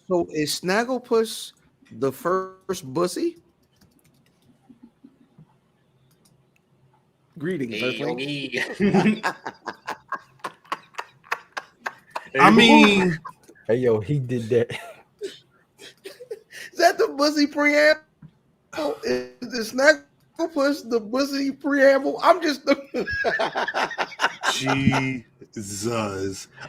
So is Snagglepuss the first bussy? Greetings, Earthlings. I mean, hey yo, he did that. Is that the bussy preamble? Is the Snagglepuss the bussy preamble? I'm just Jesus.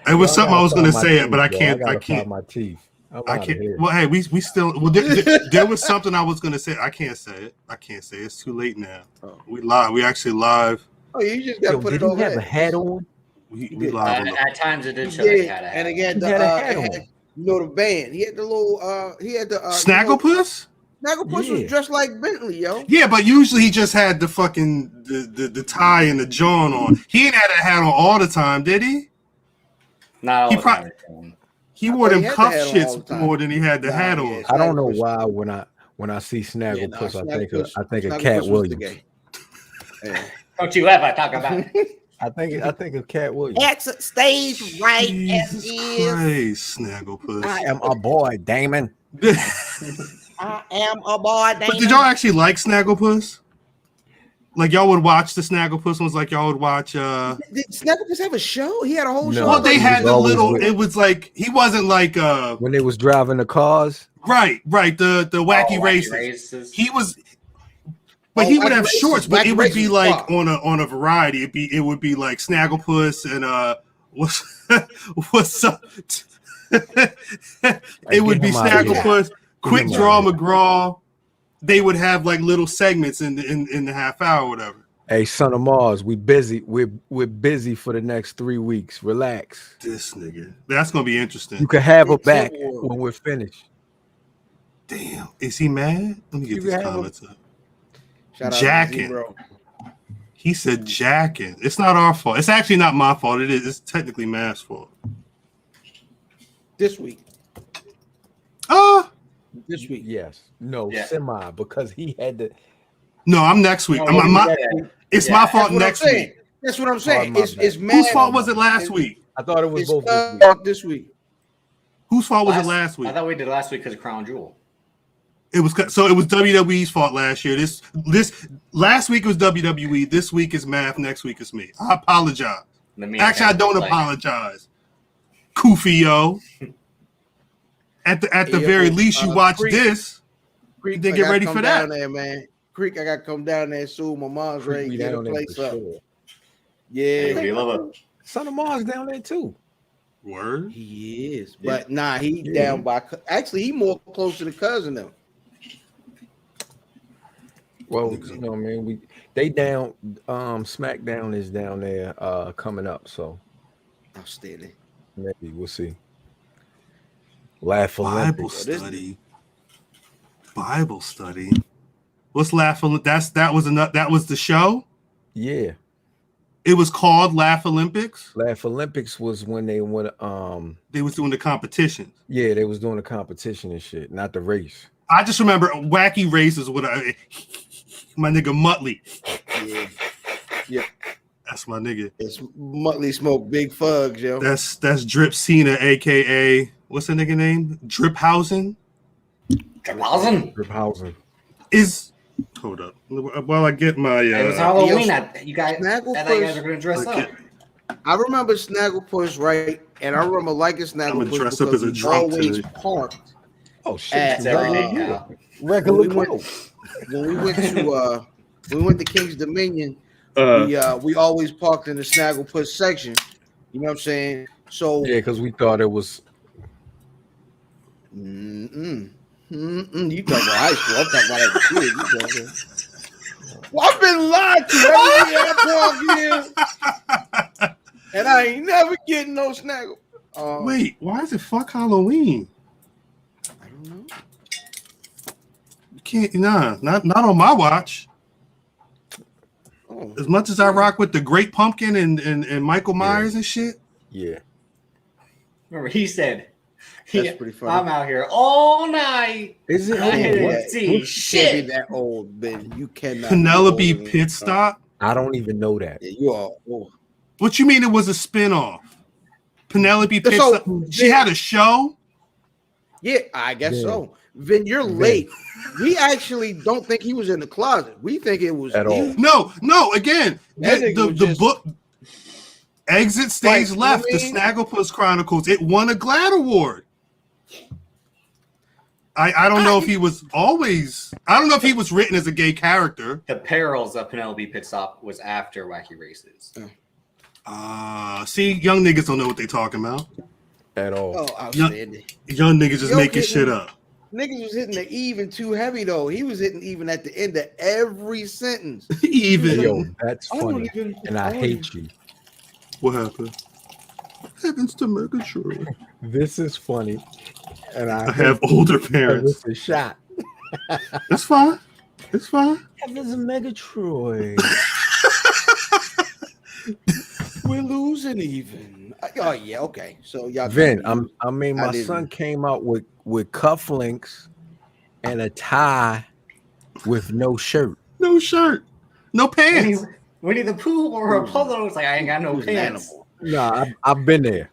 It was something I was going to say it, but I can't. I can't. My teeth. I can't. Well, hey, we still. Well, there was something I was going to say. I can't say it. It's too late now. Oh. We live. We actually live. Oh, you just got to put it over. Did he have a hat on? We live. At times it did show that he had a hat. And again, the band. He had the little. He had the Snagglepuss. Snagglepuss was dressed like Bentley, yo. Yeah, but usually he just had the fucking the tie and the John on. He ain't had a hat on all the time, did he? No, he wore them cuff shits more than he had the hat on. I don't know why when I see Snagglepuss, I think of Cat Williams. Don't you ever talk about it. I think of Cat Williams. Exit stage right Jesus Christ, Snagglepuss. I am a boy, Damon. I am a boy, Damon. But did y'all actually like Snagglepuss? Like y'all would watch the Snagglepuss ones, like y'all would watch. Did Snagglepuss have a show? He had a whole show. Well, they had the little. It was like he wasn't like when they was driving the cars. Right. The wacky races. He was. But he would have shorts, but it would be like on a variety. It would be like Snagglepuss and what's up? It would be Snagglepuss, Quick Draw McGraw. They would have like little segments in the half hour or whatever. Hey, Son of Mars, we busy. We're busy for the next 3 weeks. Relax. This nigga. That's gonna be interesting. You can have her back when we're finished. Damn. Is he mad? Let me get this comment up. Jacking. He said jacking. It's not our fault. It's actually not my fault. It is. It's technically Matt's fault. This week. This week. Yes. No, semi, because he had to. No, I'm next week. It's my fault next week. That's what I'm saying. It's whose fault was it last week? I thought it was both this week. Whose fault was it last week? I thought we did last week because of Crown Jewel. It was WWE's fault last year. This last week was WWE. This week is Math. Next week is me. I apologize. Actually, I don't apologize. Koofio. At the very least, you watch this. Creek, then get ready for that. Down there, man. Creek, I got to come down there soon. My mom's ready to get a place up. Sure. Yeah. Son of Mars down there too. Word. He is, but he down by. Actually, he more close to the cousin though. Well, you know, man, they down. SmackDown is down there coming up, so outstanding. Maybe we'll see. Laugh Bible study. Bible study. What's Laugh? That was the show. Yeah. It was called Laugh Olympics. Laugh Olympics was when they went. They was doing the competitions. Yeah, they was doing the competition and shit, not the race. I just remember wacky races with my nigga Muttley. Yeah, that's my nigga. It's Muttley smoke big fugs, yo. That's Drip Cena, aka what's the nigga name? Driphausen. Driphausen is. Hold up. While I get my. It was Halloween. You guys are going to dress up. I remember Snagglepuss, right? And I remember liking Snagglepuss. I'm going to dress up as a drunk always parked. Oh, shit. Regular when we went to King's Dominion, we always parked in the Snagglepuss section. You know what I'm saying? So yeah, because we thought it was. You talking about high school? I'm talking about as a kid. Well, I've been lied to every year, and I ain't never getting no Snaggle. Wait, why is it fuck Halloween? I don't know. You can't, not on my watch. Oh. As much as I rock with the Great Pumpkin and Michael Myers and shit. Yeah. Remember, he said. That's pretty funny. I'm out here all night. Is it? I didn't see shit. Can't be that old, Ben. You cannot. Penelope Pit Stop. I don't even know that. Yeah, you are. Oh. What you mean it was a spinoff? Penelope picks up. She had a show. Yeah, I guess so. Vin, you're late. We actually don't think he was in the closet. We think it was at all. No. Again, the book Exit Stage Left, the Snagglepuss Chronicles. It won a GLAAD award. I don't know if he was always. I don't know if he was written as a gay character. The Perils of Penelope Pitstop was after Wacky Races. See, young niggas don't know what they talking about at all. Oh, outstanding. Young niggas just making shit up. Niggas was hitting the even too heavy though. He was hitting even at the end of every sentence. Even. Yo, that's funny. And I hate you. What happened? Heavens to Megatron. This is funny. And I have older parents. It's a shot. It's fine. It's fine. Heavens to Megatron. We're losing even. Oh yeah, okay. So y'all. Vin, my son came out with cufflinks and a tie with no shirt. No shirt. No pants. Winnie the Pooh or a polo. It's like I ain't got no pants. Nah, I've been there.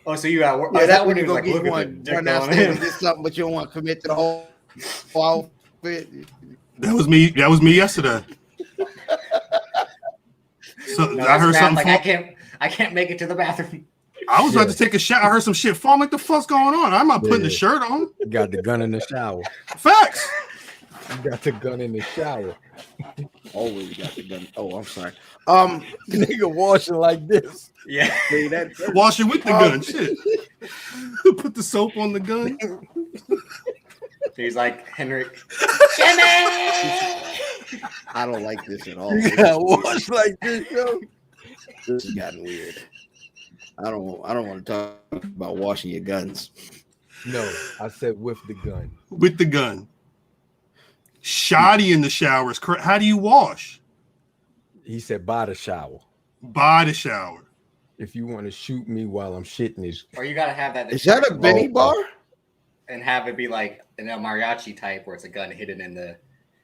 Oh, so you got work? Yeah, that when you go like, get one run downstairs and get something, but you don't want to commit to the whole outfit. That was me yesterday. So no, I heard something. Like I can't make it to the bathroom. I was about to take a shot. I heard some shit fall. I'm like, the fuck's going on? I'm not putting the shirt on. You got the gun in the shower. Facts. You got the gun in the shower. Always got the gun. Oh, I'm sorry. Nigga washing like this. Yeah. Washing with the gun. Shit. Put the soap on the gun. He's like, Henrik. Jimmy! I don't like this at all. You gotta wash like this, yo. This has gotten weird. I don't want to talk about washing your guns. No, I said with the gun. With the gun. Shoddy in the showers. How do you wash? He said by the shower. By the shower. If you want to shoot me while I'm shitting is. Or you gotta have that. Is that a Benny bar? And have it be like an El Mariachi type where it's a gun hidden in the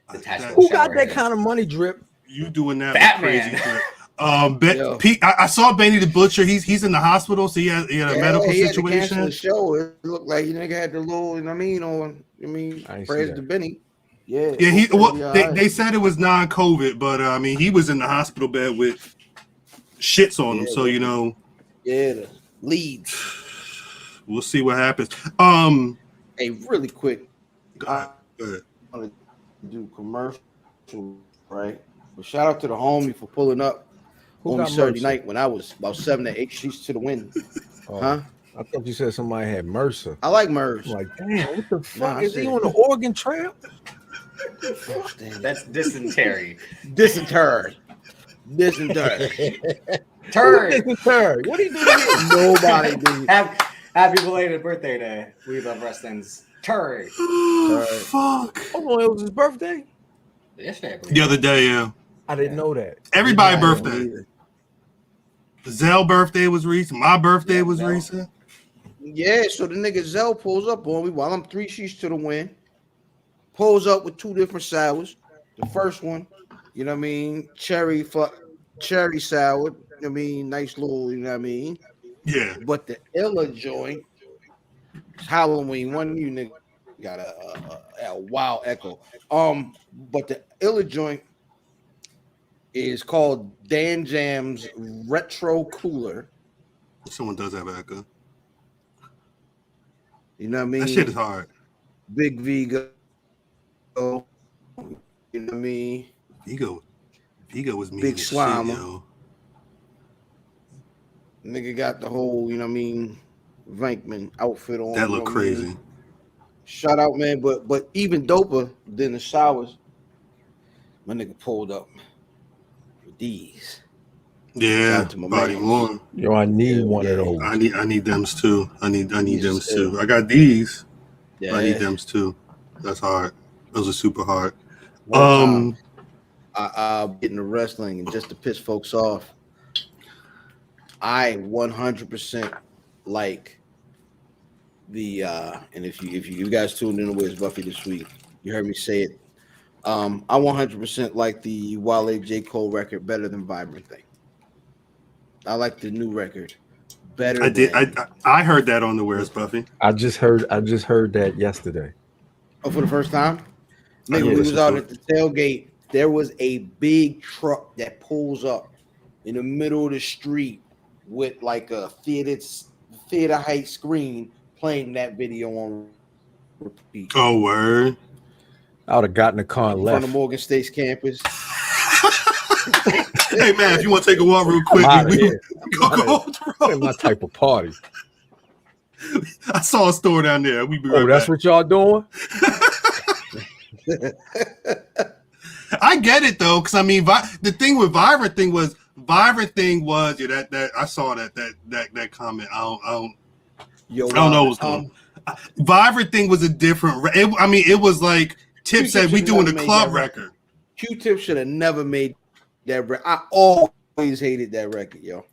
attachment. Who got that kind of money, Drip? You doing that Batman. Crazy shit. I saw Benny the Butcher. He's in the hospital, so he had a medical situation. Had to cancel the show. It looked like nigga had the little, prayers to Benny. Yeah. They said it was non-COVID, but he was in the hospital bed with shits on him. So Yeah, the leads. We'll see what happens. Hey, really quick. I want to do commercial, right? But shout out to the homie for pulling up on Saturday night when I was about 7 to 8 sheets to the wind. Huh? I thought you said somebody had Mercer. I like Mercer. Like, damn, what the fuck? Is he on the Oregon Trail? That's dysentery. Dysentery. Turd. What are you doing? Nobody did. Happy belated birthday to We Love Wrestling's Turd. Fuck. Hold on, it was his birthday? Yesterday. The other day, yeah. I didn't know that. Everybody's birthday. Zell birthday was recent. My birthday was recent. Yeah, so the nigga Zell pulls up on me while I'm 3 sheets to the wind. Pulls up with 2 different sours. The first one, cherry sour. Nice little, Yeah. But the illa joint, Halloween, one of you niggas got a wild echo. But the illa joint is called Dan Jam's Retro Cooler. Someone does have an echo. You know what I mean? That shit is hard. Big Vigo. You know what I mean? Vigo was mean. Big Slimer. Shit, yo. Nigga got the whole, Vankman outfit on. That look crazy. Shout out, man. But even doper than the showers, my nigga pulled up with these. Yeah, body one. Yo, I need one of those. I need them too. I need them too. I got these. Yeah. I need them too. That's hard. Those are super hard. I'll get into wrestling, and just to piss folks off, I 100% like the and if you guys tuned in to Where's Buffy this week, you heard me say it. I 100% like the Wale J. Cole record better than Vibrant Thing. I like the new record better. I did. I heard that on the Where's Buffy. I just heard that yesterday. Oh, for the first time? Nigga, we was out at the tailgate. There was a big truck that pulls up in the middle of the street with like a theater height screen playing that video on repeat. Oh, word. I would have gotten the car and left. From the Morgan State's campus. Hey, man, if you want to take a walk real quick, go It's my type of party. I saw a store down there. We be right that's back. what y'all doing? I get it though, because I mean, the thing with Vibrant thing was yeah, that I saw that comment. I don't know what's going on. Vibrant thing was a different. It was like Tip said we doing a club record. Q-Tip should have never made that record. I always hated that record, yo.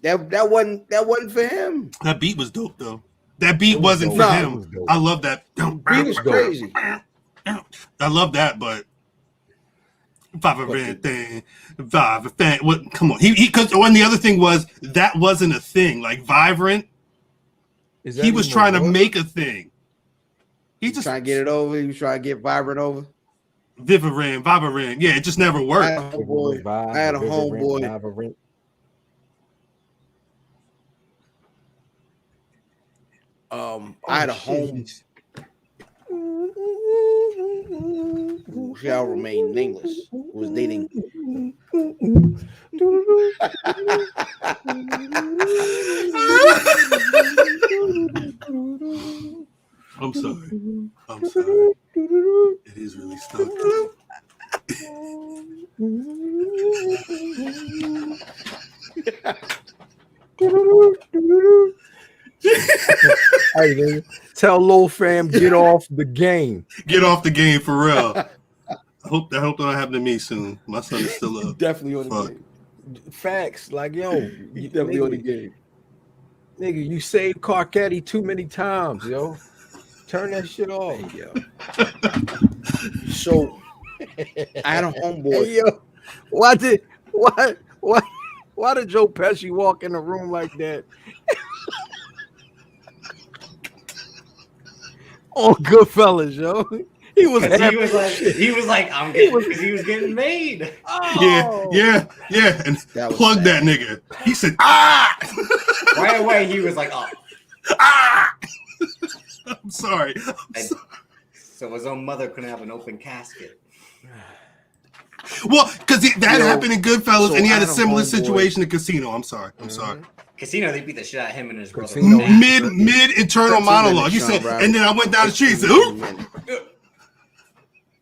That wasn't for him. That beat was dope though. That beat wasn't for him. I love that. Beat was crazy. I love that, but Vibrant thing. What? Come on. He because the other thing was that wasn't a thing. Like Vibrant, he was trying to make a thing. He just trying to get it over. He was trying to get Vibrant over. Vibrant. Yeah, it just never worked. I had a homeboy. I had a home. Who shall remain nameless, who was dating. I'm sorry. It is really stuck. Hey, man, tell Lil Fam get off the game. Get off the game for real. I hope that don't happen to me soon. My son is still up. Definitely on the game. Facts, like yo, you definitely on the game. Nigga, you saved Carcetti too many times, yo. Turn that shit off, yo. So I had a homeboy. Hey, yo, why did Joe Pesci walk in the room like that? Oh, Goodfellas, yo. He was like, I'm getting because he was getting made. Oh. Yeah. And plug that nigga. He said, ah! Right away, he was like, oh. Ah! I'm sorry. So his own mother couldn't have an open casket. Well, because that happened in Goodfellas, and he had a similar situation in Casino. I'm sorry. Casino, they beat the shit out of him and his brother. Mid internal monologue. He said, and then I went down the street and said, "Oop."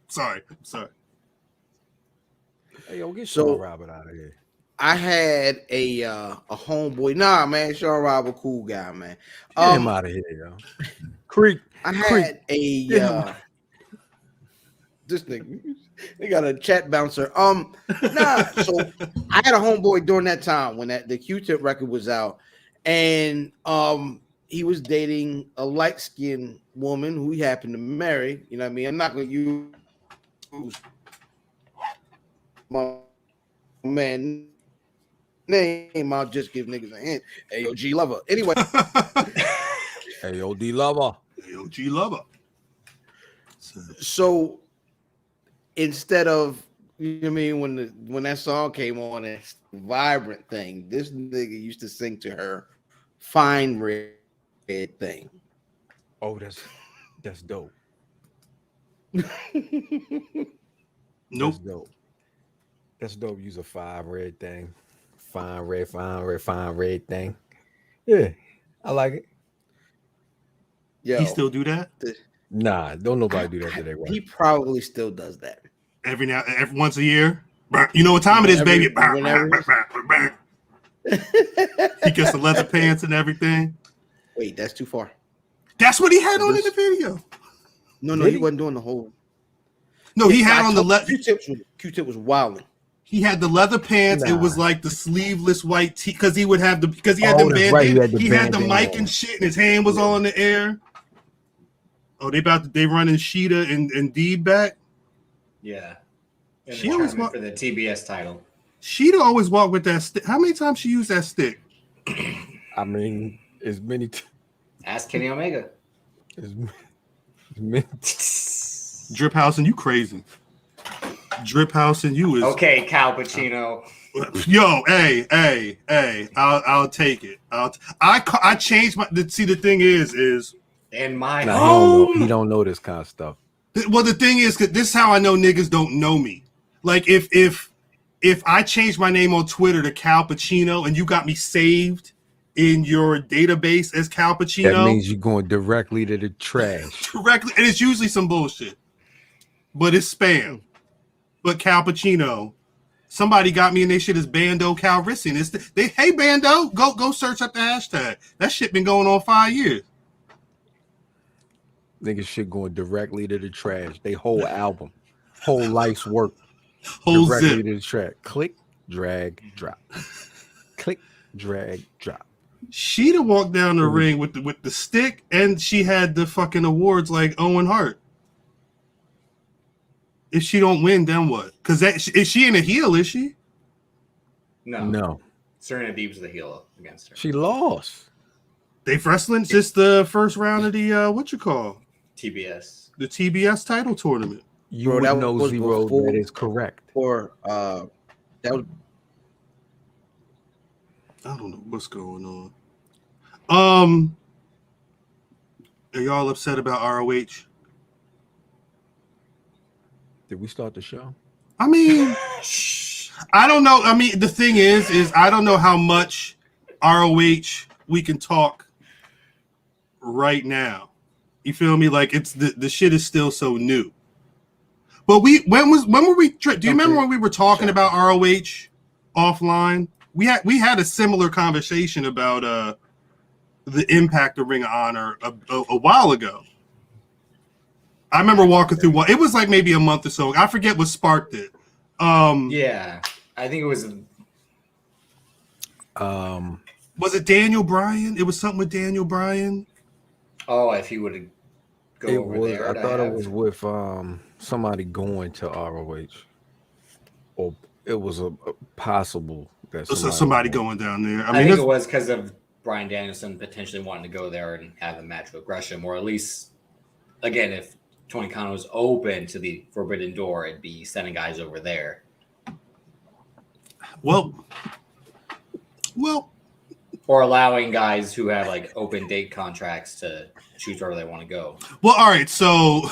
Sorry. Hey, yo, get Sean Robert out of here. I had a homeboy. Nah, man, Sean Robert, cool guy, man. Get him out of here, yo. Creek. I had this nigga. They got a chat bouncer. So I had a homeboy during that time when the Q-Tip record was out, and he was dating a light-skinned woman who he happened to marry. You know what I mean? I'm not gonna use my man name. I'll just give niggas a hint. AOG Lover. Anyway. AOD Lover. AOG Lover. So instead of, you know what I mean, when that song came on, it's Vibrant thing, this nigga used to sing to her Fine Red Thing. Oh, that's dope. Nope. That's dope. Use a fine red thing. Fine red thing. Yeah, I like it. Yo, he still do that? Nah, don't nobody do that today. He probably still does that. Every once a year. You know what time it is, baby. He gets the leather pants and everything. Wait, that's too far. That's what he had on in the video. No, he wasn't doing the whole. No, he had on the leather. Q-Tip was wilding. He had the leather pants. Nah. It was like the sleeveless white tee because he had the bandana. Right, he had the mic and shit, and his hand was all in the air. Oh, they running Sheeta and Deeb back. Yeah, she was for the TBS title. She'd always walk with that stick. How many times she used that stick? I mean, as many. Ask Kenny Omega. As many Drip House and you crazy. Drip House and you is okay. Cal Pacino. Yo, hey, I'll take it. I changed my. See, the thing is in my home. He don't know this kind of stuff. Well, the thing is, this is how I know niggas don't know me. Like if I change my name on Twitter to Cal Pacino and you got me saved in your database as Cal Pacino, that means you're going directly to the trash. Directly, and it's usually some bullshit, but it's spam. But Cal Pacino, somebody got me and they shit is Bando Calrissian. Hey Bando, go search up the hashtag. That shit been going on 5 years. Niggas shit going directly to the trash. They whole album, whole life's work, whole directly zip. to the trash. Click, drag, drop. Click, drag, drop. She'd have walked down the ring with the stick, and she had the fucking awards like Owen Hart. If she don't win, then what? Because is she in a heel? Is she? No. Serena Deeb's the heel against her. She lost. They've wrestling just the first round of the TBS. The TBS title tournament. You would know zero. That is correct. Or that was. I don't know what's going on. Are y'all upset about ROH? Did we start the show? I mean, I don't know. I mean, the thing is I don't know how much ROH we can talk right now. You feel me? Like it's the shit is still so new. But when were we? Do you remember when we were talking about ROH offline? We had a similar conversation about the impact of Ring of Honor a while ago. I remember walking through one. It was like maybe a month or so. I forget what sparked it. Yeah, I think it was. Was it Daniel Bryan? It was something with Daniel Bryan. Oh, if he would go over there. I thought it was with somebody going to ROH, or it was a possible that somebody going down there. I think it was because of Bryan Danielson potentially wanting to go there and have a match with Gresham, or at least, again, if Tony Khan was open to the Forbidden Door, it'd be sending guys over there. Well, or allowing guys who have like open date contracts to choose wherever they want to go. Well, all right. So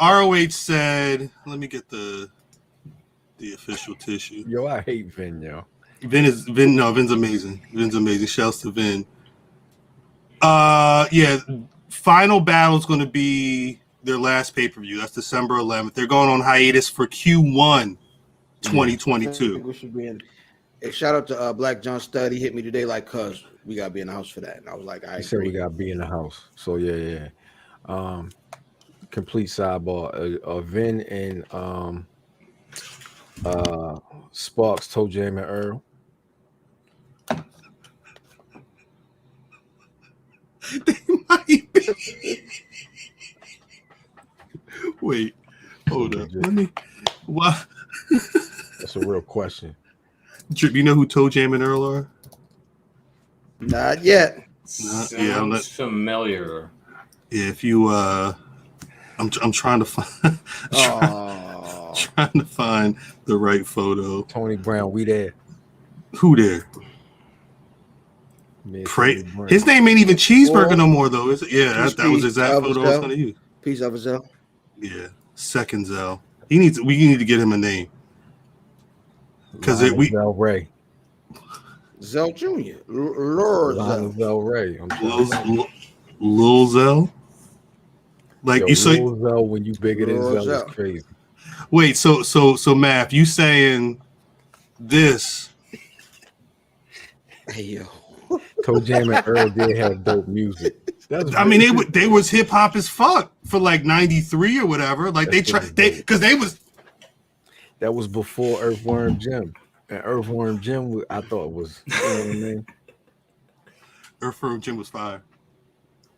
ROH said, let me get the official tissue. Yo, I hate Vin, yo. Vin's amazing. Vin's amazing. Shouts to Vin. Yeah. Final battle is going to be their last pay-per-view. That's December 11th. They're going on hiatus for Q1 2022. We should be in. Hey, shout out to Black John Stud. He hit me today like, cuz we got to be in the house for that. And I was like, I said we got to be in the house. So, yeah. Complete sidebar. Vin and Sparks, Toe Jam, and Earl. They might be. Wait, hold up. Let me. What? That's a real question. Drip, you know who Toe Jam and Earl are? Not yet. Yeah, I'm not familiar. Yeah, if you I'm trying to find trying to find the right photo. Tony Brown, we there. Who there? Pray. His name ain't even Cheeseburger no more though, is it? Yeah, that was exact photo I was gonna use. Peace of Zell. Yeah, second Zell. We need to get him a name. Because Zell Ray. Zell Jr. Lord Zell Ray. Lil Zell. Like you say, Lil Zell when you bigger than Zell is crazy. Wait, so Math, you saying this? Hey yo. Toe Jam and Earl did have dope music. I mean, they was hip hop as fuck for like '93 or whatever. Like that was before Earthworm Jim, and Earthworm Jim I thought was, you know what I mean? Earthworm Jim was fire.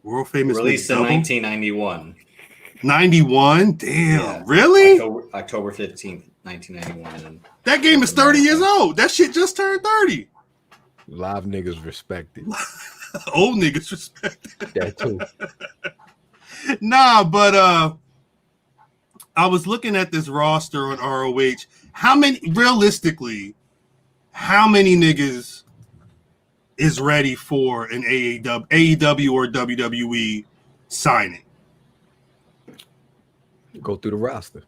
World famous. Released in 1991. 91? Damn, yeah. Really? October 15th. 1991. That game is 30 years old. That shit just turned 30. Live niggas respect it. Old niggas respect it. That too. Nah, but I was looking at this roster on ROH. How many niggas is ready for an AEW or WWE signing? Go through the roster.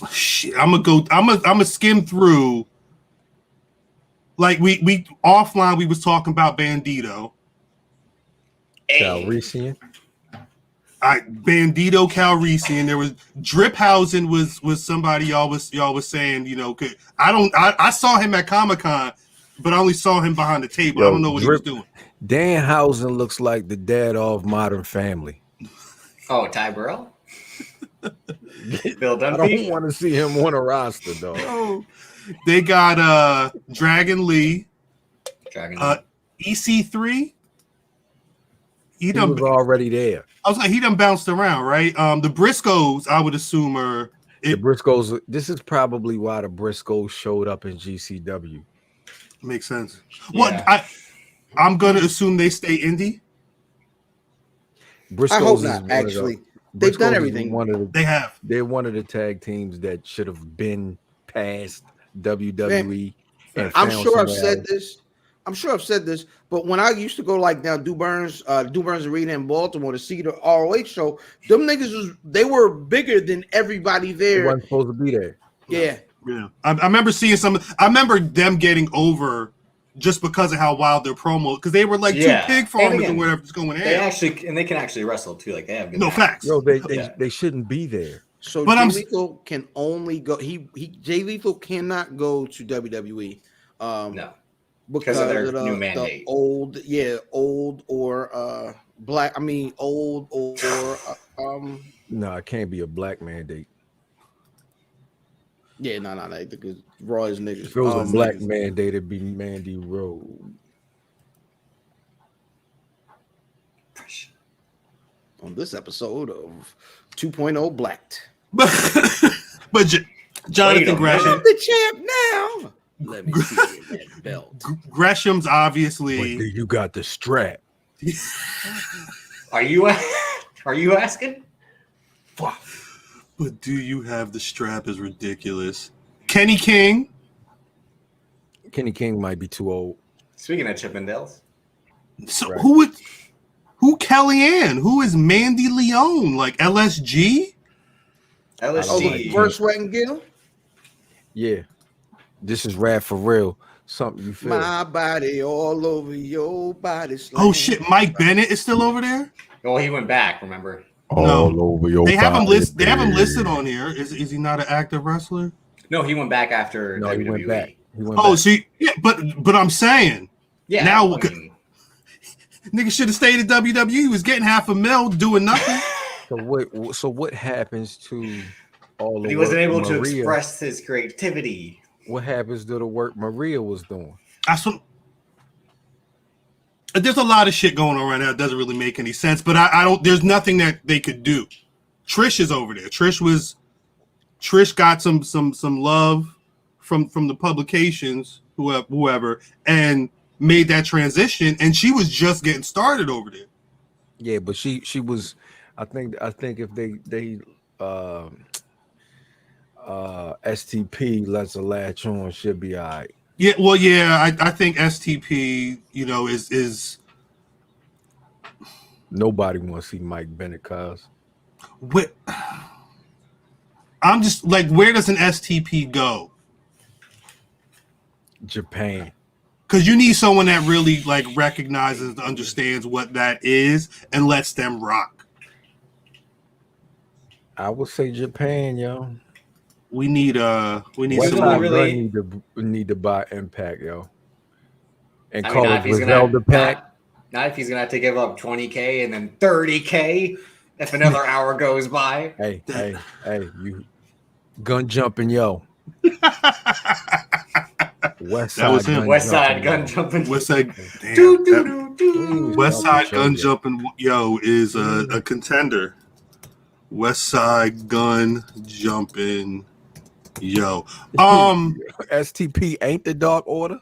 Shit, I'm gonna skim through. Like we offline, we was talking about Bandito. Calrissian. Bandito, Calrissian. There was Driphausen was somebody y'all was saying, you know, I saw him at Comic-Con, but I only saw him behind the table. I don't know what he was doing. Danhausen looks like the dad of Modern Family. Oh, Ty Burrell? Bill Dunphy? I don't want to see him on a roster, though. Oh, they got Dragon Lee. EC3. He was already there. I was like, he done bounced around, right? The Briscoes, I would assume, the Briscoes. This is probably why the Briscoes showed up in GCW. Makes sense. Yeah. What I'm gonna assume they stay indie. Briscoes I hope not. Actually, they've done everything. They're one of the tag teams that should have been past WWE. Man, I'm sure I've said this, but when I used to go like down Du Burns Arena in Baltimore to see the ROH show, them niggas they were bigger than everybody there. They wasn't supposed to be there. Yeah. I remember seeing some. I remember them getting over just because of how wild their promo, because they were like two pig farmers or whatever's going on. They can actually wrestle too. Like they have no facts. Yo, they shouldn't be there. So Jay Lethal can only go. Jay Lethal cannot go to WWE. No, because of their new mandate. Old or black. I mean, old or No, it can't be a black mandate. Yeah, no, because Raw is niggas. If it was a black mandate, it'd be Mandy Rose. On this episode of 2.0 Blacked. But Jonathan Gresham, I'm the champ now. Let me see that belt. Gresham's obviously. But you got the strap. Are you asking? But do you have the strap? Is ridiculous. Kenny King might be too old. Speaking of Chippendales, so right. Who Kellyanne? Who is Mandy Leone? Like LSG? LSG. First Sweat Gill? Yeah. This is rap for real. Something you feel. My body all over your body. Oh shit, Mike Bennett is still over there? Well, he went back, remember? All over your They have him body. They have him listed on here. Is he not an active wrestler? No, he went back after WWE. He went back. See, yeah, but I'm saying, yeah. Now, nigga should have stayed at WWE. He was getting $500,000 doing nothing. So what happens to all the he wasn't able to Maria, express his creativity. What happens to the work Maria was doing? There's a lot of shit going on right now. It doesn't really make any sense, but I don't. There's nothing that they could do. Trish is over there. Trish got some love from the publications, whoever, and made that transition, and she was just getting started over there. Yeah, but she was. I think if they STP lets her latch on, she'll be all right. Yeah, well, yeah, I think STP, is nobody wants to see Mike Bennett, cuz. I'm just like, where does an STP go? Japan. Because you need someone that really like recognizes and understands what that is and lets them rock. I would say Japan, yo. We need really need to buy Impact, yo. And call it Griselda Pack. Not if he's gonna have to give up $20K and then $30K if another hour goes by. Hey, you gun jumping, yo. West Side gun jumping, yo, is a contender. West Side gun jumping. Yo, STP ain't the Dark Order.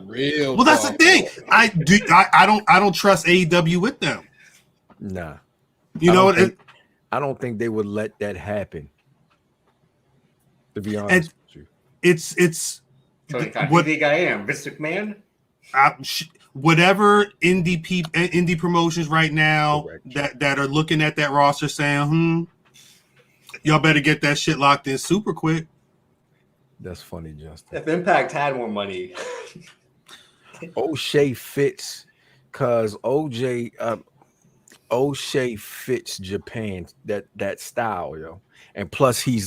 Real. Well, that's the thing. I don't trust AEW with them. Nah. You know what? I don't think they would let that happen. To be honest with you, it's what do you think I am, Mr. McMahon? Whatever indie promotions right now that are looking at that roster saying, y'all better get that shit locked in super quick. That's funny, Justin. If Impact had more money, O'Shea fits, cause O'Shea fits Japan, that style, yo. And plus he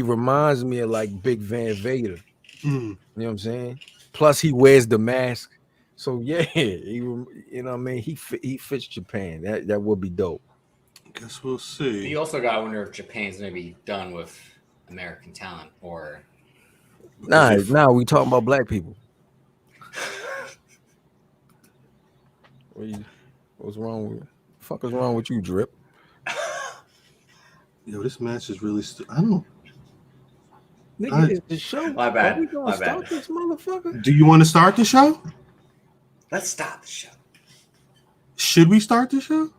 reminds me of like Big Van Vader. You know what I'm saying? Plus he wears the mask. So yeah, you know what I mean? He fits Japan. That would be dope. Guess we'll see. You also gotta wonder if Japan's gonna be done with American talent or Nah, we talking about black people. What's wrong with you? The fuck is wrong with you, Drip? Yo, this match is really I don't. Nigga, it's the show. My bad. Are we gonna start this motherfucker? Do you want to start the show? Let's stop the show. Should we start the show?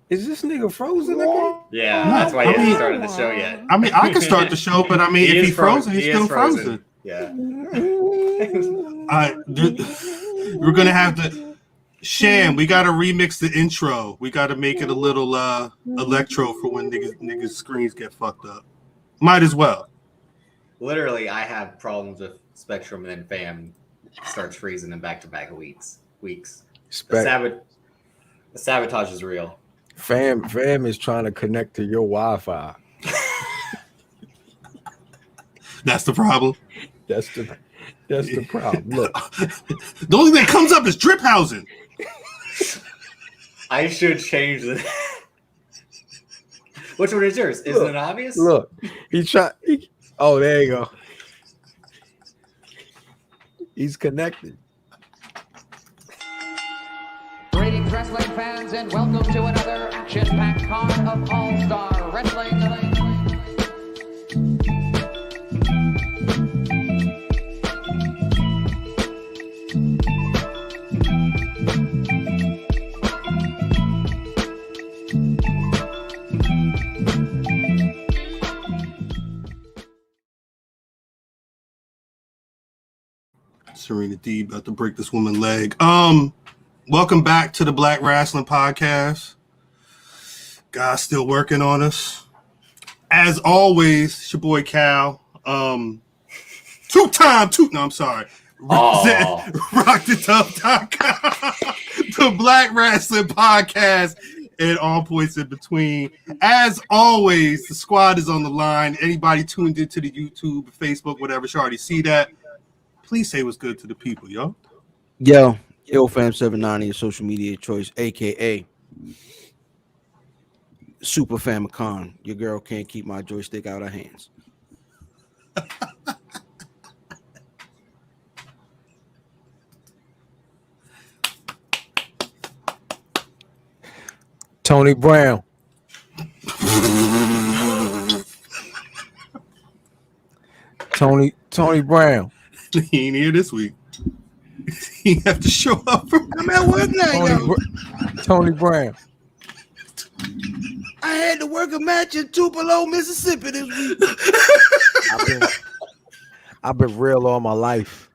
Is this nigga frozen again? Yeah, that's why he hasn't started the show yet. I mean, I can start the show, but I mean, if he's frozen, he's still frozen. Yeah. We're gonna have to. Sham, we gotta remix the intro. We gotta make it a little electro for when niggas screens get fucked up. Might as well. Literally, I have problems with Spectrum, and then Fam starts freezing in back-to-back weeks. The sabotage is real. Fam is trying to connect to your Wi-Fi. That's the problem. That's the problem. Look, the only thing that comes up is drip housing. I should change the. Which one is yours? Isn't it obvious? Look, oh, there you go. He's connected. Greetings, wrestling fans, and welcome to another action-packed card of All-Star Wrestling. Serena D about to break this woman's leg. Welcome back to the Black Rasslin Podcast. God's still working on us. As always, it's your boy Cal. I'm sorry. RockTheTub.com. The Black Rasslin Podcast and all points in between. As always, the squad is on the line. Anybody tuned into the YouTube, Facebook, whatever, should already see that. Please say what's good to the people, yo. Yo, IllFam790, your social media choice, aka Super Famicom. Your girl can't keep my joystick out of her hands. Tony Brown. Tony Brown. He ain't here this week. He have to show up. I'm at work now, Tony Brown. I had to work a match in Tupelo, Mississippi this week. I've been real all my life.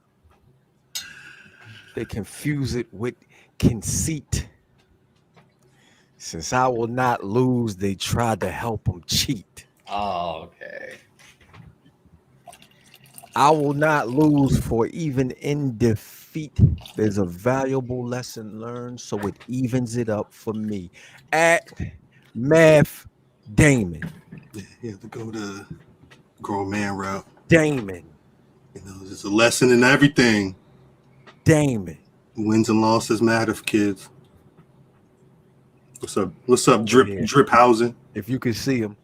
They confuse it with conceit. Since I will not lose, they tried to help him cheat. Oh, okay. I will not lose, for even in defeat, there's a valuable lesson learned, so it evens it up for me. At Math Damon. You have to go the grown man route. Damon. You know, there's a lesson in everything. Damon. Wins and losses matter, kids. What's up? What's up, Drip housing? If you could see him.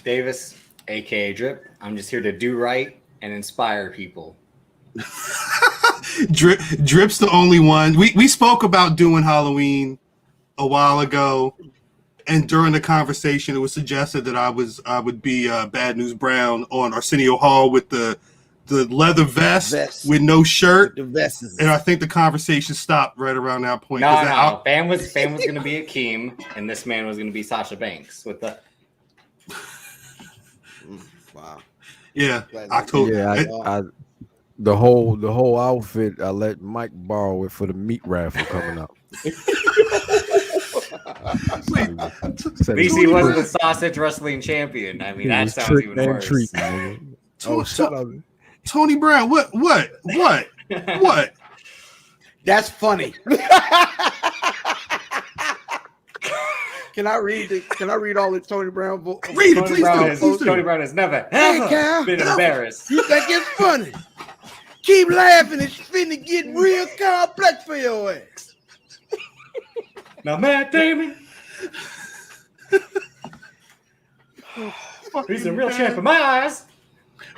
Davis, aka Drip. I'm just here to do right and inspire people. Drip's the only one. We spoke about doing Halloween a while ago. And during the conversation, it was suggested that I would be Bad News Brown on Arsenio Hall with the leather vest with no shirt. With the vests. And I think the conversation stopped right around that point. No. Bam was going to be Akeem, and this man was going to be Sasha Banks with the. Wow. Yeah, October. Yeah, the whole outfit. I let Mike borrow it for the meat raffle coming up. BC was the sausage wrestling champion. I mean, that sounds even worse. Tony Brown, what? That's funny. Can I read all the Tony Brown? Read it, please. Tony Brown has never been embarrassed. You think it's funny? Keep laughing. It's finna get real complex for your ass. Now, Matt Damon. He's a real champ in my eyes.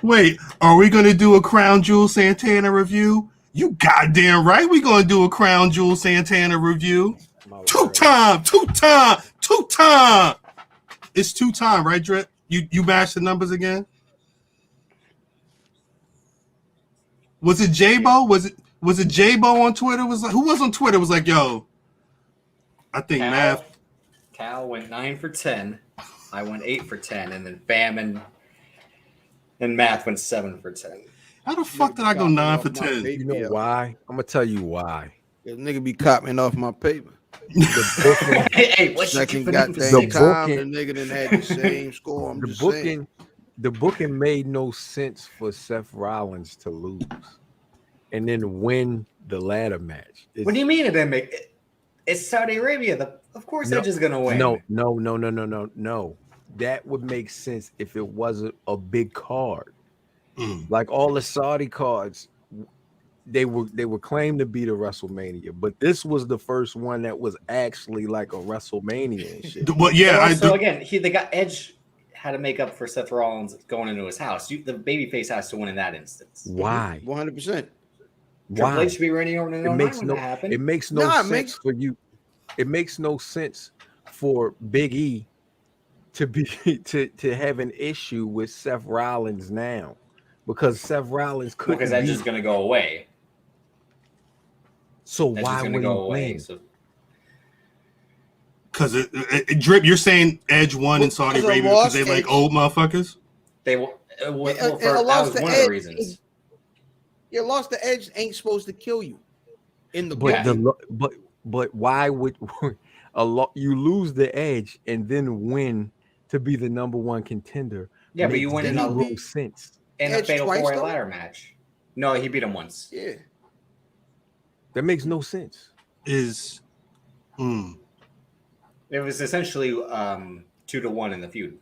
Wait, are we going to do a Crown Jewel Santana review? You goddamn right we're going to do a Crown Jewel Santana review. Two-time. It's 2-time, right, Drip? You mashed the numbers again? Was it J-Bo? Was it J-Bo on Twitter? Who was on Twitter? Was like, yo, I think Cal went 9 for 10. I went 8 for 10, and then Bam and Math went 7 for 10. How the fuck did I go 9 for 10? You know why? I'm gonna tell you why. This nigga be copying off my paper. Hey, what's Second the goddamn time, the nigga done had the same score. I'm just saying. The booking made no sense for Seth Rollins to lose and then win the ladder match. What do you mean it didn't make it? It's Saudi Arabia. Of course Edge is gonna win. No. That would make sense if it wasn't a big card. Like all the Saudi cards, they were claimed to be the WrestleMania, but this was the first one that was actually like a WrestleMania and shit. Well, yeah. So again, they got Edge had to make up for Seth Rollins going into his house. The babyface has to win in that instance. Why? 100%. Triple H should be ready over to happen. It makes no sense for you. It makes no sense for Big E to be to have an issue with Seth Rollins now, because Seth Rollins couldn't. Because Edge is going to go away. So Edge why would he go away? Because Drip, you're saying Edge won in Saudi Arabia because they like old motherfuckers? That was one of the reasons. Yeah, lost to Edge ain't supposed to kill you in the but why would you lose the Edge and then win to be the number one contender? Yeah, but you win in no sense. In a fatal 4-way ladder match. No, he beat him once. Yeah. That makes no sense. It was essentially 2-1 in the feud.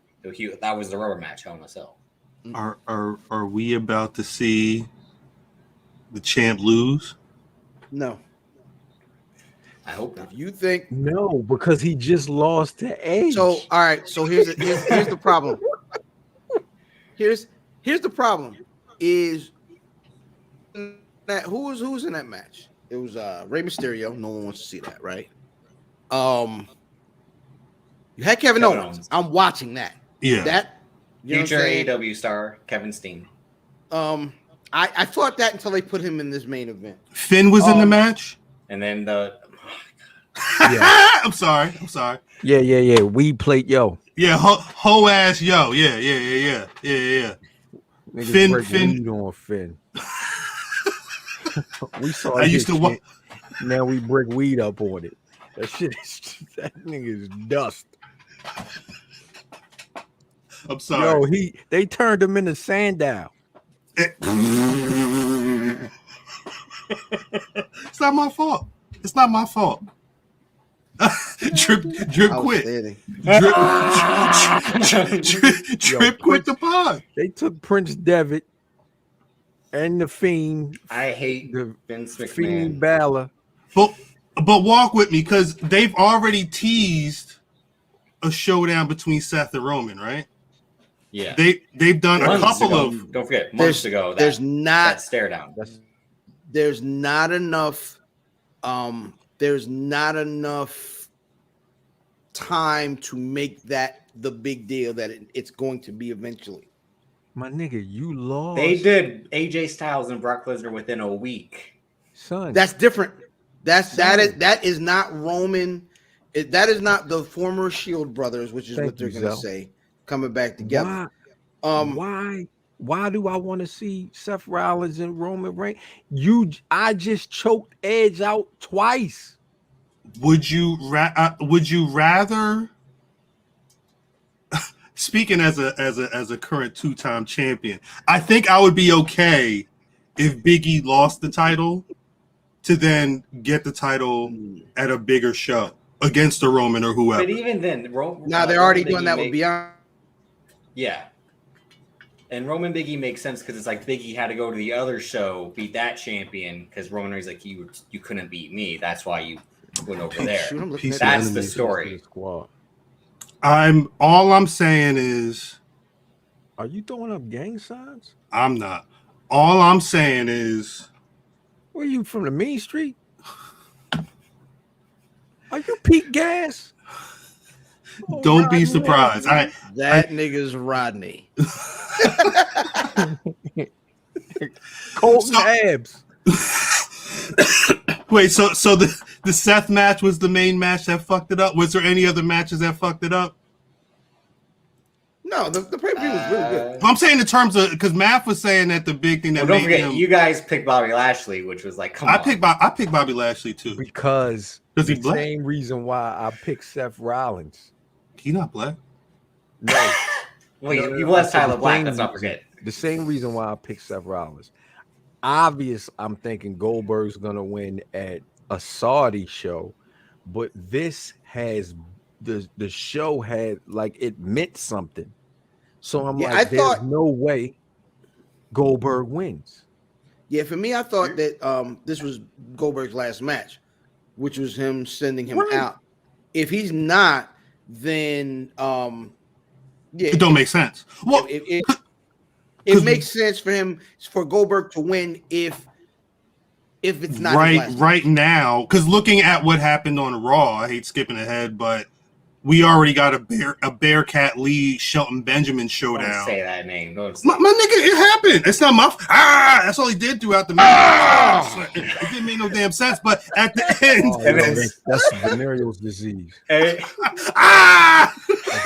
That was the rubber match, Hell in a Cell. Are we about to see the champ lose? No. I hope not. If you think no, because he just lost to Edge. So all right, so here's the problem. Here's the problem is that who was in that match? It was Rey Mysterio. No one wants to see that, right? You had Kevin Owens. I'm watching that. Yeah. That future AEW star Kevin Steen. I thought that until they put him in this main event. Finn was in the match, and then I'm sorry. Yeah. Weed plate, yo. Yeah, whole ass, yo. Yeah. Niggas Finn on Finn. We saw. I used to walk. Now we break weed up on it. That shit that nigga is dust. I'm sorry. Yo, they turned him into Sandow. It's not my fault. Drip quit. Drip quit the pod. They took Prince Devitt and the Fiend. I hate the Vince McMahon. Fiend Balor. But walk with me, because they've already teased a showdown between Seth and Roman, right? Yeah. They've done a couple of. Don't forget, months ago. There's not that stare down. There's not enough. There's not enough time to make that the big deal that it's going to be eventually. My nigga, you lost. They did AJ Styles and Brock Lesnar within a week. Son, That's different. That is not Roman. That is not the former Shield brothers, which is what they're going to say, coming back together. Why do I want to see Seth Rollins and Roman Reigns? I just choked Edge out twice. Would you rather? Speaking as a current 2-time champion, I think I would be okay if Big E lost the title to then get the title at a bigger show against a Roman or whoever. But even then, now they're already doing that with Beyond. Yeah. And Roman Big E makes sense because it's like Big E had to go to the other show, beat that champion, because Roman Reigns like you couldn't beat me. That's why you went over there. That's the story. All I'm saying is, are you throwing up gang signs? I'm not. All I'm saying is, where you from, the Main Street? Are you Pete Gas? Don't be surprised. That nigga's Rodney. Colton abs. Wait, so the Seth match was the main match that fucked it up? Was there any other matches that fucked it up? No, the pay-per-view was really good. I'm saying in terms of, because Math was saying that the big thing that don't made forget, him, you guys picked Bobby Lashley, which was like, I picked Bobby Lashley too. Because he the black? Same reason why I picked Seth Rollins. He not black. No. Well, you blessed Tyler Black. Let's not forget. The same reason why I picked Seth Rollins. Obvious, I'm thinking Goldberg's gonna win at a Saudi show, but this has the show had like it meant something. So I'm like, there's no way Goldberg wins. Yeah, for me, I thought that this was Goldberg's last match, which was him sending him out. If he's not, then it don't make sense. Well, it makes sense for Goldberg to win if it's not right now, because looking at what happened on Raw, I hate skipping ahead, but we already got a Bearcat Lee Shelton Benjamin showdown. Don't say that name. My nigga, it happened. It's not my that's all he did throughout the match. It didn't make no damn sense, but at the end, that's venereal disease. Hey. That's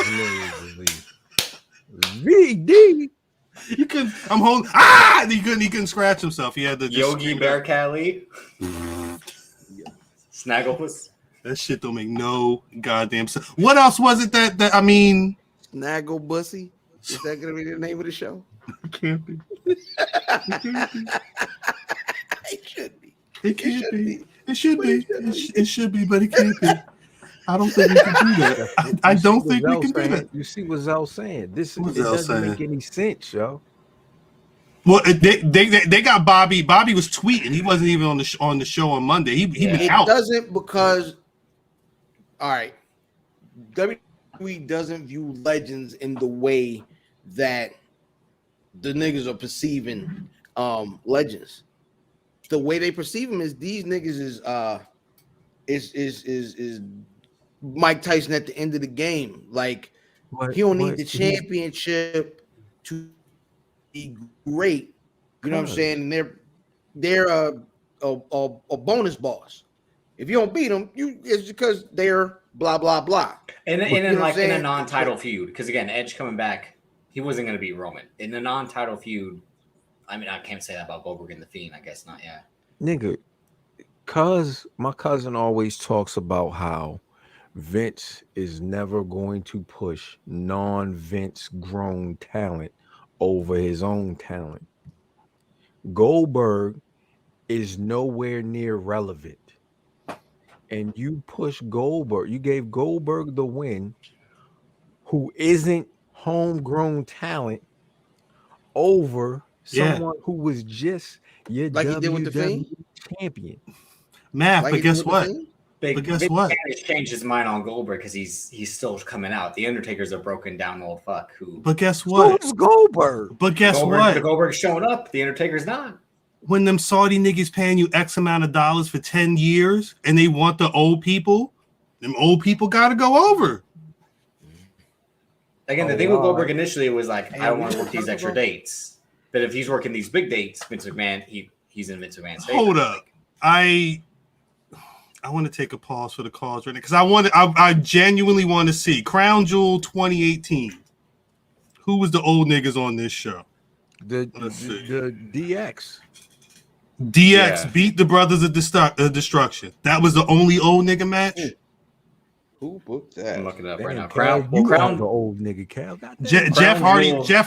venereal disease. VD. You couldn't. I'm holding. He couldn't scratch himself. He had the Yogi Bearcat Lee. Snagglepuss. That shit don't make no goddamn sense. What else was it that I mean? Snaggle Bussy. Is that gonna be the name of the show? It can't be. It should be. It can't be. It should be. It should be, but it can't be. I don't think we can do that. I don't think we can do that. You see what Zell's saying? It doesn't make any sense, yo. Well, they got Bobby. Bobby was tweeting. He wasn't even on the show on Monday. He was out. It doesn't because, all right, WWE doesn't view legends in the way that the niggas are perceiving legends. The way they perceive them is these niggas is Mike Tyson at the end of the game. Like he don't need the championship to be great. You know what I'm saying? And they're a bonus boss. If you don't beat them, it's because they're blah blah blah. And in a non-title feud, because again, Edge coming back, he wasn't going to beat Roman in a non-title feud. I mean, I can't say that about Goldberg and the Fiend. I guess not. Yeah, nigga. Cause my cousin always talks about how Vince is never going to push non-Vince grown talent over his own talent. Goldberg is nowhere near relevant. And you push Goldberg, you gave Goldberg the win, who isn't homegrown talent, over someone who was just your WWE champion. Man, but guess what? But guess what? He's changed his mind on Goldberg because he's still coming out. The Undertaker's a broken down old fuck who. But guess what? Who's Goldberg? But guess what? The Goldberg's showing up. The Undertaker's not. When them Saudi niggas paying you X amount of dollars for 10 years and they want the old people, Them old people got to go over. Again, the thing with Goldberg initially was like, I don't want to work these extra dates. But if he's working these big dates, Vince McMahon, he's in Vince McMahon's favor. Hold up. I want to take a pause for the calls right now because I genuinely want to see Crown Jewel 2018. Who was the old niggas on this show? The DX. DX beat the Brothers of Destruction. That was the only old nigga match. Who booked that? I'm looking it up right now. Crown, the old nigga Cal. Jeff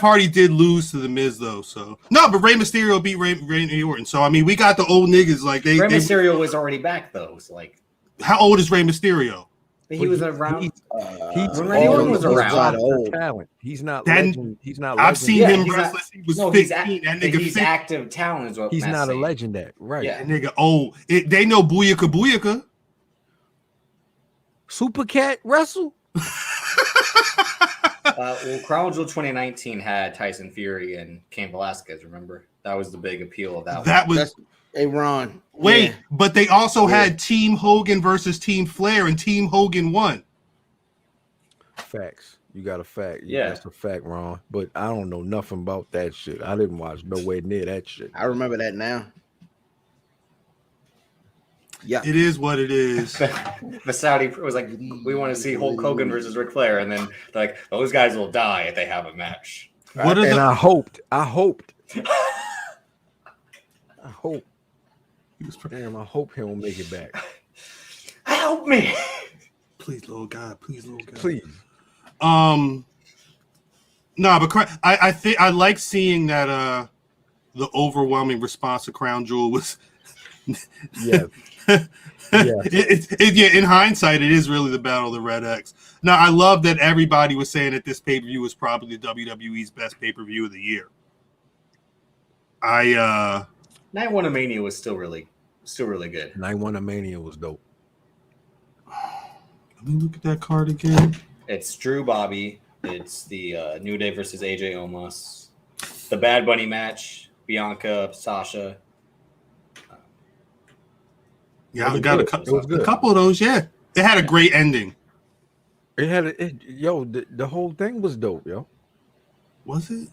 Hardy did lose to the Miz though, so no, but Rey Mysterio beat Randy Orton. So I mean, we got the old niggas like Rey Mysterio was already back though. So like, how old is Rey Mysterio? He was around. When Randy Orton was around. Talent. He's not legend. He's not. I've seen him wrestle. He was 15. That nigga, he's active talent is what he's Matt's not saying. a legend at right. That nigga old. They know Booyaka. Super Cat wrestle. Well, Crown Jewel 2019 had Tyson Fury and Cain Velasquez. Remember, that was the big appeal of that. Hey, Ron. Wait, but they also had Team Hogan versus Team Flair, and Team Hogan won. Facts. You got a fact. Yeah, that's a fact, Ron. But I don't know nothing about that shit. I didn't watch nowhere near that shit. I remember that now. Yeah, it is what it is. The Saudi was like, we want to see Hulk Hogan versus Ric Flair, and then like those guys will die if they have a match. Right? I hoped. I hope. Damn, I hope he don't make it back. Help me, please, Lord God. Please, Lord God. Please. No, but I think I like seeing that. The overwhelming response to Crown Jewel was. Yeah. In hindsight, it is really the Battle of the Red X. Now, I love that everybody was saying that this pay-per-view was probably WWE's best pay-per-view of the year. Night One of Mania was still really good. Night One of Mania was dope. Let me look at that card again. It's Drew Bobby. It's the New Day versus AJ Omos. The Bad Bunny match. Bianca, Sasha. Yeah, I got a couple of those. Yeah, it had a great ending. It had the whole thing was dope, yo. Was it?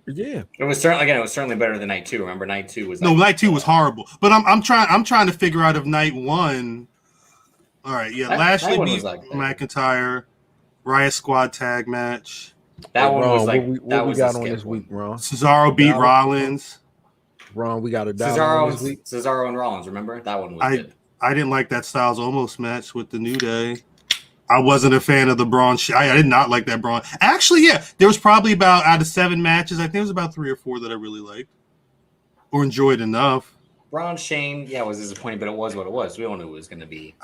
Yeah, it was certainly better than Night 2. Remember, Night 2 was Night 2 was horrible. But I'm trying to figure out if Night 1. All right, yeah, Lashley beat McIntyre, Riot Squad tag match. That one was like what we got on this week, Ron? Cesaro beat Rollins. Ron, we got a Cesaro and Rollins. Remember that one was good. I didn't like that Styles almost match with the New Day. I wasn't a fan of the Braun. I did not like that Braun. Actually, yeah, there was probably about out of 7 matches, I think it was about 3 or 4 that I really liked or enjoyed enough. Braun Shane, was disappointing, but it was what it was. We all knew it was going to be.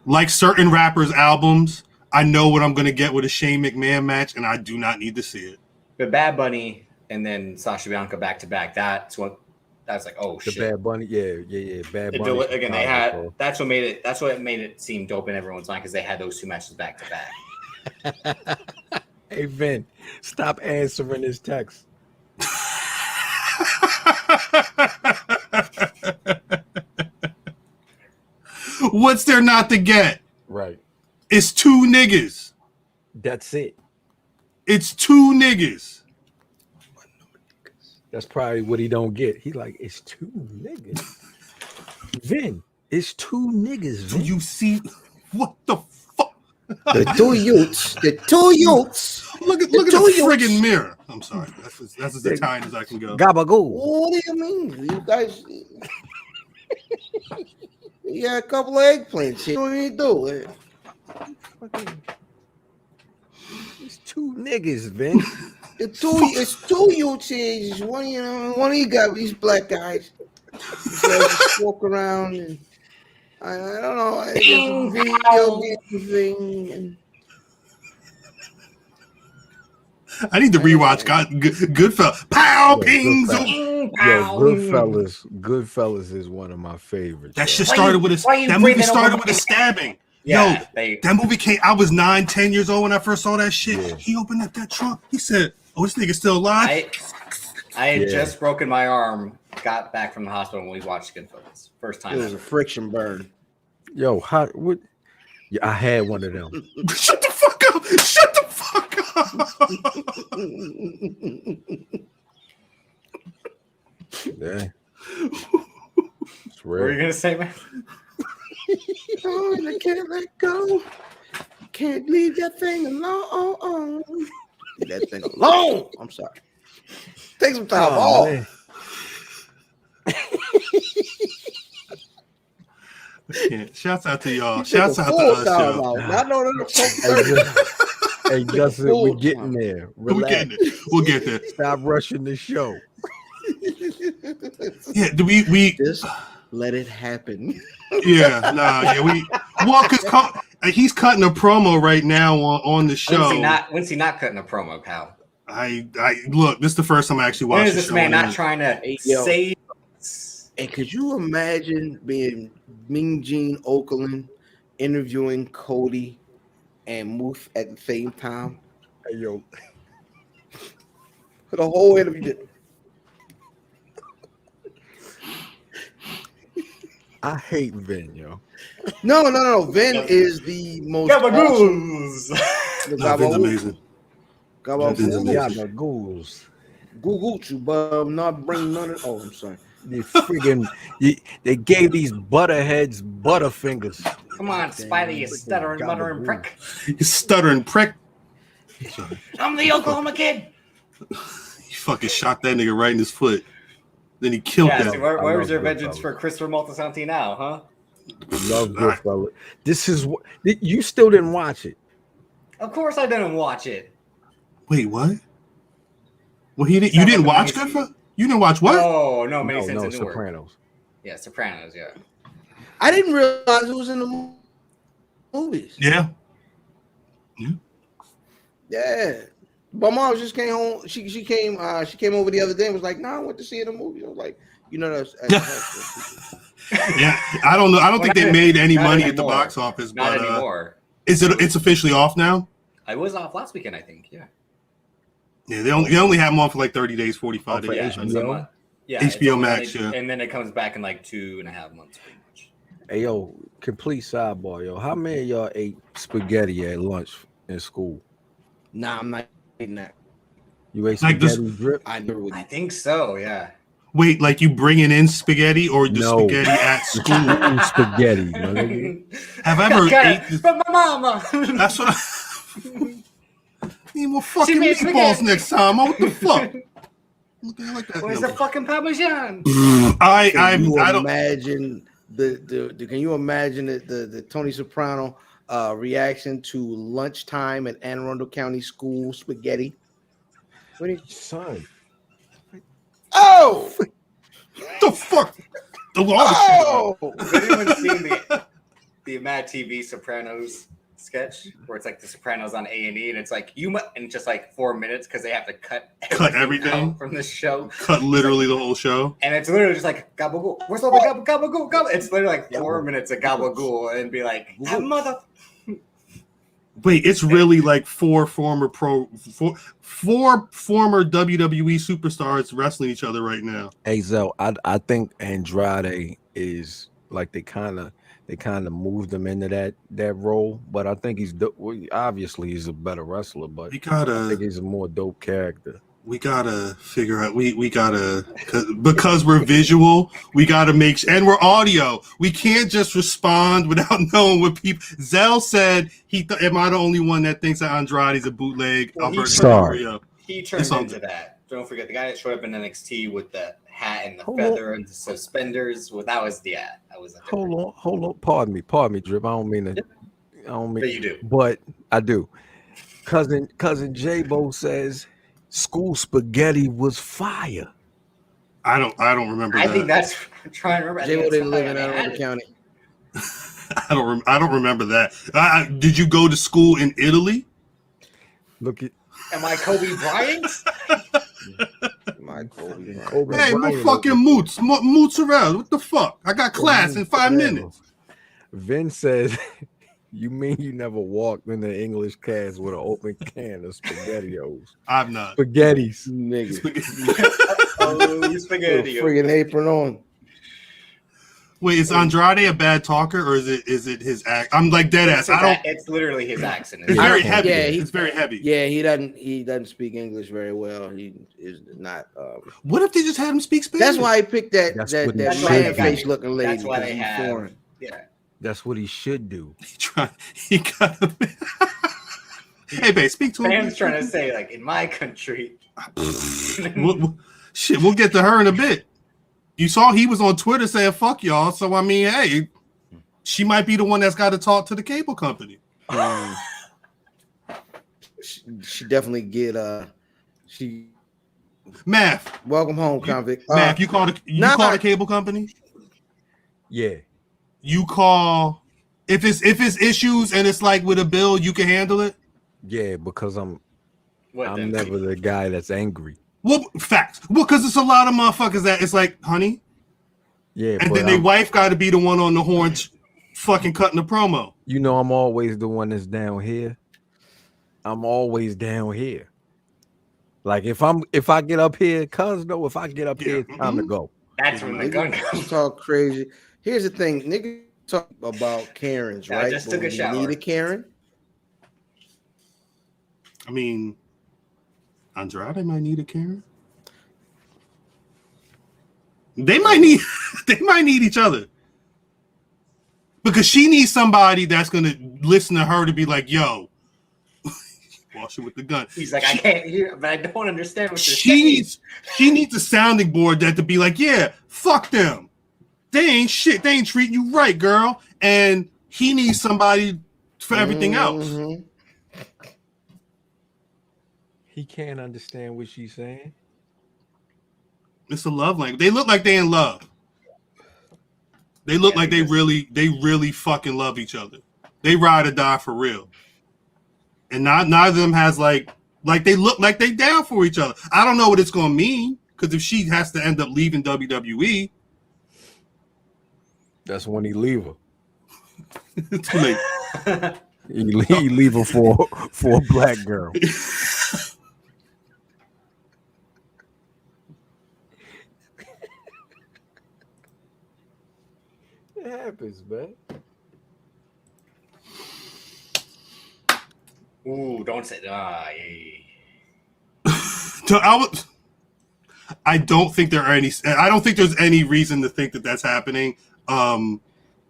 Like certain rappers' albums, I know what I'm going to get with a Shane McMahon match, and I do not need to see it. But Bad Bunny. And then Sasha Bianca back to back. That's like, oh shit. The Bad Bunny, yeah. Bad Bunny. Again, they had that's what made it seem dope in everyone's mind because they had those 2 matches back to back. Hey Vin, stop answering his text. What's there not to get? Right. It's 2 niggas. That's it. It's 2 niggas. That's probably what he don't get. He like, it's 2 niggas. Vin, it's 2 niggas, Vin. Do you see what the fuck? The 2 youths. The 2 youths. Look at the friggin' mirror. I'm sorry. That's as Italian as I can go. Gabagool. What do you mean? You guys you got a couple of eggplants here. What do you do? It's 2 niggas, Vin. It's 2 youths here. Just one of you got these black guys. Just walk around and I don't know. I guess a video game thing. And I need to rewatch Goodfellas. Pow, pings. Goodfellas is one of my favorites. That shit started with a stabbing. Yeah, that movie came. I was 9-10 years old when I first saw that shit. Yeah. He opened up that trunk. He said, "Oh, this nigga's still alive." I had just broken my arm. Got back from the hospital when we watched Goodfellas. First time. It was a friction burn. Yo, how what? Yeah, I had one of them. Shut the fuck up! Shut the fuck up! Yeah. It's What were you real. gonna say, man? Oh, I can't let go. Can't leave that thing alone. Leave that thing alone. I'm sorry. Take some time off. Man. Yeah, shouts out to y'all. You take Shouts a out to full us, time yo. out. Not no Hey, Justin, we're getting there. We'll Relax. get there. We'll get there. Stop rushing the show. Yeah, do we Just let it happen. yeah, because he's cutting a promo right now on the show. When's he not cutting a promo, pal? I look, this is the first time I actually watched When is the this show. man not trying to Yo. save? And could you imagine being Ming Jean Okerlund interviewing Cody and Muth at the same time? Hey, yo. For the whole interview. I hate Vin, yo. No. Vin is the most Gabagoos. awesome. No, Vin's amazing. Vin's amazing. Gabagools. Google you, but I'm not bringing none of. Oh, I'm sorry. They friggin' they gave these butterheads butterfingers. Come on, Spidey, you stuttering, muttering prick. You stuttering prick. I'm the Oklahoma kid. He fucking shot that nigga right in his foot. Then he killed Yeah, him. so where's your Goodfellas. vengeance for Christopher Moltisanti now, huh? Love Goodfellas. This is what you still didn't watch it. Of course I didn't watch it. Wait, what? Well, you didn't watch Goodfellas? You didn't watch what? Oh, no, makes sense No, in Newark. Sopranos. Yeah, Sopranos, yeah. I didn't realize it was in the movies. Yeah. Yeah. My mom just came home. She came over the other day and was like, "Nah, I went to see the movie." I was like, that's Yeah. I don't know. I don't think they made any Not money at the anymore. box office, Not but anymore. it's officially off now? I was off last weekend, I think. Yeah. Yeah, they only have them on for like 30 days, 45 for days. HBO? Yeah, HBO it's only Max, like- yeah. And then it comes back in like 2.5 months, pretty much. Hey, yo, complete sidebar, yo. How many of y'all ate spaghetti at lunch in school? Nah, I'm not eating that. You ate Like this- spaghetti drip? I never would. I think so, yeah. Wait, like you bringing in spaghetti or just No. spaghetti at school? School spaghetti, my nigga. Have I ever Got ate it this? from my mama. That's what need more fucking made meatballs spaghetti. next time. What the fuck? Looking like that. Where's the fucking Parmesan? I Can you don't. imagine can you imagine the Tony Soprano reaction to lunchtime at Anne Arundel County School spaghetti? What do you, Son. oh, The fuck? oh, Has anyone seen the Mad TV Sopranos sketch where it's like the Sopranos on A&E and it's like and just like 4 minutes because they have to cut everything out from the show, cut literally the whole show. and it's literally just like gabagool. Where's all the gabagool? Gabagool. It's literally like 4 minutes of gabagool and be like, that mother. Wait, it's really like four former WWE superstars wrestling each other right now. Hey, Zell, I think Andrade is like they kind of moved him into that role, but I think obviously he's a better wrestler, but I think he's a more dope character. We gotta figure out. We gotta because we're visual. We gotta and we're audio. We can't just respond without knowing what people. Zell said am I the only one that thinks that Andrade's a bootleg? Well, he turned into that. Don't forget the guy that showed up in NXT with the hat and the feather and the suspenders. Well, that was Hold on. Pardon me, Drip. I don't mean to. But you do. But I do. Cousin J-Bo says school spaghetti was fire. I don't remember. I think that's. I'm trying to remember. J-Bo didn't live in Anne Arundel County. I don't remember that. Did you go to school in Italy? Look at. Am I Kobe Bryant? My Kobe. Hey, more fucking mozzarella. What the fuck? I got class in 5 minutes. Vin says, "You mean you never walked in the English class with an open can of SpaghettiOs?" I'm not. Spaghettis, Nigga. Oh, spaghetti. Friggin' apron on. Wait, is Andrade a bad talker or is it his act? I'm like dead ass. It's literally his accent. It's very heavy. Yeah, it's very heavy. Yeah, he doesn't speak English very well. He is not. What if they just had him speak Spanish? That's why he picked that man face looking lady. That's why they have. Foreign. Yeah, that's what he should do. He got him. Hey, babe, speak to him. Sam's trying to say like in my country. Shit, we'll get to her in a bit. You saw he was on Twitter saying "fuck y'all," so I mean, hey, she might be the one that's got to talk to the cable company. She definitely get she. Math. Welcome home, convict. Math, you call the cable company? Yeah. You call if it's issues and it's like with a bill, you can handle it. Yeah, because I'm never the guy that's angry. Well, facts. Well, because it's a lot of motherfuckers that it's like, honey. Yeah, and then their wife got to be the one on the horn, fucking cutting the promo. You know, I'm always the one that's down here. I'm always down here. Like if I get up here, if I get up here, it's time to go. That's when the gun comes. Talk crazy. Here's the thing, nigga. Talk about Karens, right? I just took a shower. You need a Karen. I mean, Andrade might need a Karen. They might need each other because she needs somebody that's gonna listen to her to be like, "Yo, wash it with the gun." He's like, I can't hear, but I don't understand what you're saying. She needs a sounding board that to be like, "Yeah, fuck them. They ain't shit. They ain't treating you right, girl." And he needs somebody for everything else. He can't understand what she's saying. It's a love language. They look like they in love. They look like they really fucking love each other. They ride or die for real. And neither of them has like they look like they down for each other. I don't know what it's gonna mean because if she has to end up leaving WWE, that's when he leave her. It's too late. he leave her for a black girl. It happens, man. Ooh, don't say that. So I don't think there are any. I don't think there's any reason to think that that's happening. I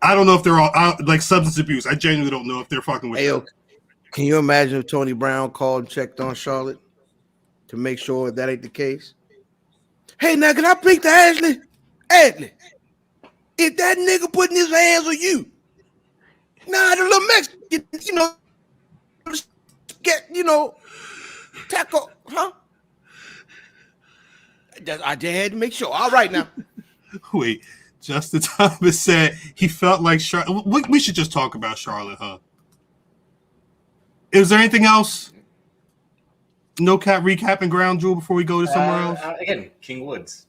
don't know if they're all like substance abuse. I genuinely don't know if they're fucking with. Hey, can you imagine if Tony Brown called and checked on Charlotte to make sure that ain't the case? Hey, now can I speak to Ashley? Ashley, if that nigga putting his hands on you, nah, the little Mexican, tackle, huh? I just had to make sure. All right, now. Wait, Justin Thomas said he felt like Charlotte. We should just talk about Charlotte, huh? Is there anything else? No cat recap and ground jewel before we go to somewhere else? Again, King Woods.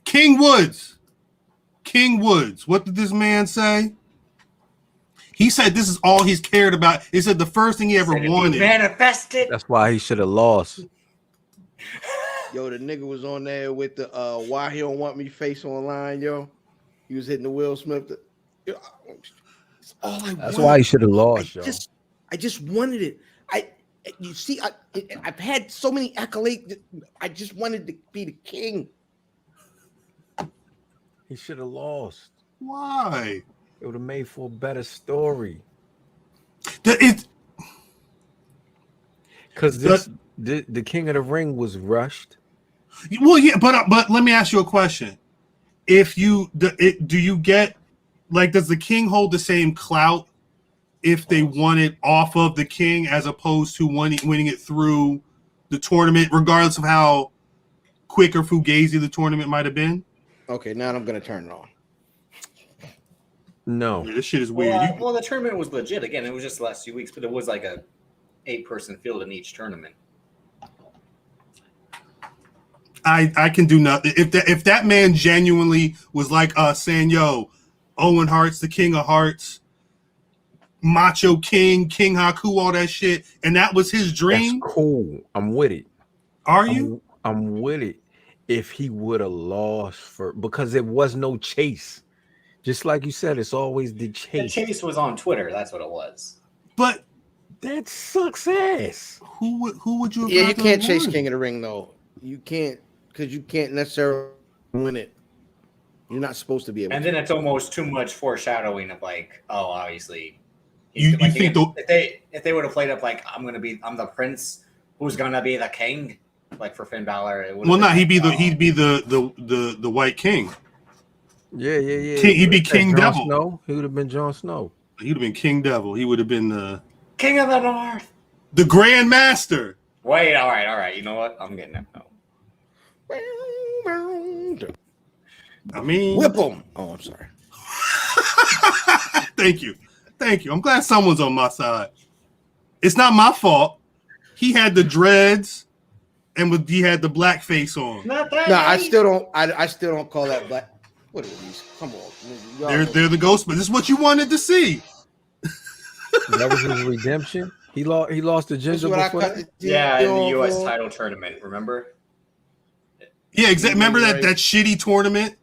King Woods. What did this man say? He said this is all he's cared about. He said the first thing he ever wanted. Manifested. That's why he should have lost. Yo, the nigga was on there with the why he don't want me face online, yo. He was hitting the Will Smith. That's all I That's why he should have lost, yo. I just wanted it. I've had so many accolades. I just wanted to be the king. He should have lost. Why? It would have made for a better story. Because the King of the Ring was rushed. Well, yeah, but let me ask you a question. If do you get like, does the king hold the same clout if they won it off of the king as opposed to winning it through the tournament, regardless of how quick or fugazi the tournament might have been? Okay, now I'm gonna turn it on. No, yeah, this shit is weird. Well, the tournament was legit. Again, it was just the last 2 weeks, but it was like a 8-person field in each tournament. I can do nothing. If that man genuinely was like us saying, yo, Owen Hart's the king of hearts, Macho King, King Haku, all that shit, and that was his dream. That's cool. I'm with it. Are you? I'm with it. If he would have lost because there was no chase. Just like you said, it's always the The chase. chase was on Twitter. That's what it was. But That sucks ass. who would you? Have Yeah, you rather can't chase won? King of the Ring though. You can't because you can't necessarily win it. You're not supposed to be able. And then it's almost too much foreshadowing of like, oh, obviously, You like, think if they would have played up like I'm the prince who's gonna be the king, like for Finn Balor. It Well, no, like, he'd be the White King. Yeah. He'd be King Jon Devil. Snow. He would have been Jon Snow. He'd have been King Devil. He would have been the King of the North. Grand Master. Wait, all right. You know what? I'm getting that. No. I mean, Whip him. Oh, I'm sorry. Thank you. I'm glad someone's on my side. It's not my fault. He had the dreads, and he had the black face on. Not that. No, I still don't. I still don't call that black. What are these? Come on. Y'all They're the ghost, but this is what you wanted to see. That was his redemption. He lost the This ginger is what I before. cut That? Yeah, in the deal U.S. for. title tournament. Remember? Yeah, exactly. Remember that Right. that shitty tournament?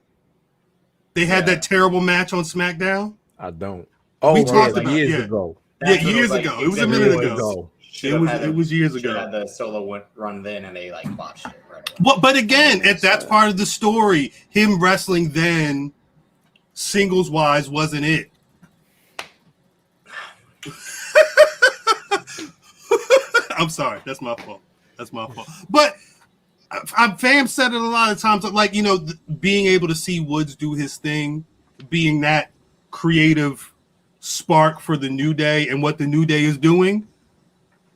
They had Yeah. that terrible match on SmackDown. I don't. Oh, We yeah, talked about years it, yeah. ago. That's what Years like. ago. It was a Exactly minute what ago. Should've had It was years should've ago. had the solo run then, and they like botched it. Right away. Well, but again, that's part of the story. Him wrestling then, singles wise, wasn't it. I'm sorry. That's my fault. But fam said it a lot of times. Like, you know, being able to see Woods do his thing, being that creative spark for the New Day and what the New Day is doing.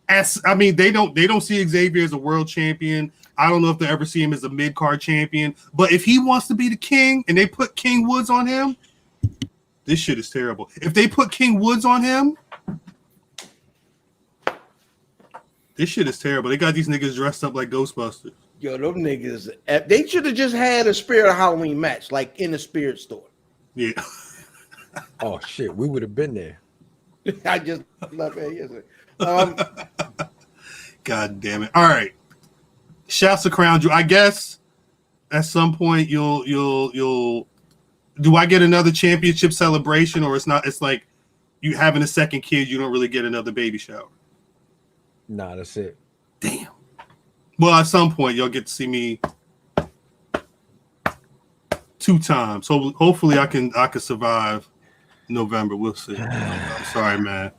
They don't see Xavier as a world champion. I don't know if they ever see him as a mid-card champion. But if he wants to be the king and they put King Woods on him, this shit is terrible. If they put King Woods on him, this shit is terrible. They got these niggas dressed up like Ghostbusters. Yo, those niggas. They should have just had a Spirit of Halloween match, like in the Spirit store. Yeah. Oh shit, we would have been there. I just left it yesterday. God damn it. All right. Shouts to Crown Jewel. I guess at some point you'll do I get another championship celebration, or it's like you having a second kid, you don't really get another baby shower. Nah, that's it. Damn. Well, at some point you'll get to see me 2 times. So hopefully I can survive November. We'll see. I'm sorry, man.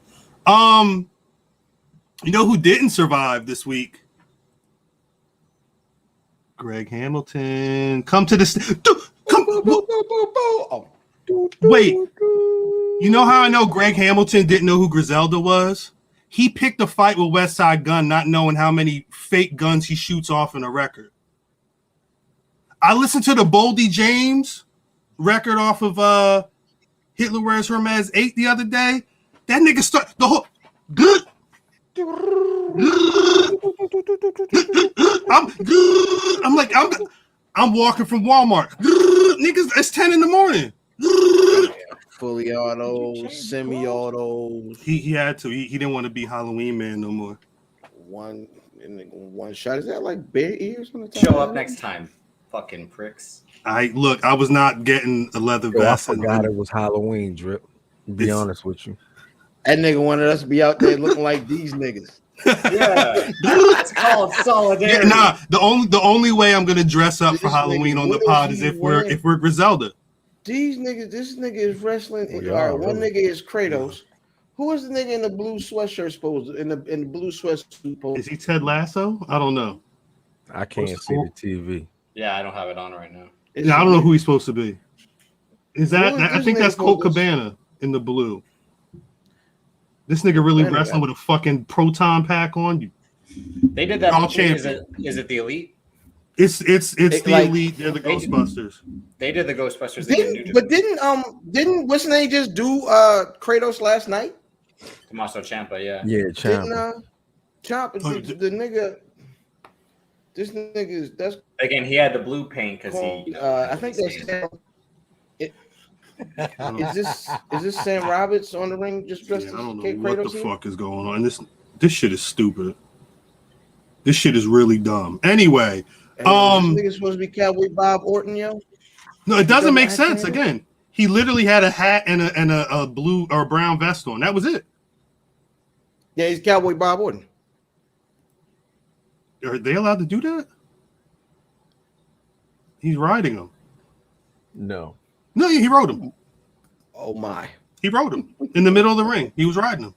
You know who didn't survive this week? Greg Hamilton. Come to the Wait. You know how I know Greg Hamilton didn't know who Griselda was? He picked a fight with West Side Gun, not knowing how many fake guns he shoots off in a record. I listened to the Boldy James record off of Hitler Wears Hermes 8 the other day. That nigga start the whole good. I'm walking from Walmart. Niggas, it's 10 in the morning. Fully autos, semi-autos. He had to. He didn't want to be Halloween man no more. One shot. Is that like bare ears on the top? Show up next time, fucking pricks. I was not getting a leather Yo, I vest. forgot it was Halloween, Drip. To be honest with you. That nigga wanted us to be out there looking like these niggas. Yeah, that's called solidarity. Yeah, nah. The only way I'm gonna dress up for Halloween on the pod is if we're Griselda. These niggas, this nigga is wrestling. Oh, yeah, All right, one really. nigga is Kratos. Who is the nigga in the blue sweatshirt supposed in the blue sweatsuit? Is he Ted Lasso? I don't know. I can't see the TV. Yeah, I don't have it on right now. Yeah, I don't know who he's supposed to be. Is that? Who is I this think nigga that's Colt supposed to- Cabana in the blue. This nigga really Anyway. wrestling with a fucking proton pack on. They did that. All movie, is champion. it the Elite? It's the like- Elite. They're the They did- Ghostbusters. They did the Ghostbusters. They did Didn't what's his name just do Kratos last night? Tommaso Ciampa. Yeah. Yeah, Didn't champ. Chop Oh, the nigga? This nigga is that's Again, he had the blue paint because called, he. I think that's is this Sam Roberts on the ring just dressed Yeah, as I don't know Kate what Kratos the here? fuck is going on. This shit is stupid. This shit is really dumb. Anyway, Hey, this nigga's supposed to be Cowboy Bob Orton, yo. no, it doesn't make Doesn't sense. actually- Again, He literally had a hat and a blue or brown vest on. That was it. Yeah, he's Cowboy Bob Orton. Are they allowed to do that? He's riding him. No, he rode him. Oh my! He rode him in the middle of the ring. He was riding him.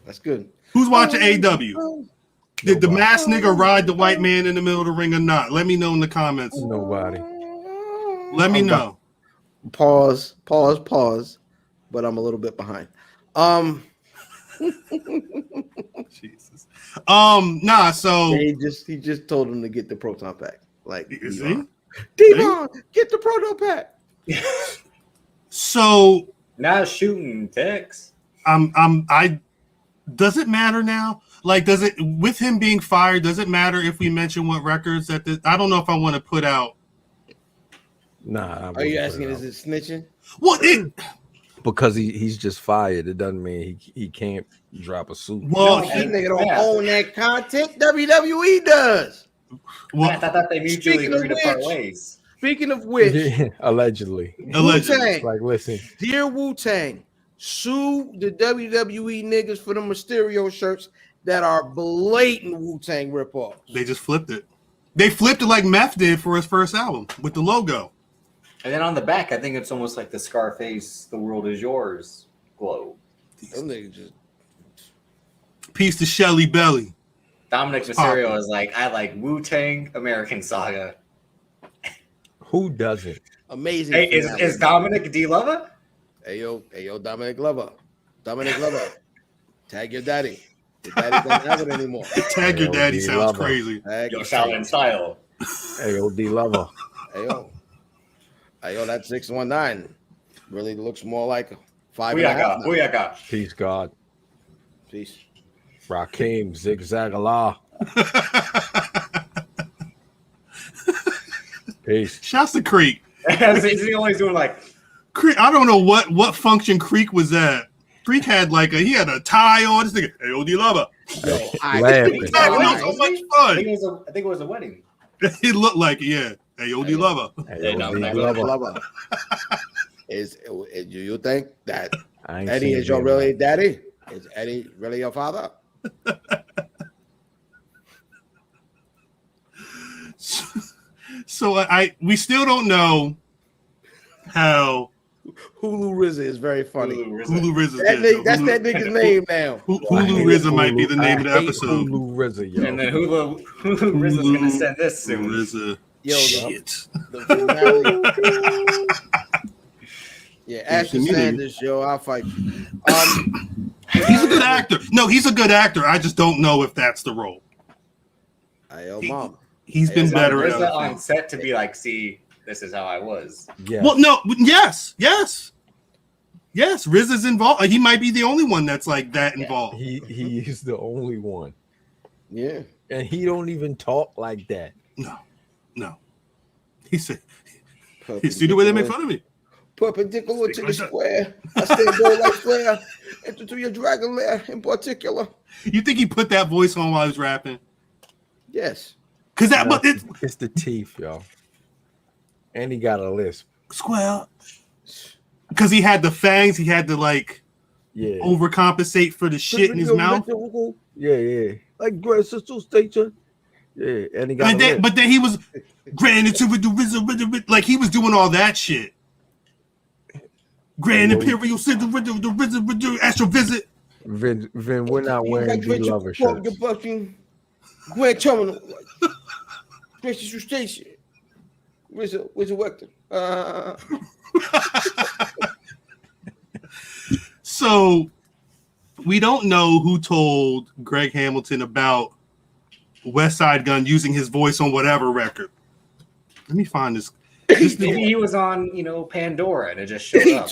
That's good. Who's watching AEW? Did the masked nigga ride the white man in the middle of the ring or not? Let me know in the comments. nobody. Let me know. Pause. But I'm a little bit behind. Jesus. Nah. So he just told him to get the proton pack. Like, see? Devon, get the proton pack. So now shooting texts. Does it matter now? Like, does it, with him being fired, does it matter if we mention what records that I don't know if I want to put out. Nah. Are you asking, is it snitching? Well, because he's just fired. It doesn't mean he can't drop a suit. Well, That nigga don't own that content. WWE does. Well, I thought they mutually agreed to part ways. Speaking of which, allegedly. Wu-Tang, like, listen, dear Wu-Tang, sue the WWE niggas for the Mysterio shirts that are blatant Wu-Tang ripoffs. They just flipped it. They flipped it like Meth did for his first album with the logo. And then on the back, I think it's almost like the Scarface, "The world is yours" glow. Them niggas just... Peace to Shelly Belly. Dominic Mysterio is like, I like Wu-Tang, American Saga. who doesn't? Amazing. Hey, is Dominic D. Lover? Hey yo, Dominic Glover. Tag your daddy. Your daddy doesn't have it anymore. Tag your daddy sounds Lover. crazy. Yo, Shaolin style. AOD Lover. Hey yo, that 619 really looks more like 5.5. Booyaka. Peace, God. Peace. Rakim, Zigzag Allah. Peace. Shouts to Creek. Is he always doing like Creek, I don't know what function Creek was at. Creek had he had a tie on. This nigga, AOD Lover. Yo, Laughing. That was so much I fun. think it was a wedding. It looked like it, yeah. AOD Lover. AOD Lover. Lover. Do you think that I ain't Eddie seen is your him. really daddy? Is Eddie really your father? So we still don't know how Hulu RZA is very funny. Hulu RZA. That's that nigga's name now. Hulu RZA might be the name of the episode. Hulu RZA, yo. And then Hulu RZA's gonna send this soon. RZA. Yo, Shit. the finale. Yeah, Ashton Sanders, yo, I'll fight you. He's a good actor. No, he's a good actor. I just don't know if that's the role. Mom. He's been better RZA at on set to be like, see, this is how I was. Yeah. Well, no, yes. RZA's involved. He might be the only one that's like that involved. He is the only one. Yeah. And he don't even talk like that. No. He said, "You see the way they make fun of me." Perpendicular to the square. I stay gold like flare. Enter to your dragon lair in particular. You think he put that voice on while he was rapping? Yes. Because It's the teeth, yo. And he got a lisp. square. Because he had the fangs, he had to overcompensate for the shit in his mouth. Yeah. Like Grand Central Station. Yeah, and he got But then he was granted to the like he was doing all that shit. Grand Imperial Center, the Astro Visit. Vin, we're not wearing D Lover shirts. Grand Terminal. Grand Central Station. Where's the Wector? So we don't know who told Greg Hamilton about West Side Gun using his voice on whatever record. Let me find this. Maybe he was on, Pandora and it just showed up.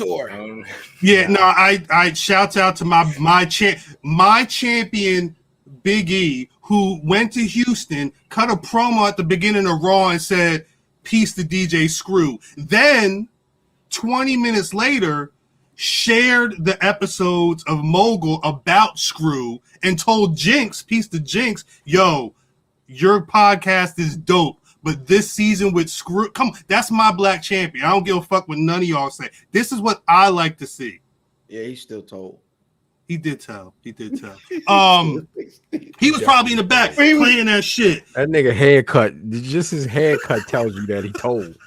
Yeah, no, I shouts out to my champion Big E, who went to Houston, cut a promo at the beginning of Raw and said, "Peace to DJ Screw." Then 20 minutes later, shared the episodes of Mogul about Screw and told Jinx, peace to Jinx, yo, your podcast is dope. But this season with come on, that's my black champion. I don't give a fuck what none of y'all say. This is what I like to see. Yeah, he's still told. He did tell. He was probably in the back playing that shit. That nigga haircut, just his haircut tells you that he told.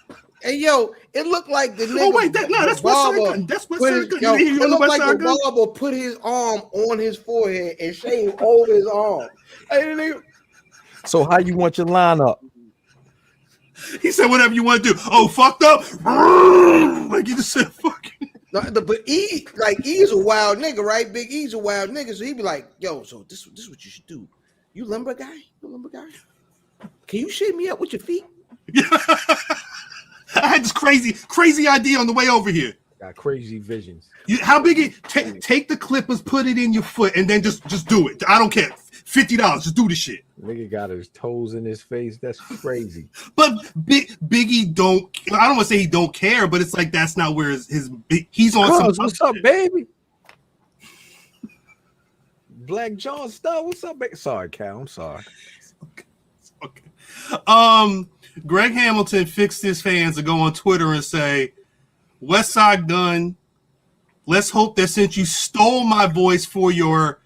Hey, yo, it looked like the nigga. Oh wait, that's Westside. That's Westside. It looked like the barber put his arm on his forehead and shaved over his arm. Hey, nigga. So how you want your lineup? He said whatever you want to do. Oh, fucked up. Like you just said, fucking. But E is a wild nigga, right? Big E's a wild nigga, so he be like, "Yo, so this is what you should do. You lumber guy? Can you shave me up with your feet?" I had this crazy idea on the way over here. Got crazy visions. How big? Take the clippers, put it in your foot, and then just do it. I don't care. $50. Just do the shit. Nigga got his toes in his face. That's crazy. But Biggie don't. I don't want to say he don't care, but it's like that's not where he's on. What's up, baby? Black John stuff. What's up, baby? Sorry, Cal. I'm sorry. Okay. Greg Hamilton fixed his fans to go on Twitter and say, "Westside Gun. Let's hope that since you stole my voice for your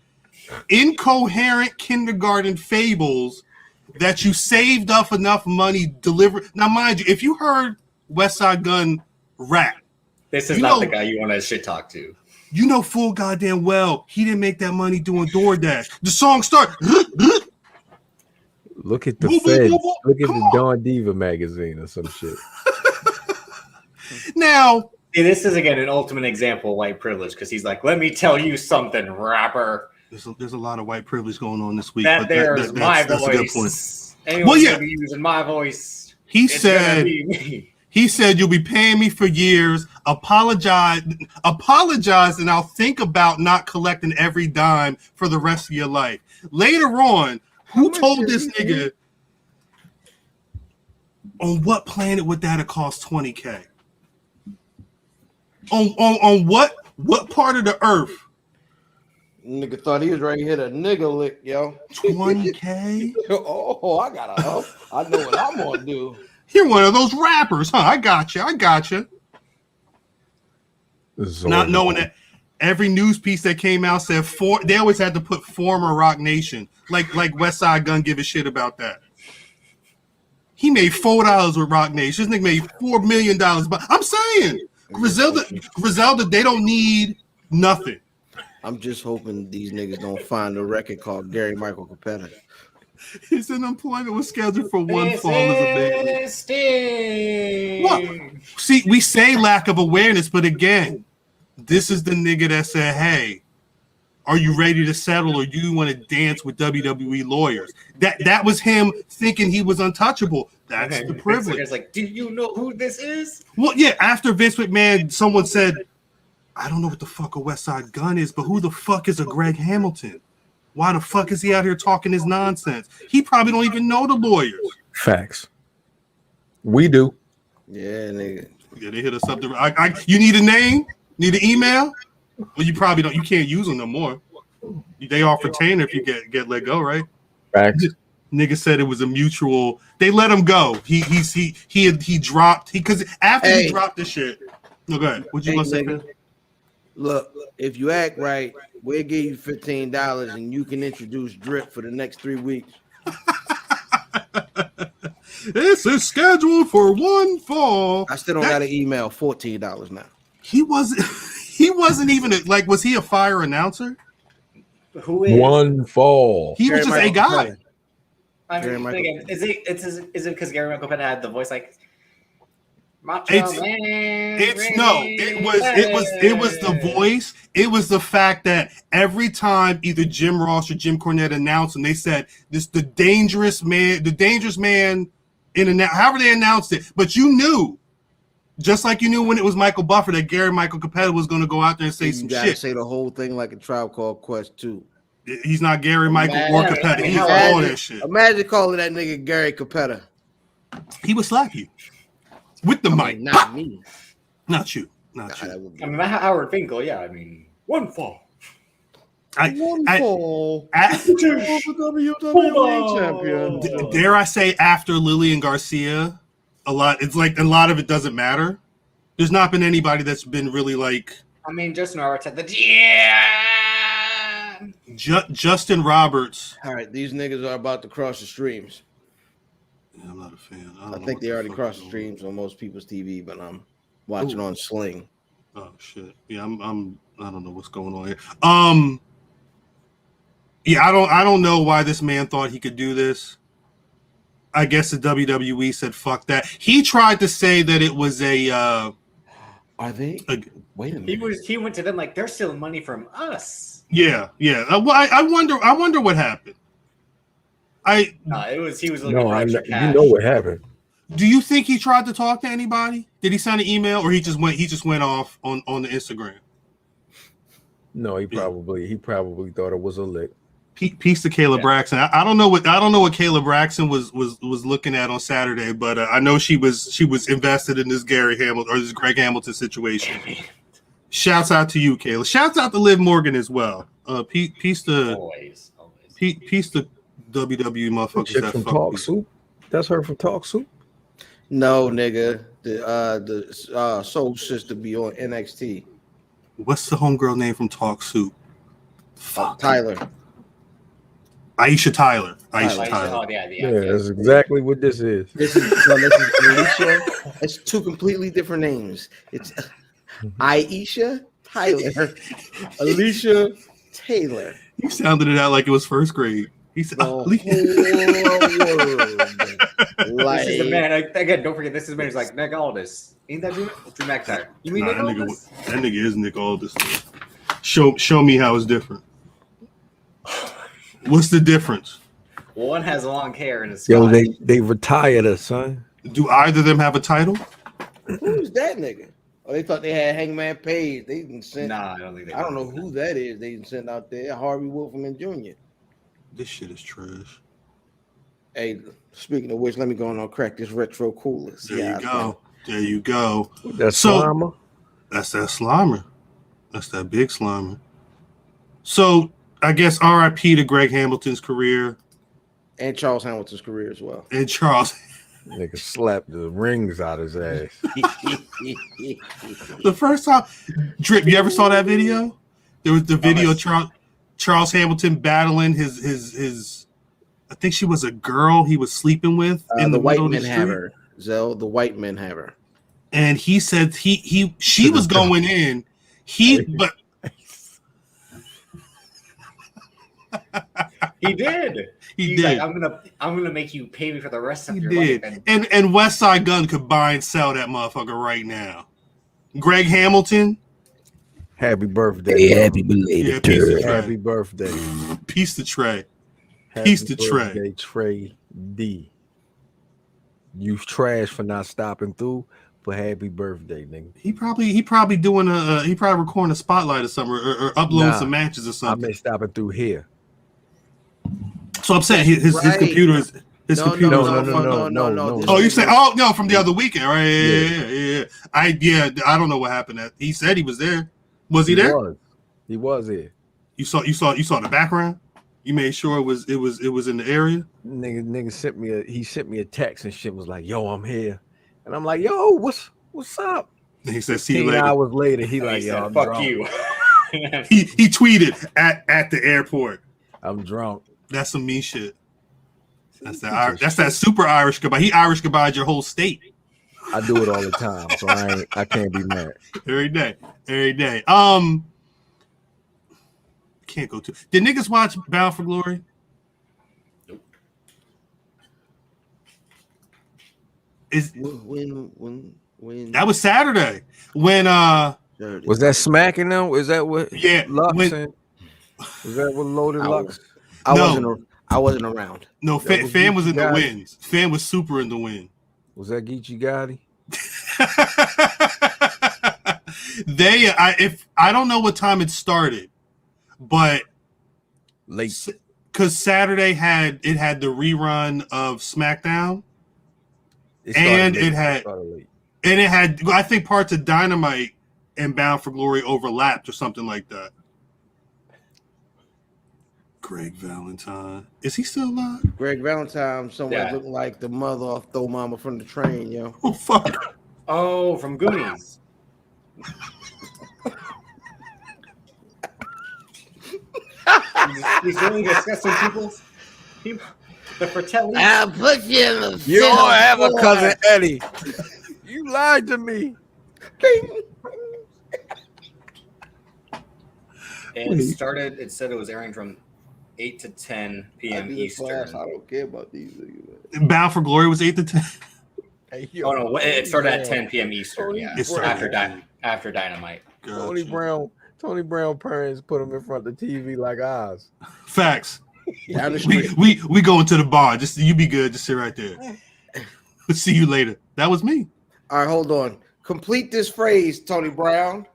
incoherent kindergarten fables that you saved up enough money deliver." Now, mind you, if you heard Westside Gun rap, this is not the guy you want to shit talk to. You know full goddamn well he didn't make that money doing DoorDash. The song start. Look at the feds. Look at the Dawn Diva magazine or some shit. Now, this is again an ultimate example of white privilege because he's like, "Let me tell you something, rapper." There's a lot of white privilege going on this week. That's my voice. That's a good point. Anyone's gonna be using my voice. He said you'll be paying me for years. Apologize, and I'll think about not collecting every dime for the rest of your life. Later on, who told this nigga on what planet would that have cost $20K? On what part of the earth? Nigga thought he was ready to hit a nigga lick, yo. $20K? Oh, I know what I'm gonna do. You're one of those rappers, huh? I got you. Not knowing that every news piece that came out said they always had to put former Rock Nation. Like Westside Gun give a shit about that. He made $4 with Rock Nation. This nigga made $4 million. But I'm saying, Griselda, they don't need nothing. I'm just hoping these niggas don't find a record called Gary Michael Capetta. His unemployment was scheduled for one fall as a baby. What? See, we say lack of awareness, but again, this is the nigga that said, "Hey, are you ready to settle, or do you want to dance with WWE lawyers?" That was him thinking he was untouchable. That's the privilege. It's like, do you know who this is? Well, yeah. After Vince McMahon, someone said, "I don't know what the fuck a Westside Gun is, but who the fuck is a Greg Hamilton? Why the fuck is he out here talking his nonsense? He probably don't even know the lawyers." Facts. We do. Yeah, nigga. Yeah, they hit us up. You need a name? Need an email? Well, you probably don't. You can't use them no more. They offer retainer if you get let go, right? Facts. Nigga said it was a mutual. They let him go. He dropped because after he dropped the shit. No, go ahead. What you gonna say? Look, if you act right, we'll give you $15 and you can introduce Drip for the next 3 weeks. This is scheduled for one fall. I still don't got an email. $14 now. He wasn't even was he a fire announcer? Who is one fall? He was just a guy. I mean, again, is it because Gary Michael Capetta had the voice like Macho Man? It was the voice. It was the fact that every time either Jim Ross or Jim Cornette announced and they said the dangerous man in however they announced it, but you knew. Just like you knew when it was Michael Buffer that Gary Michael Capetta was going to go out there and say some shit. You got to say the whole thing like a Tribe Called Quest too. He's not Gary Michael or Capetta. He's all that shit. Imagine calling that nigga Gary Capetta. He would slap you with the mic. Not me. Not you. Not you. I mean, Howard Finkel. Yeah, I mean, one fall. WWE champion. Dare I say, after Lillian Garcia, a lot of it doesn't matter. There's not been anybody that's been really like. I mean, Justin Roberts had the Justin Roberts. All right, these niggas are about to cross the streams. Yeah, I'm not a fan. I think they already crossed the streams on most people's TV, but I'm watching on Sling. Oh shit! Yeah, I don't know what's going on here. Yeah, I don't know why this man thought he could do this. I guess the WWE said fuck that. He tried to say that it was a. Are they? Wait a minute. He went to them like they're stealing money from us. Yeah. Well, I wonder what happened. He was looking for extra cash. You know what happened. Do you think he tried to talk to anybody? Did he send an email, or he just went off on the Instagram? No, he probably thought it was a lick. Peace to Kayla Braxton. I don't know what Kayla Braxton was looking at on Saturday, but I know she was invested in this Gary Hamilton or this Greg Hamilton situation. Shouts out to you, Kayla. Shouts out to Liv Morgan as well. Peace to always. Peace to WWE motherfuckers. From Talk Soup. That's her from Talk Soup. No, nigga. The Soul Sister be on NXT. What's the homegirl name from Talk Soup? Tyler. Aisha Tyler. Oh, yeah, that's exactly what this is. This is Alicia. It's two completely different names. It's Aisha Tyler, Alicia Taylor. You sounded it out like it was first grade. He said, This is the man. Again, don't forget, this is the man who's like, Nick Aldis. Ain't that Drew McIntyre? You mean Nick Aldis? That nigga is Nick Aldis. Show me how it's different. What's the difference? One has long hair and it's they retired us, son. Do either of them have a title? Who's that nigga? Oh, they thought they had Hangman Page. They didn't send. Nah, I don't think they. I don't know who that is. They didn't send out there. Harvey Wolfman Jr. This shit is trash. Hey, speaking of which, let me go on and crack this retro coolers. There you go. That's Slimer. That's that Slimer. That's that big Slimer. So I guess R.I.P. to Greg Hamilton's career. And Charles Hamilton's career as well. And Charles. Nigga slapped the rings out his ass. The first time, Drip, you ever saw that video? There was the video Charles Hamilton battling his I think she was a girl he was sleeping with in the white middle men of the have street. her. Zell, the white men have her. And he said she was going in. But he did. He's like, I'm gonna make you pay me for the rest of your life. And West Side Gun could buy and sell that motherfucker right now. Greg Hamilton. Happy birthday. Happy belated Happy birthday. Peace to Trey. Peace to Trey. Trey D. You trash for not stopping through. But happy birthday, nigga. He probably recording a spotlight or something or uploading some matches or something. I may stopping through here. So I'm saying his computer is No. Oh, you say from the other weekend, right? Yeah. I don't know what happened. He said he was there. Was he there? He was there. You saw the background? You made sure it was in the area? Nigga sent me a text and shit, was like, yo, I'm here. And I'm like, yo, what's up? And he said, see you later. 10 hours later, he like, yo, I'm fuck drunk. you. he tweeted at the airport. I'm drunk. That's some mean shit. That's that super Irish goodbye. He Irish goodbye your whole state. I do it all the time, so I can't be mad. Every day. Can't go to. Did niggas watch Bound for Glory? Nope. When that was Saturday. When was that smacking them? Is that what? Yeah. Was that what Loaded Lux? I wasn't around. No, Fan was in the wins. Fan was super in the win. Was that Geechee Gotti? I don't know what time it started, but late, because Saturday had the rerun of SmackDown, and it had I think parts of Dynamite and Bound for Glory overlapped or something like that. Greg Valentine. Is he still alive? Greg Valentine, someone looking like the mother of Throw Mama from the Train, yo. Oh, fuck. Oh, from Goonies. He's really discussing people. The Fratelli. I'll put you in the You don't have a cousin Eddie. You lied to me. And it said it was airing from 8 to 10 p.m. Eastern. I don't care about these. Bound for Glory was 8 to 10. Hey, Oh no, it started at 10 p.m. Eastern. Yeah, It after Dynamite. Tony Brown parents put him in front of the TV like ours. Facts. Down the street. We going to the bar. Just you be good. Just sit right there. See you later. That was me. All right, hold on. Complete this phrase, Tony Brown.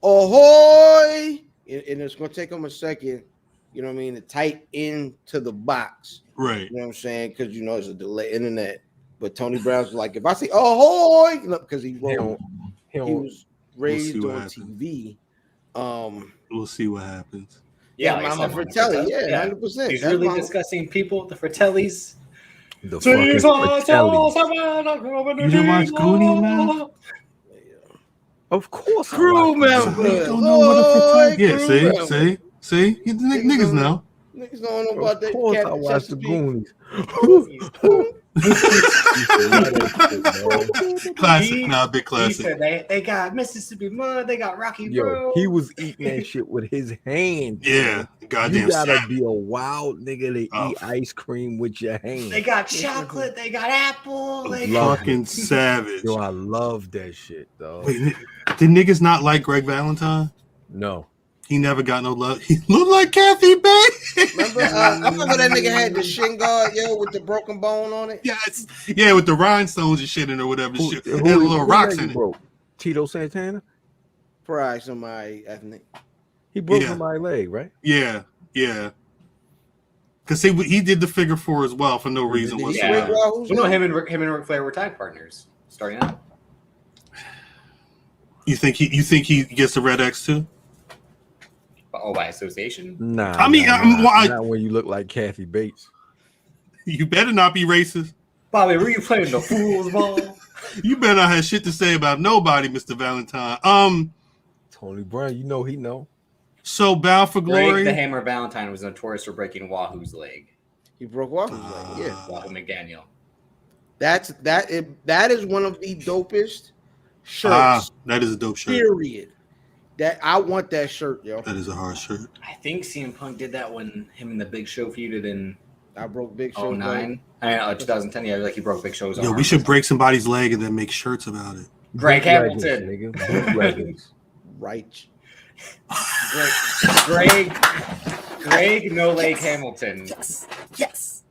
Ahoy! And it's gonna take him a second, you know what I mean, to type into the box. Right. You know what I'm saying? Because you know it's a delay internet. But Tony Brown's like, if I say ahoy, because he was raised on TV. We'll see what happens. Yeah, Mama Fratelli, 100%. He's really discussing people, the Fratellis. The fucking Fratellis. You didn't watch Goonies, man? Of course. Crew members. Don't know what a Fratelli. Yeah, see? Niggas know. Niggas don't know about that. Of course, I watched the Goonies. Classic, big classic. He said they got Mississippi Mud, they got Rocky Road. He was eating that shit with his hands. Yeah, goddamn. You gotta be a wild nigga to eat ice cream with your hands. They got chocolate, they got apple. Fucking savage. Yo, I love that shit, though. Wait, did niggas not like Greg Valentine? No. He never got no love. He looked like Kathy Bates. Remember, I remember that nigga had the shin guard, yo, with the broken bone on it. Yes, yeah, with the rhinestones and shit in or whatever. Who little rocks in it. Broke? Tito Santana? Probably somebody ethnic. He broke somebody's leg, right? Yeah. Because he did the figure 4 as well for no reason whatsoever. You know, him and Ric Flair were tag partners starting out. You think he gets the red X too? Oh, by association? Nah. I mean, not when you look like Kathy Bates. You better not be racist. Bobby, were you playing the fool's ball? You better not have shit to say about nobody, Mr. Valentine. Tony Brown, you know he know. So Bound for Glory. Greg the Hammer Valentine was notorious for breaking Wahoo's leg. He broke Wahoo's leg, yeah. Wahoo McDaniel. That is one of the dopest shirts. That is a dope shirt. Period. That I want that shirt, yo. That is a hard shirt. I think CM Punk did that when him and the Big Show feuded in I broke Big Show 09. 2010, yeah, like he broke Big Show's arm. Yo, we should break somebody's leg and then make shirts about it. Greg Hamilton. Nigga. Right. Greg No Leg Hamilton. Yes.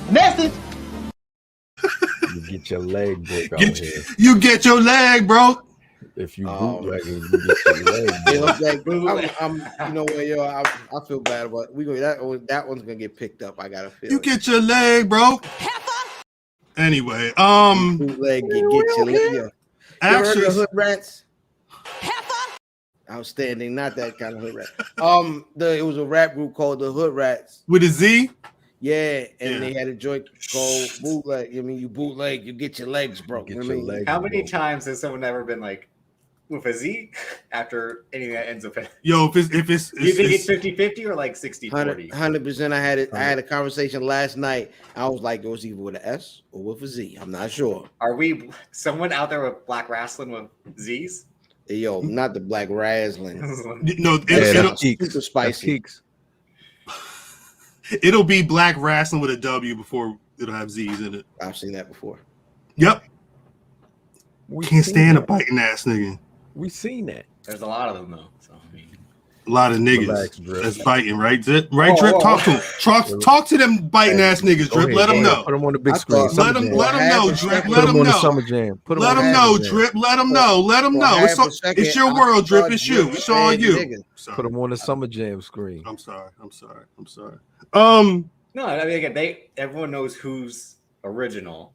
Message. You get your leg broke out here. You get your leg broke. If you bootlegging, you get your leg broke. I'm you know what, yo, I feel bad about it. That one's gonna get picked up. I gotta feel you get your leg broke. Anyway, bootleg, get your leg. Yo. Actually, you heard the Hood Rats? Outstanding, not that kind of Hood Rat. It was a rap group called the Hood Rats with a Z. Yeah, and they had a joint called bootleg. I mean, you bootleg, you get your legs broke. How many times has someone ever been like with a Z after anything that ends up in? Yo, if it's do you think it's 50-50 or like 60-40? 100%. I had a conversation last night. I was like, it was either with an S or with a Z. I'm not sure. Are we someone out there with Black Rasslin with Z's? Hey, yo, not the Black Rasslin. No, it'll super spicy. It'll be Black Rasslin with a W before it'll have Z's in it. I've seen that before. Yep. Can't stand a biting ass nigga. We seen that. There's a lot of them though. So I mean, a lot of niggas that's biting, right? Drip. Talk to them. Talk to them biting ass niggas, Drip. Let them know. Put them on the big screen. Let them know, Drip. Let them know. Summer Jam. Let them know, Drip. Let them know. Let them know. It's your world, Drip. It's you. It's all you. Put them on the Summer Jam screen. I'm sorry. no, I mean again, everyone knows who's original.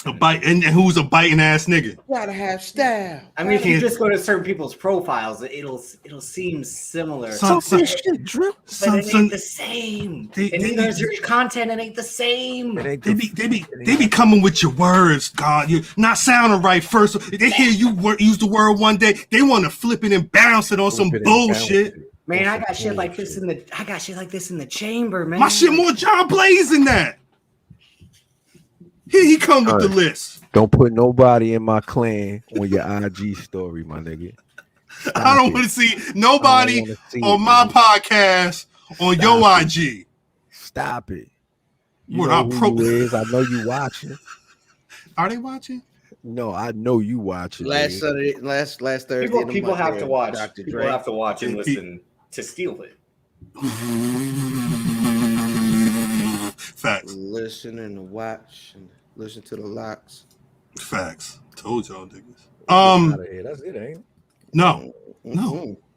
A bite, and who's a biting ass nigga? You gotta have style. I mean, if you just go to certain people's profiles, it'll seem similar. Shit, drip. But it ain't the same. And neither is your content. It ain't the same. They be coming with your words, God. You're not sounding right first. They hear you use the word one day, they want to flip it and bounce it on some bullshit. Man, I got shit like this in the chamber, man. My shit more John Blaze than that. Here he come with the list. Don't put nobody in my clan on your IG story, my nigga. I don't want to see nobody on my podcast on your IG. Stop it. You know who you is. I know you watching. Are they watching? No, I know you watching. Last Thursday. People have to watch. People have to watch and listen to steal it. Facts. Listen and watch and listen to the locks. Facts. Told y'all niggas. That's it, ain't it? No.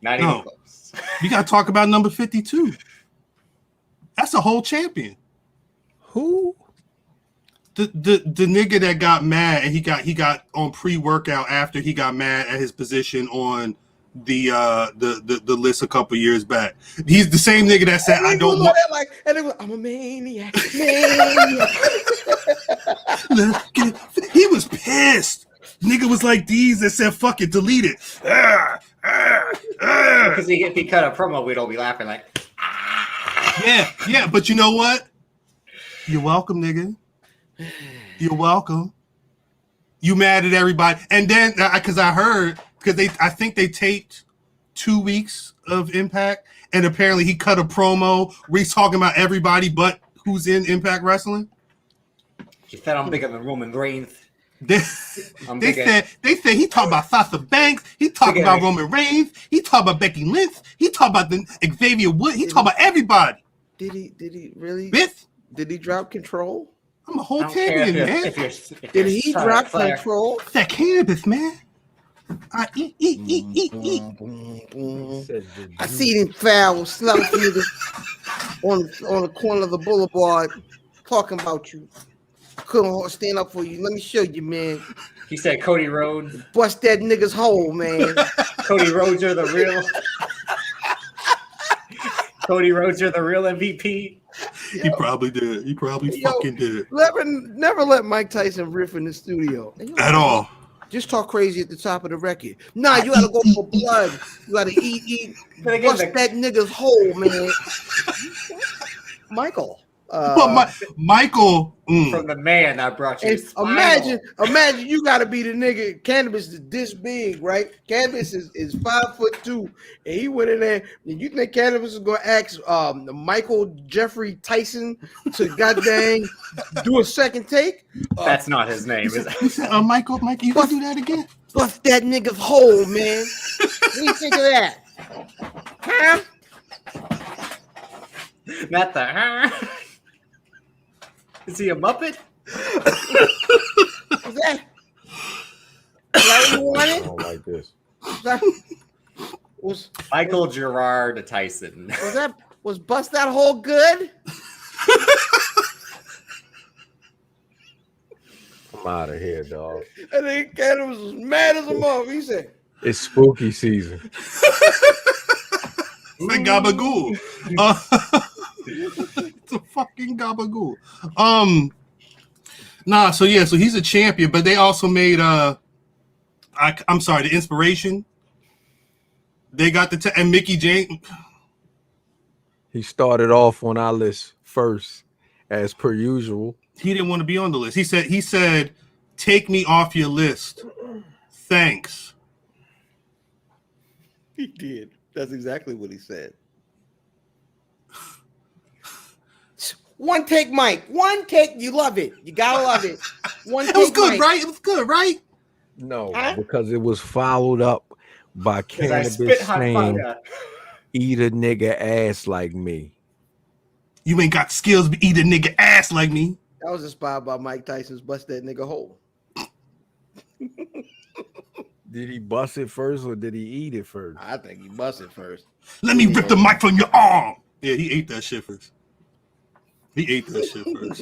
Not even close. We gotta talk about number 52. That's a whole champion. Who? The nigga that got mad and he got on pre-workout after he got mad at his position on the list a couple years back. He's the same nigga that said I don't want I'm a maniac. He was pissed. Nigga was like these that said fuck it, delete it. Because if he cut a promo, we'd all be laughing like Yeah, but you know what? You're welcome, nigga. You're welcome. You mad at everybody. And then because I think they taped 2 weeks of Impact, and apparently he cut a promo where he's talking about everybody but who's in Impact Wrestling. He said I'm bigger than Roman Reigns. They said he talked about Sasha Banks, he talked about Roman Reigns, he talked about Becky Lynch, he talked about the Xavier Woods, he talked about everybody. Did he really? Biff? Did he drop Control? I'm a whole champion, man. Did he drop Control? That cannabis, man. I eat. I see them foul slouch niggas on the corner of the boulevard talking about you. I couldn't stand up for you. Let me show you, man. He said Cody Rhodes. Bust that nigga's hole, man. Cody Rhodes, you're the real. Cody Rhodes, you're the real MVP. He probably did. He probably fucking did. Never let Mike Tyson riff in the studio. At all. Just talk crazy at the top of the record. Nah, you gotta go for blood. You gotta eat. Bust that nigga's hole, man. Michael. Michael. From the man I brought you. Imagine you gotta be the nigga. Cannabis is this big, right? Cannabis is 5'2", and he went in there. And you think Cannabis is gonna ask Michael Jeffrey Tyson to goddamn do a second take? That's not his name. Is it? He said, Michael, you gonna do that again? Bust that nigga's hole, man. What do you think of that? Huh? Not the huh? Is he a Muppet? Is that what you wanted? I don't like this. Michael Gerard Tyson. Was bust that hole good? I'm out of here, dog. And then Cannabis was mad as a mother. He said, "It's spooky season." Like gabagool. It's a fucking gabagool. So he's a champion, but they also made I'm sorry, the Inspiration. They got and Mickey James. He started off on our list first, as per usual. He didn't want to be on the list. He said, "Take me off your list. Thanks." He did. That's exactly what he said. One take, Mike. One take. You love it. You gotta love it. One take. It was good, Mike. right? It was good, right? No, because it was followed up by Cannabis saying, "Eat a nigga ass like me." You ain't got skills to eat a nigga ass like me. That was inspired by Mike Tyson's bust that nigga hole. Did he bust it first or did he eat it first? I think he busted first. Let me rip the mic from your arm. Yeah, he ate that shit first. He ate that shit first.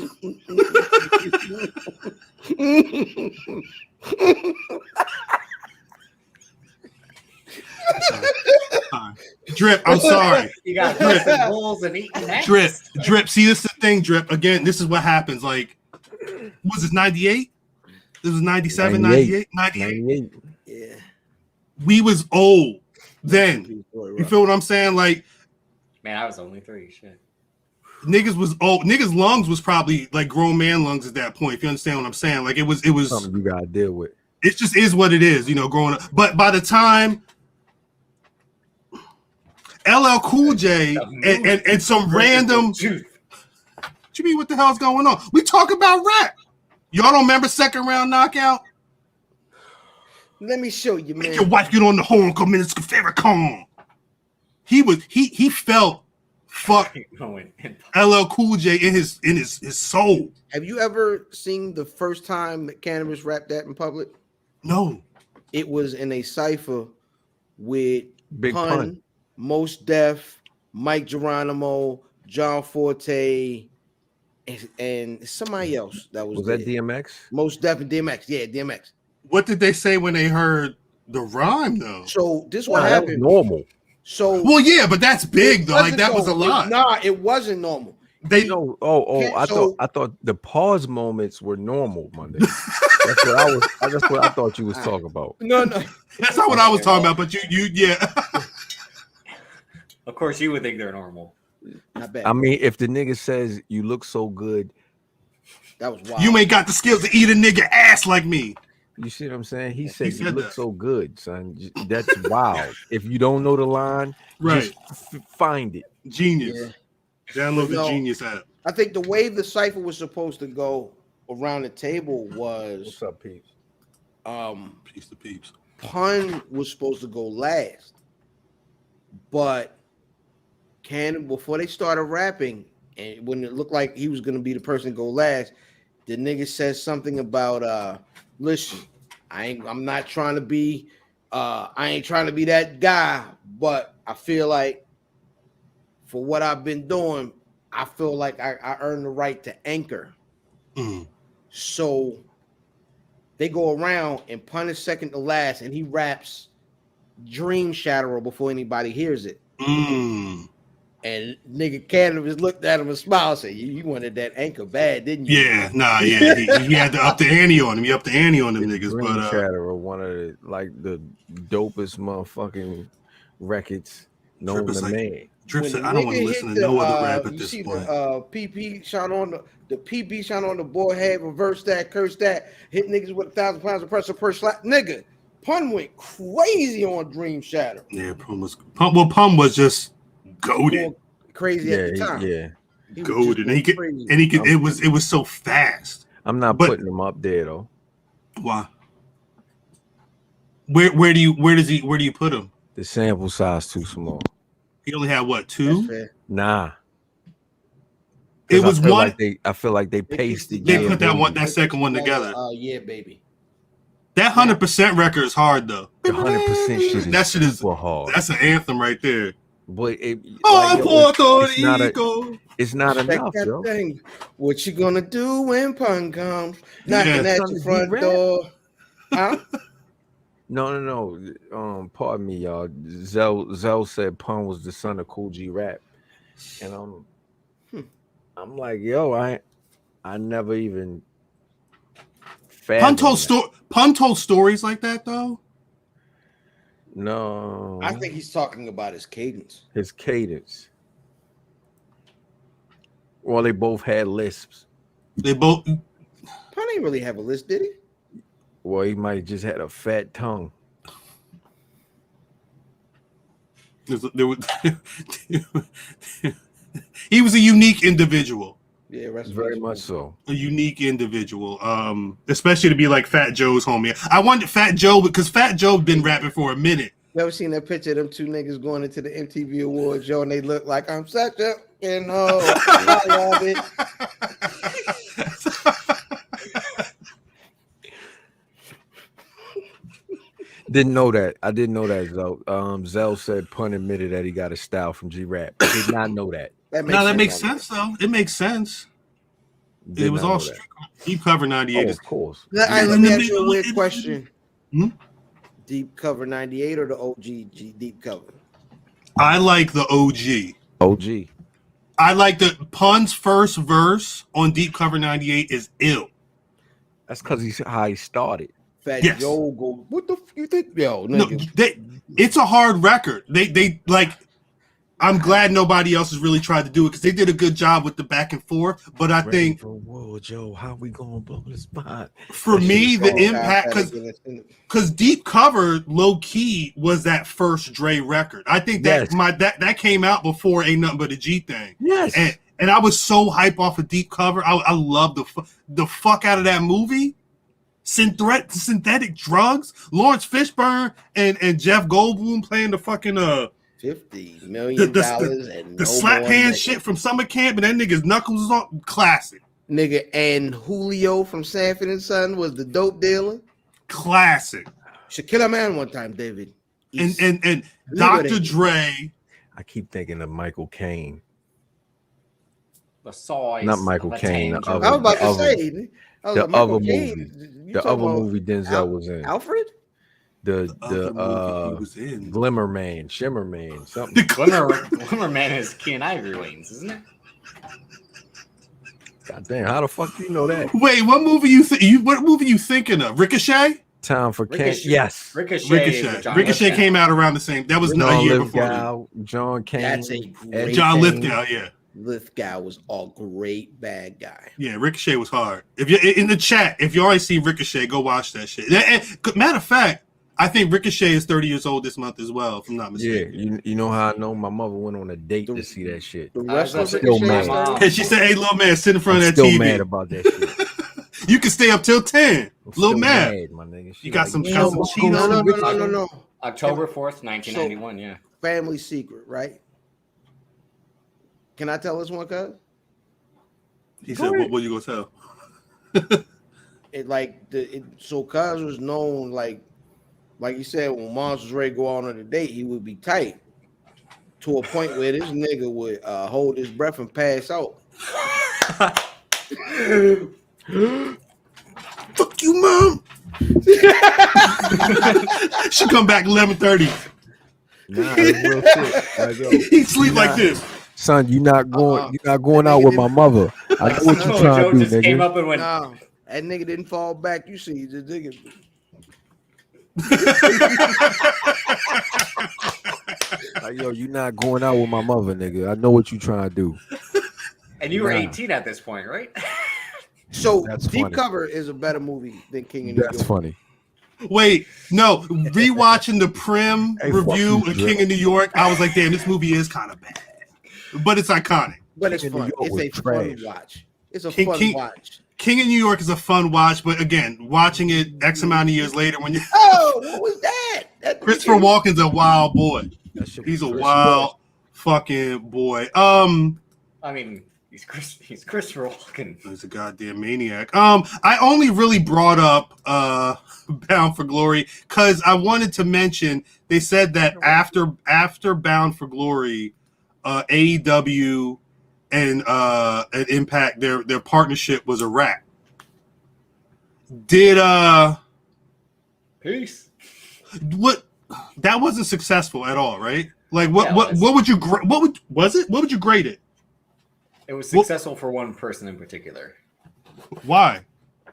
Drip, I'm sorry. You got Drip. Bulls and eating that. Drip. See, this is the thing, Drip. Again, this is what happens. Like, was this 98? This was 97, 98? 98. Yeah. We was old then. You feel what I'm saying? Like, man, I was only 3. Shit. Niggas was old. Niggas' lungs was probably like grown man lungs at that point. If you understand what I'm saying, like it was something you gotta deal with. It just is what it is, you know, growing up. But by the time LL Cool J and some random, what you mean? What the hell's going on? We talk about rap. Y'all don't remember Second Round Knockout? Let me show you, man. Make your wife get on the horn, come in, it's favorite calm. He felt fuck LL Cool J in his soul. Have you ever seen the first time that Cannabis rapped that in public? No. It was in a cipher with Big Pun, Mos Def, Mike Geronimo, John Forte, and somebody else that was that DMX? Mos Def and DMX. Yeah, DMX. What did they say when they heard the rhyme though? So this what happened. That was normal. So well, yeah, but that's big though. Like that was a lot. Nah, it wasn't normal. They I thought the pause moments were normal Monday. That's what I thought you was talking about. No. That's not what I was talking about, but you yeah. Of course you would think they're normal. Not bad. I mean, if the nigga says you look so good, that was wild. You ain't got the skills to eat a nigga ass like me. You see what I'm saying? He said you look so good, son. That's wild. If you don't know the line, right, just find it. Genius. Yeah. Download the Genius app. I think the way the cipher was supposed to go around the table was what's up, peeps? Peace to peeps. Pun was supposed to go last, but before they started rapping, and when it looked like he was gonna be the person to go last, the nigga says something about listen, I'm not trying to be I ain't trying to be that guy, but I feel like for what I've been doing, I feel like I earned the right to anchor. So they go around and Pun is second to last, and he raps Dream Shatterer before anybody hears it. And nigga Cannabis looked at him and smiled and said, you wanted that anchor bad, didn't you? Yeah, nah, yeah. He had to up the ante on him. He upped the ante on them niggas. Dream but Shatterer, one of the dopest motherfucking records known to man. Drip said, I don't want to listen to no other rap at this point. The PP shot on the PP shot on the boy head, reverse that, curse that, hit niggas with 1,000 pounds of pressure per slap. Nigga, Pun went crazy on Dream Shatter. Yeah, Pun was just goated. Crazy at the time. Yeah. Goated. It was so fast. I'm not putting him up there though. Why? Where do you put him? The sample size too small. He only had what, 2? Nah. It was one. I feel like they pasted. They put that second one together. Yeah, baby. That 100% record is hard though. The 100% shit is super hard. That's an anthem right there. But it's not enough, yo. What you gonna do when Pun comes knocking at your front door? Huh? No. Pardon me, y'all. Zell said Pun was the son of Cool G Rap, and I'm like, yo, I never even. Pun told stories like that though. No, I think he's talking about his cadence. Well, they both had lisps. Pun didn't really have a lisp, did he? Well, he might just had a fat tongue. He was a unique individual. Yeah, very much so. A unique individual, especially to be like Fat Joe's homie. I wanted Fat Joe because Fat Joe been rapping for a minute. You ever seen that picture of them two niggas going into the MTV Awards, yo, and they look like I'm such a I love it. Didn't know that. I didn't know that, Zell. Zell said pun admitted that he got a style from G-Rap. Did not know that. That makes sense though. It makes sense. Did it was all Deep Cover 98. Of course. Let me ask you a weird question. Deep Cover 98 or the OG Deep Cover? I like the OG. OG. I like the Pun's first verse on Deep Cover 98 is ill. That's because he's how he started. Fat Joe go, what the f you think? Yo, nigga. No, it's a hard record. They like. I'm glad nobody else has really tried to do it because they did a good job with the back and forth. But I think, whoa, Joe, how we gonna blow the spot? For me, the impact because Deep Cover low key was that first Dre record. I think that that came out before Ain't Nothing But a G Thing. Yes, and I was so hype off of Deep Cover. I love the fuck out of that movie. Synthetic drugs, Lawrence Fishburne and Jeff Goldblum playing the fucking $50 million and the slap hand shit from summer camp, and that nigga's knuckles was on classic. Nigga, and Julio from Sanford and Son was the dope dealer. Classic. Should kill a man one time, David. And Dr. Dre. I keep thinking of Michael Caine. The size. Not Michael Caine. I was about to say the other movie. The other movie Denzel was in. Alfred? The Glimmer Man, Shimmer Man, something. Glimmer Man is Ken Ivory Wings, isn't it? God damn, how the fuck do you know that? Wait, what movie what movie you thinking of? Ricochet? Time for Ken. Yes. Ricochet came out around the same. That was a year before. John Kane. That's a great John Lithgow, yeah. Lithgow was a great bad guy. Yeah, Ricochet was hard. If you in the chat, if you already see Ricochet, go watch that shit. And, matter of fact, I think Ricochet is 30 years old this month as well, if I'm not mistaken. Yeah, you know how I know? My mother went on a date to see that shit. Still mad. And she said, "Hey, little man, sit in front of that still TV." Mad about that shit. You can stay up till 10. Little mad. My nigga. You got some Cheetos. No. October 4th, 1991. Yeah. Family secret, right? Can I tell this one, cuz? He said, "What you gonna tell?" So cuz was known like you said, when Mons was ready to go on a date, he would be tight to a point where this nigga would hold his breath and pass out. Fuck you, mom. She come back 11:30. Nah, that's real shit. He sleep like this. Son, you're not going out with my mother. I know what you trying to do, nigga. Came up and went, nah, that nigga didn't fall back. You see, the nigga. Like, yo, you not going out with my mother, nigga. I know what you trying to do. And you were 18 at this point, right? So That's Deep funny. Cover is a better movie than King of New York. That's funny. Wait, no. Rewatching the Prim Hey, review fuck of you, King of New York, I was like, damn, this movie is kind of bad, but it's iconic. But it's King of fun. New York was It's a fun trash. watch. It's a fun watch. King of New York is a fun watch, but again, watching it X amount of years later, when you what was that? Christopher Walken's a wild boy. He's a wild fucking boy. I mean, he's Christopher Walken. He's a goddamn maniac. I only really brought up Bound for Glory because I wanted to mention they said that after Bound for Glory, AEW and Impact, their partnership was a wrap. Did Peace. What that wasn't successful at all, right? Like what would you grade it? It was successful for one person in particular. Why?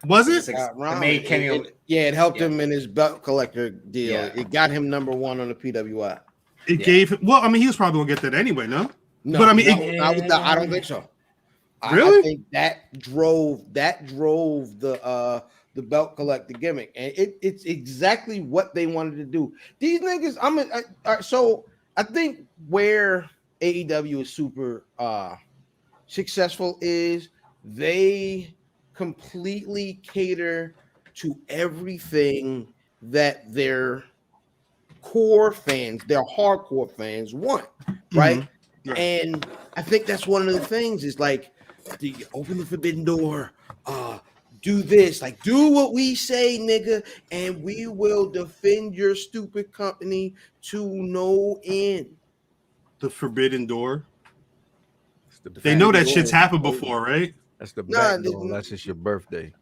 Was it? It made Kenny. It helped him in his belt collector deal. Yeah. It got him number one on the PWI. It gave him. Well, I mean, he was probably gonna get that anyway, no? No, but I mean, I don't think so. Really? I think that drove the belt collector gimmick, and it's exactly what they wanted to do. These niggas, so I think where AEW is super successful is they completely cater to everything that their core fans, their hardcore fans want, right? Mm-hmm. Right. And I think that's one of the things is like, open the forbidden door, do this, like do what we say, nigga, and we will defend your stupid company to no end. The forbidden door. The They know that shit's happened before, right? That's the back door unless it's your birthday.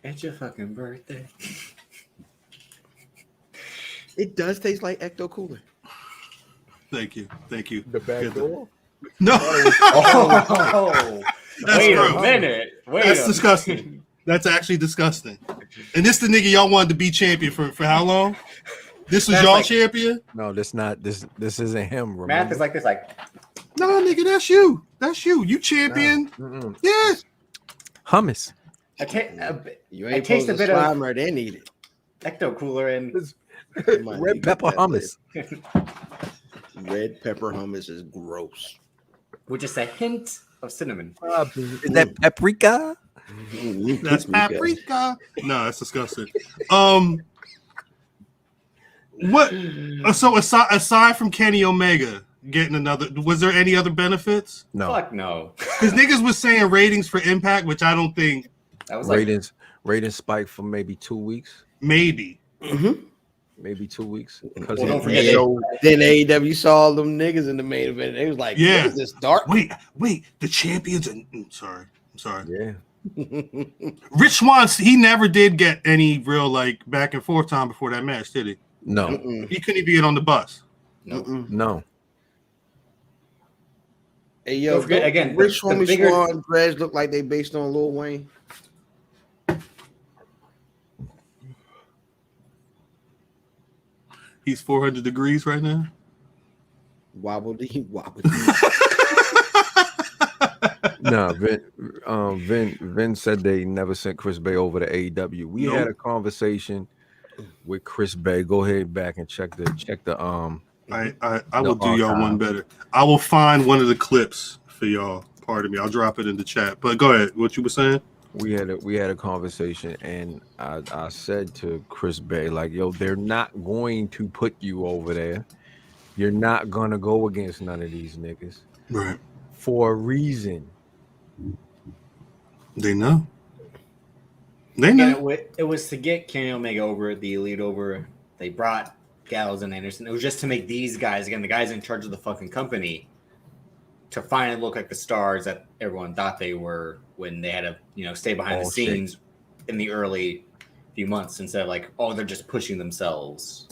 It's your fucking birthday. It does taste like Ecto Cooler. Thank you. The back door? No. Oh, wait a minute. That's disgusting. That's actually disgusting. And this the nigga y'all wanted to be champion for how long? This was y'all champion? No, this not. This isn't him. Remember? Math is like this, like. No, nigga, that's you. That's you. You champion. No. Yes. Hummus. You ain't taste a bit of Slimer, they need it. Ecto Cooler and red pepper hummus. Red pepper hummus is gross. With just a hint of cinnamon. Is that paprika? That's paprika. No, that's disgusting. What? So aside from Kenny Omega getting another, was there any other benefits? No. Fuck no. Because niggas was saying ratings for Impact, which I don't think. That was ratings spiked for maybe 2 weeks. Maybe. Maybe 2 weeks. Because don't forget then AEW saw them niggas in the main event. They was like, yeah, what is this dark? Wait, the champions. I'm sorry. Yeah. Rich Swann, he never did get any real like back and forth time before that match, did he? No. He couldn't even get on the bus. No. Hey, yo, again, Rich Swann dreads look like they based on Lil Wayne. He's 400 degrees right now. Wobbly. No, Vin said they never sent Chris Bay over to AEW. We had a conversation with Chris Bay. Go ahead back and check the I will do y'all one better. I will find one of the clips for y'all. Pardon me. I'll drop it in the chat. But go ahead. What you were saying? We had a conversation, and I said to Chris Bay, like, yo, they're not going to put you over there. You're not gonna go against none of these niggas. Right. For a reason. They know. They know. It was to get Kenny Omega over, the Elite over. They brought Gallows and Anderson. It was just to make these guys, again, the guys in charge of the fucking company, to finally look like the stars that everyone thought they were when they had to, stay behind the scenes in the early few months instead of like, they're just pushing themselves.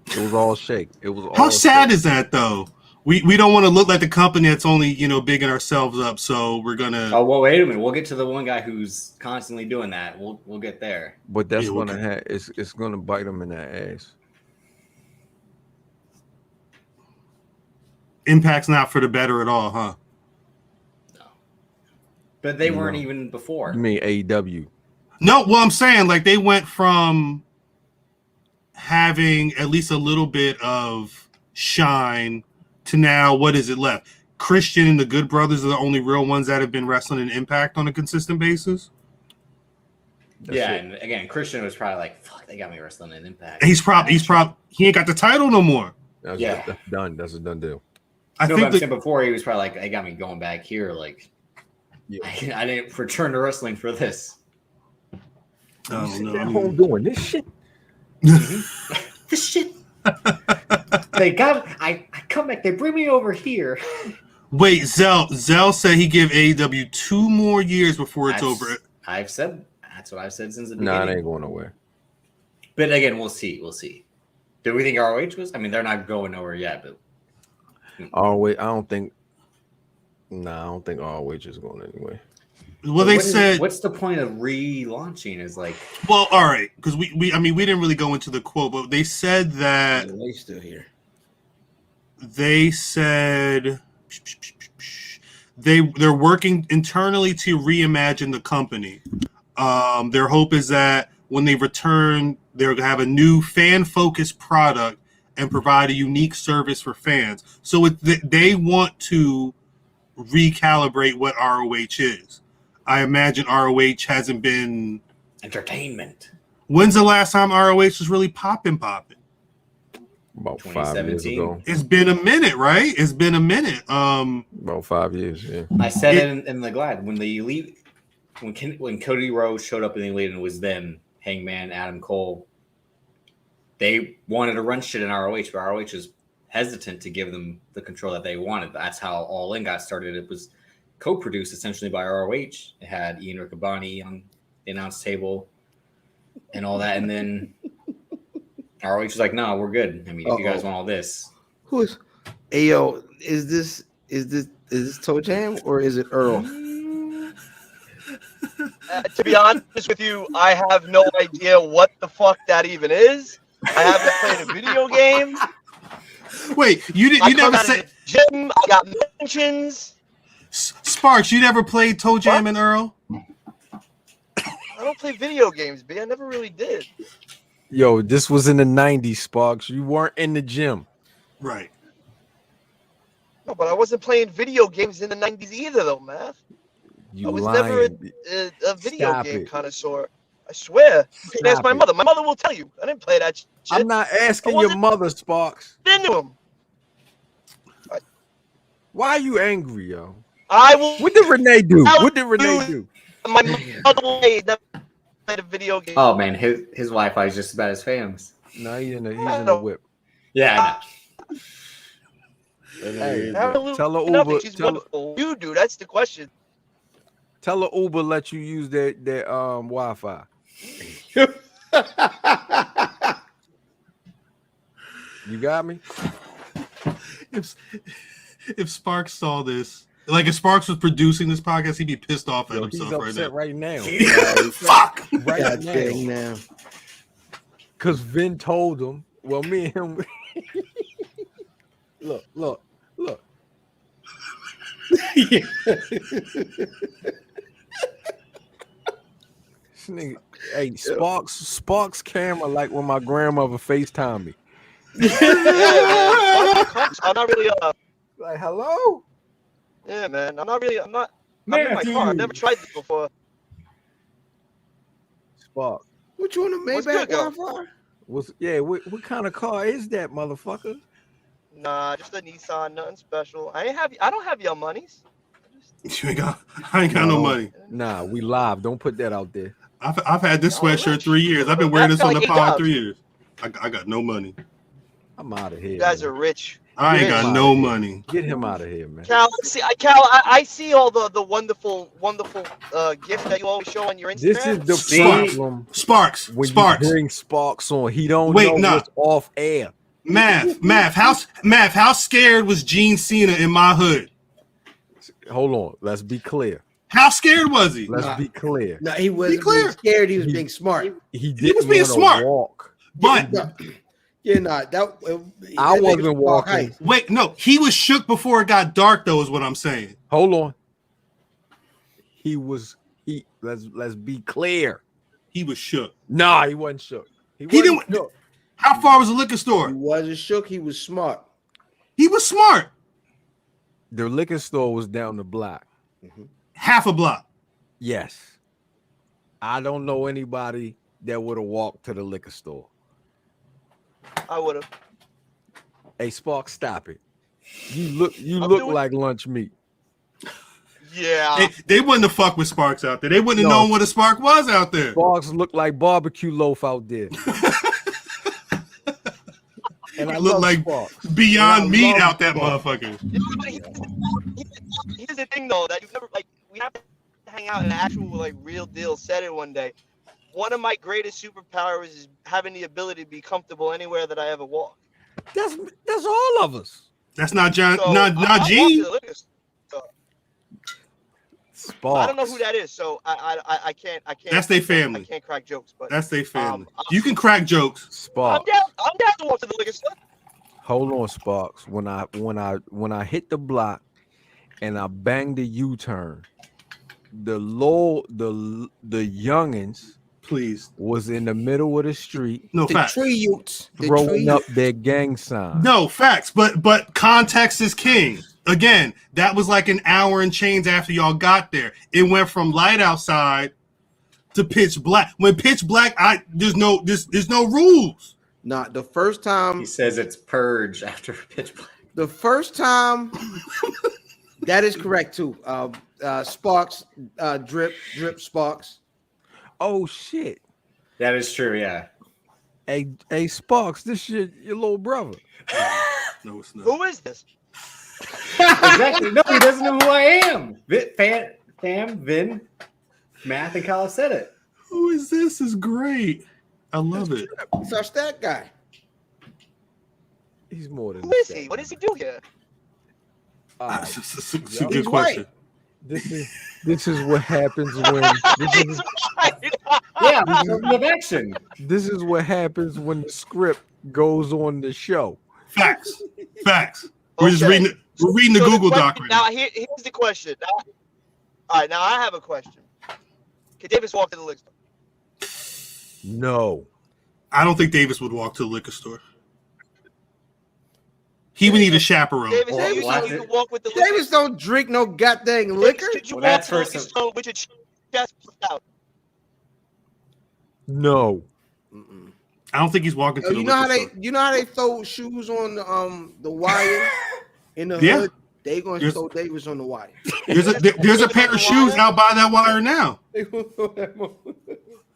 It was all shake. It was all How sad shake. is that though? We don't want to look like the company that's only, bigging ourselves up, so we're gonna. Oh well, wait a minute. We'll get to the one guy who's constantly doing that. We'll get there. But that's gonna have it's gonna bite them in that ass. Impact's not for the better at all, huh? No. But they weren't even before. You mean AEW? No, well, I'm saying like they went from having at least a little bit of shine to now, what is it left? Christian and the Good Brothers are the only real ones that have been wrestling in Impact on a consistent basis. And again, Christian was probably like, "Fuck, they got me wrestling in Impact." He's probably he ain't got the title no more. That's done. That's a done deal. I think that before he was probably like, "They got me going back here." Like, I didn't return to wrestling for this. Oh no, I'm home doing this shit. This shit. I come back. They bring me over here. Wait, Zell said he give AEW 2 more years before it's over. That's what I've said since the beginning. Nah, it ain't going nowhere. But again, we'll see. Do we think ROH was? I mean, they're not going nowhere yet. But ROH, I don't think ROH is going anywhere. Well, they said. What's the point of relaunching? Is like. Well, all right, because we didn't really go into the quote, but they said that they still here. They said they're working internally to reimagine the company. Their hope is that when they return, they'll have a new fan-focused product and provide a unique service for fans. So they want to recalibrate what ROH is. I imagine ROH hasn't been entertainment. When's the last time ROH was really popping? About 5 years ago. It's been a minute, right? It's been a minute. About 5 years. Yeah. I said it in the Glad when the Elite, when Cody Rhodes showed up in the Elite and it was them, Hangman, Adam Cole. They wanted to run shit in ROH, but ROH was hesitant to give them the control that they wanted. That's how All In got started. It was co-produced essentially by ROH. It had Ian Riccaboni on the announce table and all that, and then ROH was like, "No, we're good. I mean, if you guys want all this." Who is? Ayo, is this Toe Jam or is it Earl? To be honest with you, I have no idea what the fuck that even is. I haven't played a video game. Wait, you never said gym. I got mentions. Sparks, you never played Toe Jam and Earl? I don't play video games, B. I never really did. Yo, this was in the 90s, Sparks. You weren't in the gym. Right. No, but I wasn't playing video games in the 90s either, though, man. You I was lying. never a video Stop game it. connoisseur. I swear. You can ask my it. mother. My mother will tell you. I didn't play that shit. I'm not asking your mother, Sparks. Into him. Why are you angry, yo? I will. What did Renee do? What did Renee do? My mother will never played a video game. Oh man, his Wi-Fi is just about as famous. No, he's in the whip. Yeah. Hey, Absolutely tell her nothing. Uber. She's wonderful. You do. That's the question. Tell her Uber let you use their Wi-Fi. You got me? If Sparks saw this, like if Sparks was producing this podcast, he'd be pissed off at himself He's upset right now. Fuck! Right now. Because Vin told him, well, me and him. Look. Nigga, hey, Sparks camera like when my grandmother FaceTime me. I'm not really like hello. Yeah, man. I'm in my car. I've never tried this before. Spark. What you want to make back for? What kind of car is that, motherfucker? Nah, just a Nissan, nothing special. I don't have your monies. I ain't got no money. Nah, we live. Don't put that out there. I've had this sweatshirt 3 years. I've been wearing this on the pod 3 years. I got no money. I'm out of here. You guys are rich. I ain't got no money. Get him out of here, man. Cal, I see all the wonderful gifts that you always show on your Instagram. This is the problem. Sparks. When Sparks. you bring Sparks on, he don't know what's off air. Math. How scared was Gene Cena in my hood? Hold on. Let's be clear. How scared was he? Let's be clear. No, he wasn't being scared. He was being smart. He was being smart. Walk. But I wasn't walking. Wait, no, he was shook before it got dark, though, is what I'm saying. Hold on. Let's be clear. He was shook. Nah, he wasn't shook. He didn't. Shook. How far was the liquor store? He wasn't shook. He was smart. He was smart. The liquor store was down the block. Mm-hmm. Half a block. Yes. I don't know anybody that would have walked to the liquor store. I would have. Hey, Spark, stop it. You look like lunch meat. Yeah. They wouldn't have fucked with Sparks out there. They wouldn't have known what a Spark was out there. Sparks looked like barbecue loaf out there. And I look like Sparks. Beyond Meat out that motherfucker. Here's the thing, though, that you've never we have to hang out in an actual real deal setting one day. One of my greatest superpowers is having the ability to be comfortable anywhere that I ever walk. That's all of us. That's not John. So not Gene. Sparks. I don't know who that is, so I can't. That's their family. I can't crack jokes, but that's their family. You can crack jokes. Sparks. I'm down to walk to the liquor store. Hold on, Sparks. When I hit the block and I banged the U-turn, the youngins please was in the middle of the street. No facts. Throwing up their gang sign. No facts, but context is king. Again, that was like an hour and change after y'all got there. It went from light outside to pitch black. When pitch black, there's no rules. Not the first time. He says it's purge after Pitch Black. The first time. That is correct too. Sparks, drip Sparks. Oh shit. That is true. Yeah. Hey, Sparks, this your little brother. No, it's not. Who is this? Exactly. No, he doesn't know who I am. Fam, Vin, Math, and Kyle said it. Who is this? Is great. I love it. It's our stat guy. He's more than. Who is he? What does he do here? It's a good question. This is what happens when. Yeah, of action. This is what happens when the script goes on the show. Facts. We're just reading. We're reading the Google doc right now. Now here's the question. All right, now I have a question. Can Davis walk to the liquor store? No. I don't think Davis would walk to the liquor store. He would need a chaperone. Davis, you can walk with the liquor. Davis don't drink no goddamn liquor. Should you walk to the liquor store with your chest out? No. I don't think he's walking to the liquor store. You know how they throw shoes on the wire in the hood? They gonna throw Davis on the wire. There's a pair of shoes out by that wire now.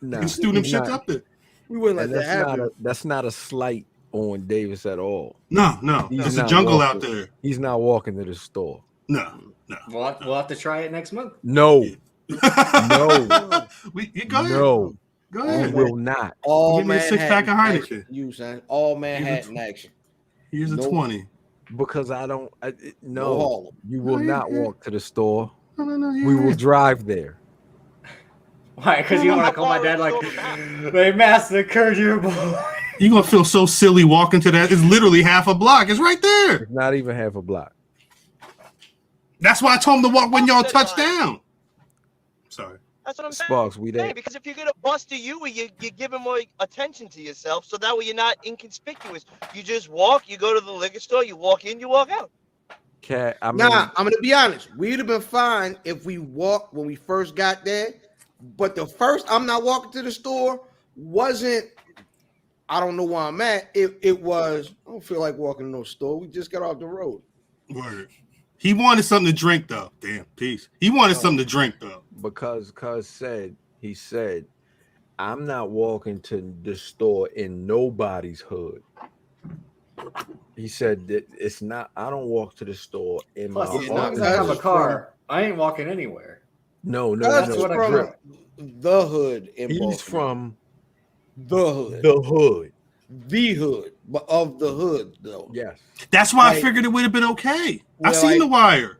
Nah, you stew them shits up there. We wouldn't let that happen. That's not a slight on Davis at all. No. There's a jungle out there. He's not walking to the store. No. We'll have to try it next month. No. Go No. ahead. No. Go ahead. We will not. All Give me a six-pack of Heineken. You son. All Manhattan action. Here's a 20. Because I don't. No. You will not walk to the store. No. We will drive there. Why? Because you don't want to call my dad like, they massacred your boy. You're going to feel so silly walking to that. It's literally half a block. It's right there. It's not even half a block. That's why I told him to walk when y'all touch down. Sorry. That's what I'm saying. Sparks, we there. Because if you're gonna bust you, you're giving more attention to yourself, so that way you're not inconspicuous. You just walk. You go to the liquor store. You walk in. You walk out. I'm gonna be honest. We'd have been fine if we walked when we first got there. But the first I'm not walking to the store wasn't. I don't know where I'm at. It was. I don't feel like walking to no store. We just got off the road. Word. He wanted something to drink though. Damn, peace. He wanted something to drink though. Because he said, I'm not walking to the store in nobody's hood. He said that it's not. I don't walk to the store in my. As long as I have a car, I ain't walking anywhere. No. That's what I from the hood. He's from the hood. The hood. The hood, but of the hood though. Yes. That's why I figured it would have been okay. I seen the wire.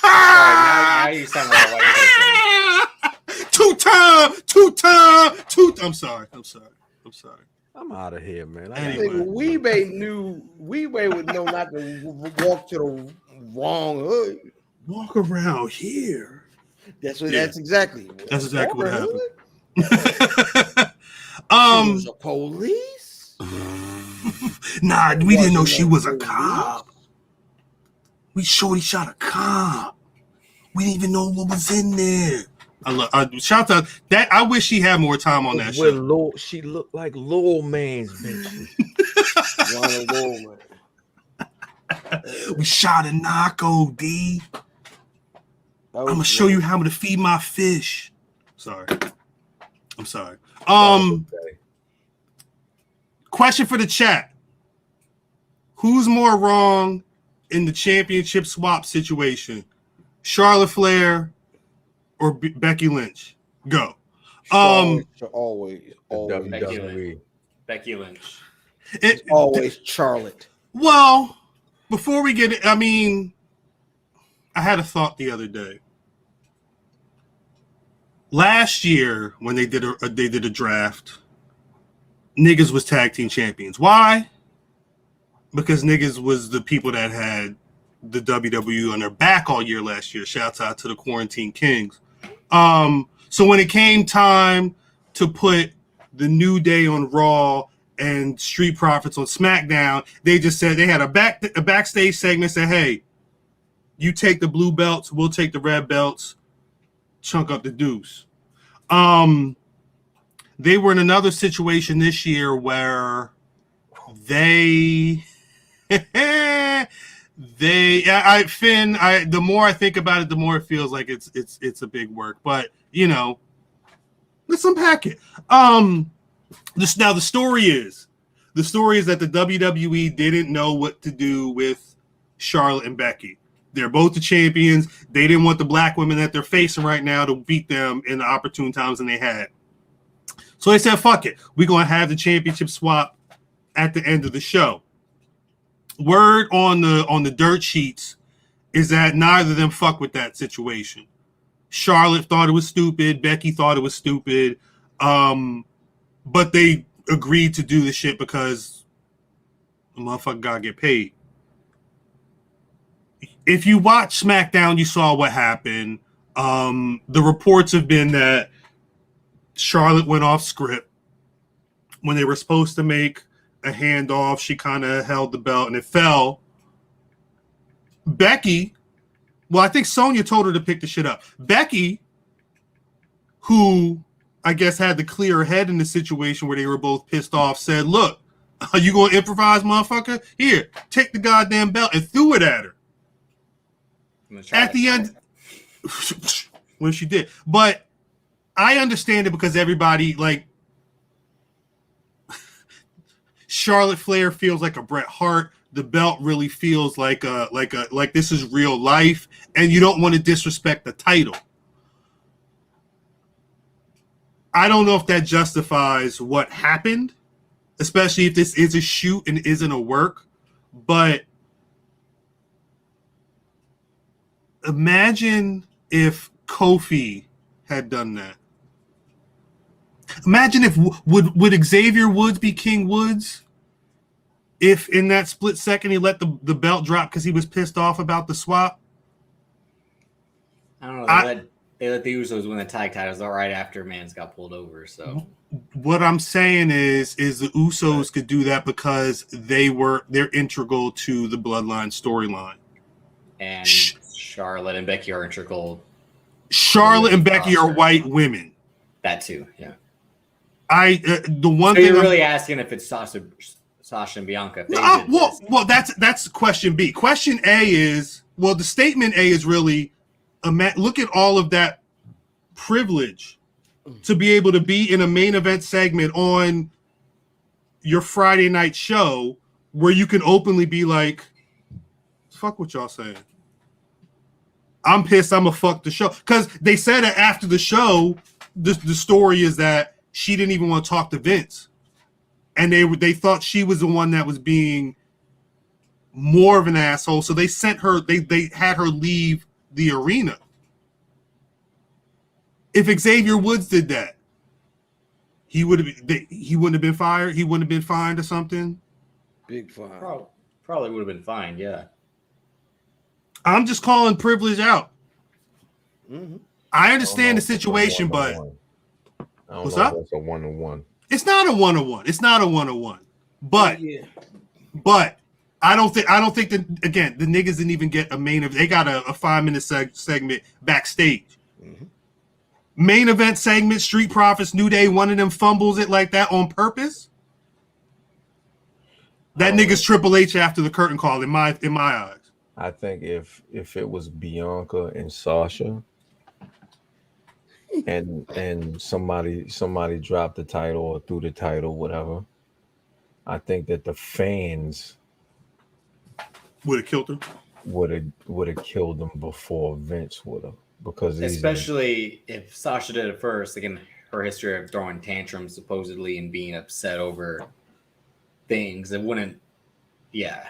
Now you sound like a white person. Two time. I'm sorry. I'm out of here, man. Anyway. Weebay would know not to walk to the wrong hood. Walk around here. That's exactly. That's exactly what happened. Was a police? Nah, we didn't know she was a cop. We shorty shot a cop. We didn't even know what was in there. Shout out that. I wish she had more time on that show. She looked like Lil Man's bitch. We shot a narco, D. I'm gonna show you how to feed my fish. Sorry. I'm sorry. Question for the chat. Who's more wrong in the championship swap situation? Charlotte Flair or Becky Lynch? Go. Always WWE. Becky Lynch. It's always Charlotte. Well, before we get it, I had a thought the other day. Last year, when they did a draft, niggas was tag team champions. Why? Because niggas was the people that had the WWE on their back all year last year. Shouts out to the Quarantine Kings. So when it came time to put the New Day on Raw and Street Profits on SmackDown, they just said they had a backstage segment. Said, "Hey, you take the blue belts, we'll take the red belts. Chunk up the deuce." they were in another situation this year where the more I think about it, the more it feels like it's a big work. But let's unpack it. The story is that the WWE didn't know what to do with Charlotte and Becky. They're both the champions. They didn't want the black women that they're facing right now to beat them in the opportune times and they had. So they said, fuck it. We're going to have the championship swap at the end of the show. Word on the dirt sheets is that neither of them fuck with that situation. Charlotte thought it was stupid. Becky thought it was stupid. But they agreed to do the shit because the motherfucker gotta get paid. If you watch SmackDown, you saw what happened. The reports have been that Charlotte went off script. When they were supposed to make a handoff, she kind of held the belt and it fell. Becky, well, I think Sonya told her to pick the shit up. Becky, who I guess had the clear head in the situation where they were both pissed off, said, look, are you going to improvise, motherfucker? Here, take the goddamn belt, and threw it at her. At the end, when she did. But I understand it because everybody, like, Charlotte Flair feels like a Bret Hart. The belt really feels like this is real life, and you don't want to disrespect the title. I don't know if that justifies what happened, especially if this is a shoot and isn't a work. But imagine if Kofi had done that. Imagine if would Xavier Woods be King Woods if in that split second he let the belt drop because he was pissed off about the swap? I don't know. They let the Usos win the tag titles right after Mans got pulled over. So what I'm saying is the Usos could do that because they're integral to the Bloodline storyline. And Charlotte and Becky are integral. Charlotte and Becky are white women. That too, yeah. You're really asking if it's Sasha and Bianca. Well, that's question B. Question A is, the statement A is really, look at all of that privilege to be able to be in a main event segment on your Friday night show where you can openly be like, fuck what y'all saying. I'm pissed. I'm gonna fuck the show. Because they said that after the show, the story is that she didn't even want to talk to Vince. And they thought she was the one that was being more of an asshole. So they sent her, they had her leave the arena. If Xavier Woods did that, he wouldn't have been fired. He wouldn't have been fined or something. Big fine. Probably would have been fine. Yeah. I'm just calling privilege out. Mm-hmm. I understand the situation, but what's up? It's a 1-on-1. It's not a 1-on-1. It's not a 1-on-1. But I don't think that, again, the niggas didn't even get a main event. They got a 5-minute segment backstage. Mm-hmm. Main event segment, Street Profits, New Day, one of them fumbles it like that on purpose. That nigga's Triple H after the curtain call in my eyes. I think if it was Bianca and Sasha and somebody dropped the title or threw the title, whatever, I think that the fans would have killed them. Would have killed them before Vince would have, because especially if Sasha did it first. Again, her history of throwing tantrums supposedly and being upset over things, it wouldn't. Yeah,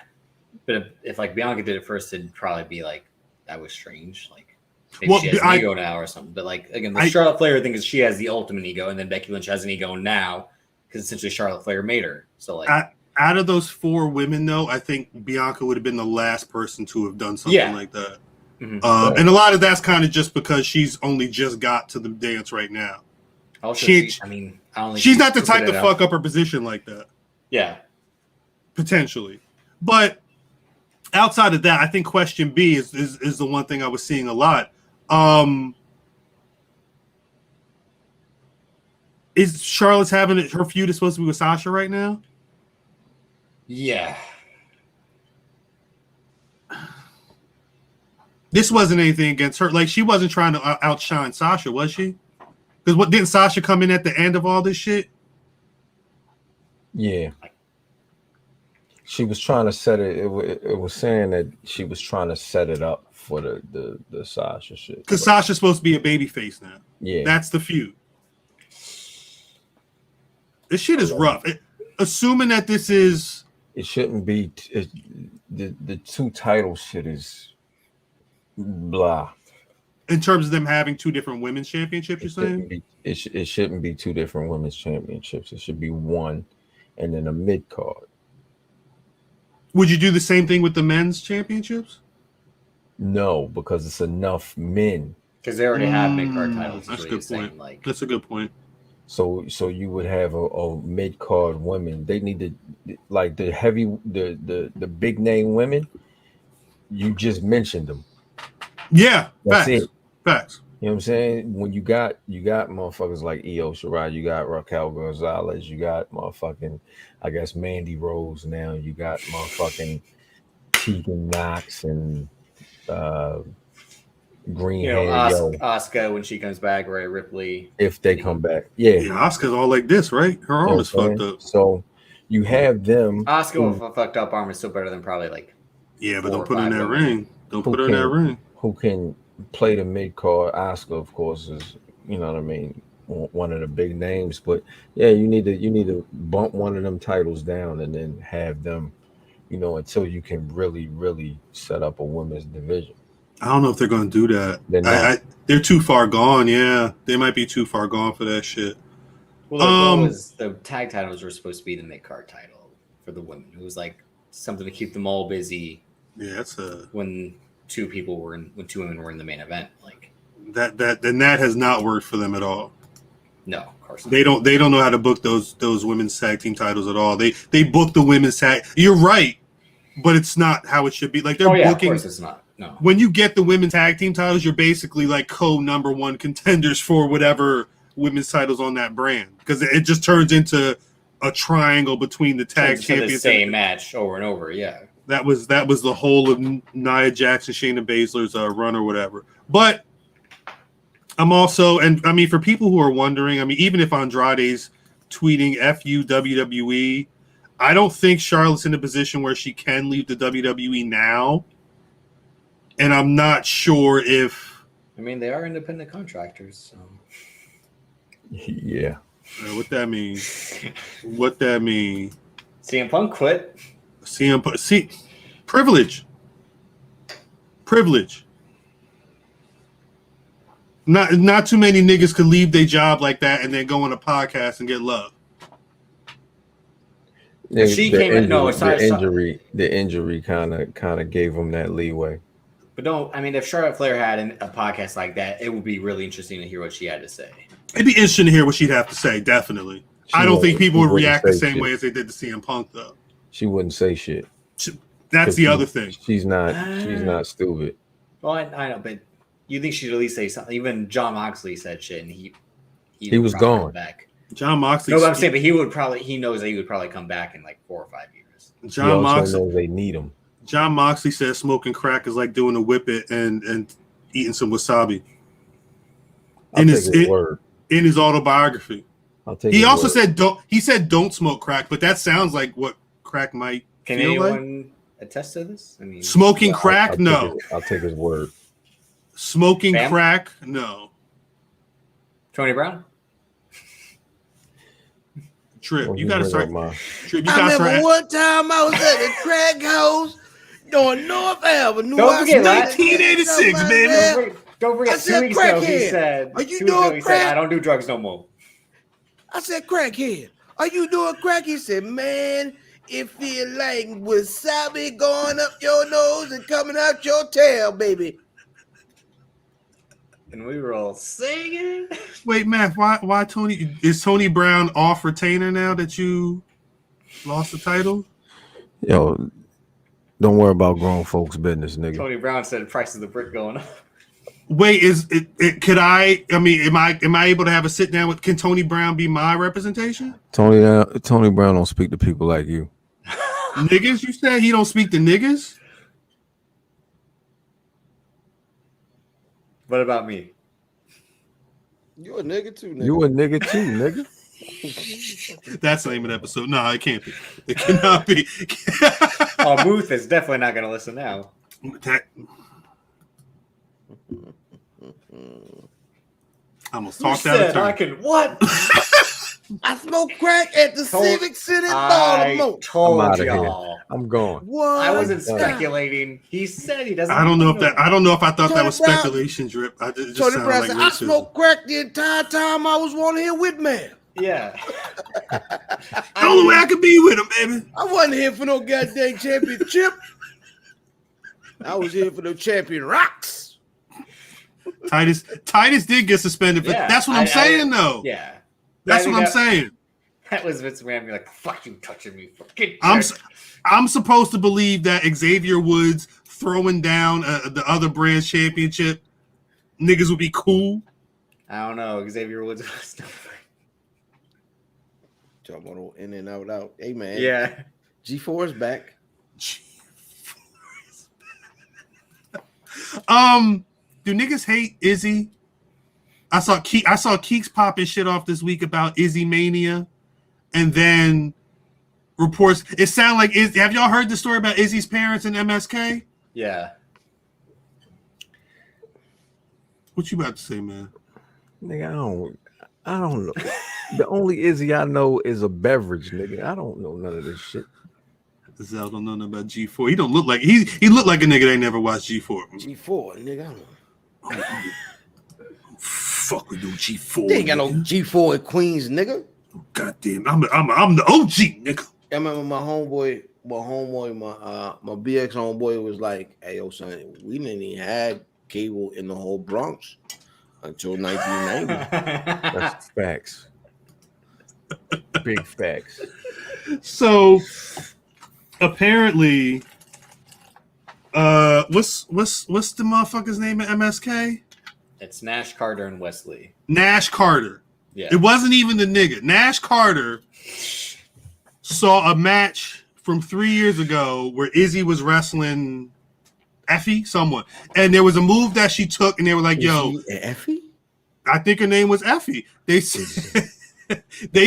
but if like Bianca did it first, it'd probably be like, that was strange. Like maybe she has an ego now or something. But like again, the Charlotte Flair thing is she has the ultimate ego, and then Becky Lynch has an ego now because essentially Charlotte Flair made her. So like. Out of those 4 women, though, I think Bianca would have been the last person to have done something like that. Mm-hmm. And a lot of that's kind of just because she's only just got to the dance right now. Also, she's not the type to fuck up her position like that. Yeah. Potentially. But outside of that, I think question B is the one thing I was seeing a lot. Is Charlotte's having her feud is supposed to be with Sasha right now? Yeah. This wasn't anything against her. Like, she wasn't trying to outshine Sasha, was she? Because what didn't Sasha come in at the end of all this shit? Yeah. She was trying to set it. It was saying that she was trying to set it up for the Sasha shit. Because Sasha's supposed to be a babyface now. Yeah. That's the feud. This shit is rough. Assuming that this is... It shouldn't be... The two title shit is... blah. In terms of them having two different women's championships, you're saying? It shouldn't be two different women's championships. It should be one and then a mid card. Would you do the same thing with the men's championships? No, because it's enough men. Because they already have mid card titles. That's a good point. That's a good point. So you would have a mid card women. They need to, like, the heavy, the big name women. You just mentioned them. Yeah, that's facts. it. Facts. You know what I'm saying? When you got motherfuckers like Io Shirai, you got Raquel Gonzalez, you got motherfucking, I guess, Mandy Rose now, you got motherfucking Tegan Knox and green hair, Asuka when she comes back, Rhea Ripley. If they come back. Yeah. Asuka's all like this, right? Her arm is fucked up. So you have them. Asuka with a fucked up arm is still better than probably like. Yeah, but don't put her in that ring. Don't put her in that ring. Who can play the mid card? Asuka, of course, is, you know what I mean, one of the big names. But yeah, you need to bump one of them titles down and then have them, you know, until you can really set up a women's division. I don't know if they're going to do that. They're too far gone. Yeah, they might be too far gone for that shit. Well, the tag titles were supposed to be the mid card title for the women. It was like something to keep them all busy. Yeah, when two women were in the main event, like that has not worked for them at all. No, of course not. They don't know how to book those women's tag team titles at all. They book the women's tag. You're right, but it's not how it should be. Like they're booking. Of course it's not. No. When you get the women's tag team titles, you're basically like number one contenders for whatever women's titles on that brand, because it just turns into a triangle between the tag champions. The same match over and over. Yeah. That was the whole of Nia Jax and Shayna Baszler's run or whatever. But I'm also, and I mean, for people who are wondering, I mean, even if Andrade's tweeting "F-U WWE," I don't think Charlotte's in a position where she can leave the WWE now. And I'm not sure if. I mean, they are independent contractors. So. Yeah. What that mean? What that mean? CM Punk quit. CM Punk. See, privilege. Not too many niggas could leave their job like that and then go on a podcast and get love. The injury kind of gave them that leeway. But if Charlotte Flair had a podcast like that, it would be really interesting to hear what she had to say. It'd be interesting to hear what she'd have to say, definitely. I don't think people would react the same way as they did to CM Punk, though. She wouldn't say shit. That's the other thing. She's not stupid. Well, I know, but you think she'd at least say something. Even John Moxley said shit, and he was gone. Back. John Moxley. No, but I'm saying, but he knows that he would probably come back in like 4 or 5 years. John Moxley knows they need him. John Moxley says smoking crack is like doing a whip it and eating some wasabi. In his autobiography. He also said don't smoke crack, but that sounds like what crack might Can feel anyone like. attest to this? I mean, smoking crack, no. I'll take his word. Smoking crack, no. Tony Brown? Trip, you gotta start. Trip, I remember one time I was at the crack house on North Avenue. Don't forget, 1986, baby. Don't forget, 2 weeks ago he said, I don't do drugs no more. I said, crackhead, are you doing crack? He said, man, it feel like wasabi going up your nose and coming out your tail, baby. And we were all singing. Wait, Matt, why Tony? Is Tony Brown off retainer now that you lost the title? Yo, don't worry about grown folks' business, nigga. Tony Brown said the price of the brick going up. Wait, is it? Could I? I mean, am I able to have a sit down with? Can Tony Brown be my representation? Tony Brown don't speak to people like you. Niggas, you said he don't speak to niggas. What about me? You a nigga too, nigga. You a nigga too, nigga. That's the name of the episode. No, it can't be. It cannot be. Oh, Muth is definitely not going to listen now. I almost talked out of turn. I can what? I smoke crack at the Civic City Baltimore. Told y'all. I'm going. What? I wasn't speculating. He said he doesn't. I don't know if I thought that was speculation, Drip. I just Tony sounded Brown like said, I racism. smoked crack the entire time I was on here with man. Yeah. The only way I could be with him, baby. I wasn't here for no goddamn championship. I was here for the champion rocks. Titus did get suspended, but that's what I'm saying, though. Yeah. That's what I'm saying. That was Vince McMahon be like, fuck you touching me. I'm supposed to believe that Xavier Woods throwing down the other brand's championship, niggas would be cool. I don't know. Xavier Woods was Talking about in and out. Hey, man. Yeah. G4 is back. Do niggas hate Izzy? I saw Keeks popping shit off this week about Izzy Mania, and then reports. It sounded like have y'all heard the story about Izzy's parents in MSK? Yeah. What you about to say, man? Nigga, I don't know. The only Izzy I know is a beverage, nigga. I don't know none of this shit. Zell don't know nothing about G4. He don't look like he looked like a nigga that never watched G4. G4, nigga. I don't know. Fuck with no G4. They ain't got no G4 in Queens, nigga. Goddamn, I'm the OG, nigga. I remember my BX homeboy was like, "Hey, yo, son, we didn't even have cable in the whole Bronx until 1990." That's facts. Big facts. So apparently, what's the motherfucker's name at MSK? It's Nash, Carter, and Wesley. Nash Carter. Yeah. It wasn't even the nigga. Nash Carter saw a match from 3 years ago where Izzy was wrestling Effie, someone, and there was a move that she took, and they were like, "Yo, Effie." I think her name was Effie." They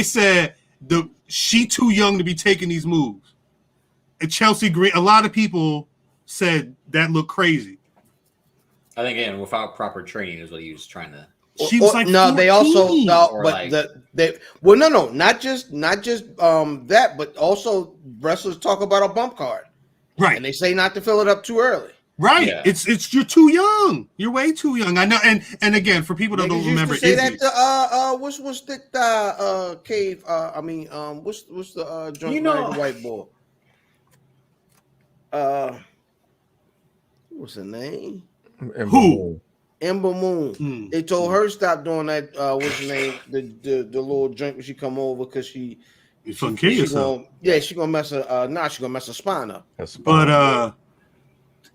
said, she too young to be taking these moves. And Chelsea Green, a lot of people said that looked crazy. I think again, without proper training is what he was trying to. She was like, no, 14. they also no, Or but like- not just that, but also wrestlers talk about a bump card, Right? and they say not to fill it up too early. Right. Yeah. It's you're too young. You're way too young. I know. And again, for people that Niggas don't used remember, to say Izzy, that what's the cave? What's the joint You know- the white boy? What's her name? Who? Ember Moon. They told her stop doing that. What's her name? The little drink when she come over because she fucking kill yourself. She gonna mess her. She gonna mess her spine up. But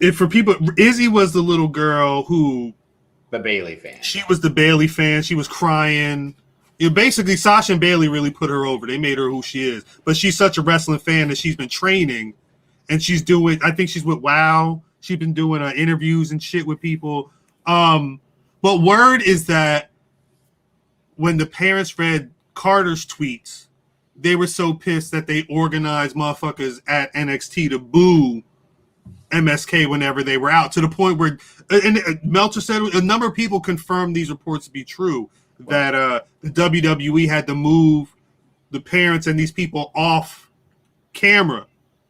if for people, Izzy was the little girl who The Bailey fan. she was the Bailey fan. She was crying. Basically, Sasha and Bailey really put her over. They made her who she is. But she's such a wrestling fan that she's been training, and she's doing. I think she's with WoW. She's been doing interviews and shit with people. But word is that when the parents read Carter's tweets, they were so pissed that they organized motherfuckers at NXT to boo MSK whenever they were out, to the point where, and Meltzer said a number of people confirmed these reports to be true, that the WWE had to move the parents and these people off camera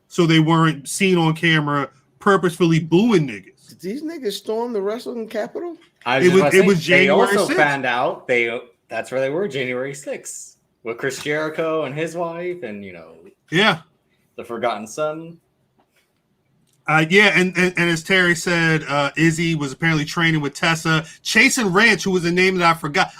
so they weren't seen on camera purposefully booing niggas. Did these niggas storm the wrestling capital? It was They January also 6th. found out that's where they were January 6th with Chris Jericho and his wife, and Yeah. the Forgotten Son. And as Terry said, Izzy was apparently training with Tessa. Chase and Ranch, who was a name that I forgot.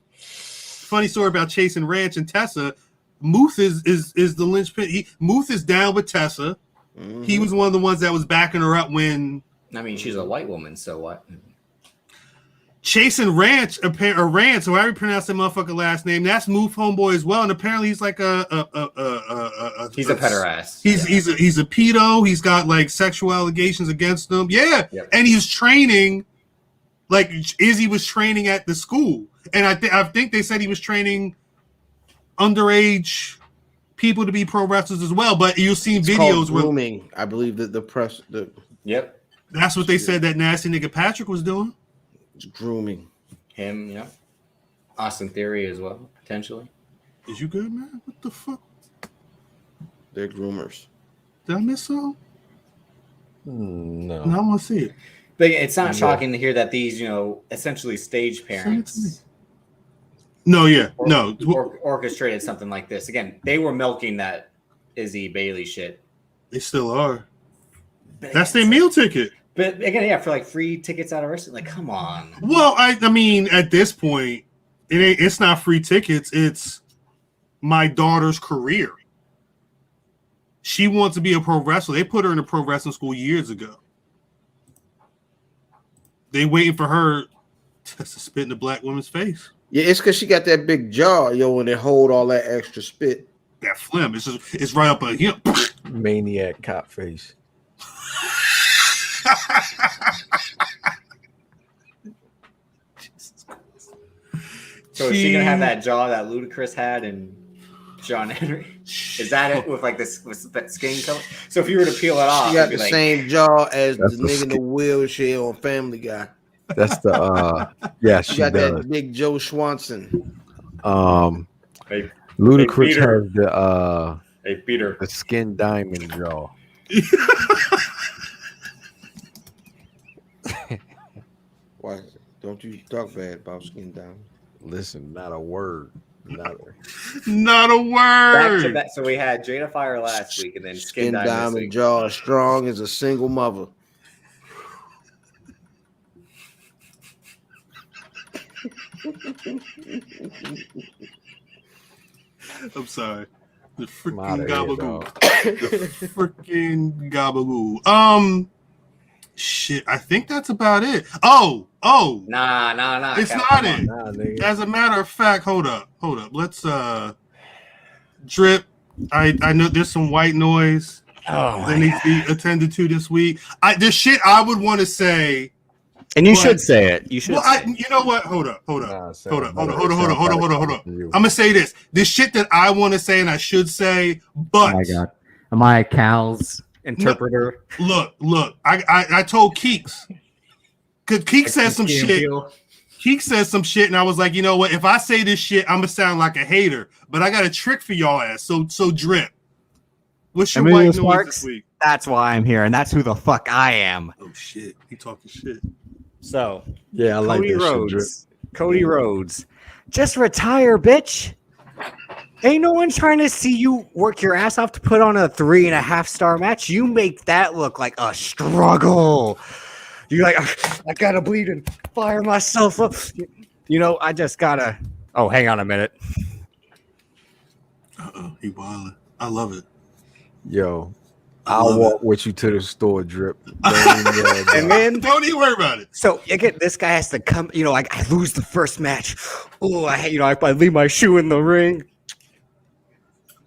Funny story about Chase and Ranch and Tessa. Muth is the linchpin. Muth is down with Tessa. Mm-hmm. He was one of the ones that was backing her up when I mean, she's a white woman, so what? Chasing Ranch, or Ranch, so I pronounce that motherfucker last name. That's Move Homeboy as well, and apparently he's like he's a pederast. He's a pedo. He's got like sexual allegations against him. Yeah, yep. And he's training, like Izzy was training at the school, and I think they said he was training underage people to be pro wrestlers as well. But you've seen videos where grooming. I believe that the press. Yep, that's what they said that nasty nigga Patrick was doing. Grooming him, yeah. Austin Theory as well, potentially. Is you good, man? What the fuck? They're groomers. Did I miss something? No. I want to see it. But it's not shocking to hear that these, essentially stage parents. Orchestrated something like this. Again, they were milking that Izzy Bailey shit. They still are. That's their meal ticket. But again, for like free tickets out of wrestling, like, come on. Well, I mean, at this point, it's not free tickets. It's my daughter's career. She wants to be a pro wrestler. They put her in a pro wrestling school years ago. They waiting for her to spit in the black woman's face. Yeah, it's because she got that big jaw, and they hold all that extra spit. That phlegm. It's right up her hip. Maniac cop face. So is she gonna have that jaw that Ludacris had and John Henry? Is that it with like this with that skin color? So if you were to peel it off, she got the same jaw as the nigga in the wheelchair on Family Guy. That's the she got does. that big Joe Swanson. Ludacris has the Peter, the skin diamond jaw. Why don't you talk bad about Skin Diamond? Listen, not a word. Not a word. Back to that. So we had Jada Fire last week, and then Skin Diamond jaw as strong as a single mother. I'm sorry. The freaking gabagool. The freaking gabagool. Shit, I think that's about it. Oh. Nah. It's not it. As a matter of fact, hold up. Let's drip. I know there's some white noise that needs to be attended to this week. There's shit I would want to say. And you should say it. You should. Well, you know what? Hold up. Hold up. I'm gonna say this. This shit that I want to say and I should say, but oh my God, am I Cal's interpreter? Look. I told Keeks because Keeks said some shit. Keeks said some shit, and I was like, you know what? If I say this shit, I'm gonna sound like a hater. But I got a trick for y'all ass. So drip. What's your white noise this week? That's why I'm here, and that's who the fuck I am. Oh shit, he talking shit. So yeah, I like Cody that Rhodes. Cody Rhodes, just retire, bitch. Ain't no one trying to see you work your ass off to put on a 3.5-star match. You make that look like a struggle. You're like, I gotta bleed and fire myself up. I just gotta. Oh, hang on a minute. He wildin'. I love it. Yo, I'll walk with you to the store, drip. And then don't even worry about it. So again, this guy has to come. I lose the first match. Oh, I leave my shoe in the ring.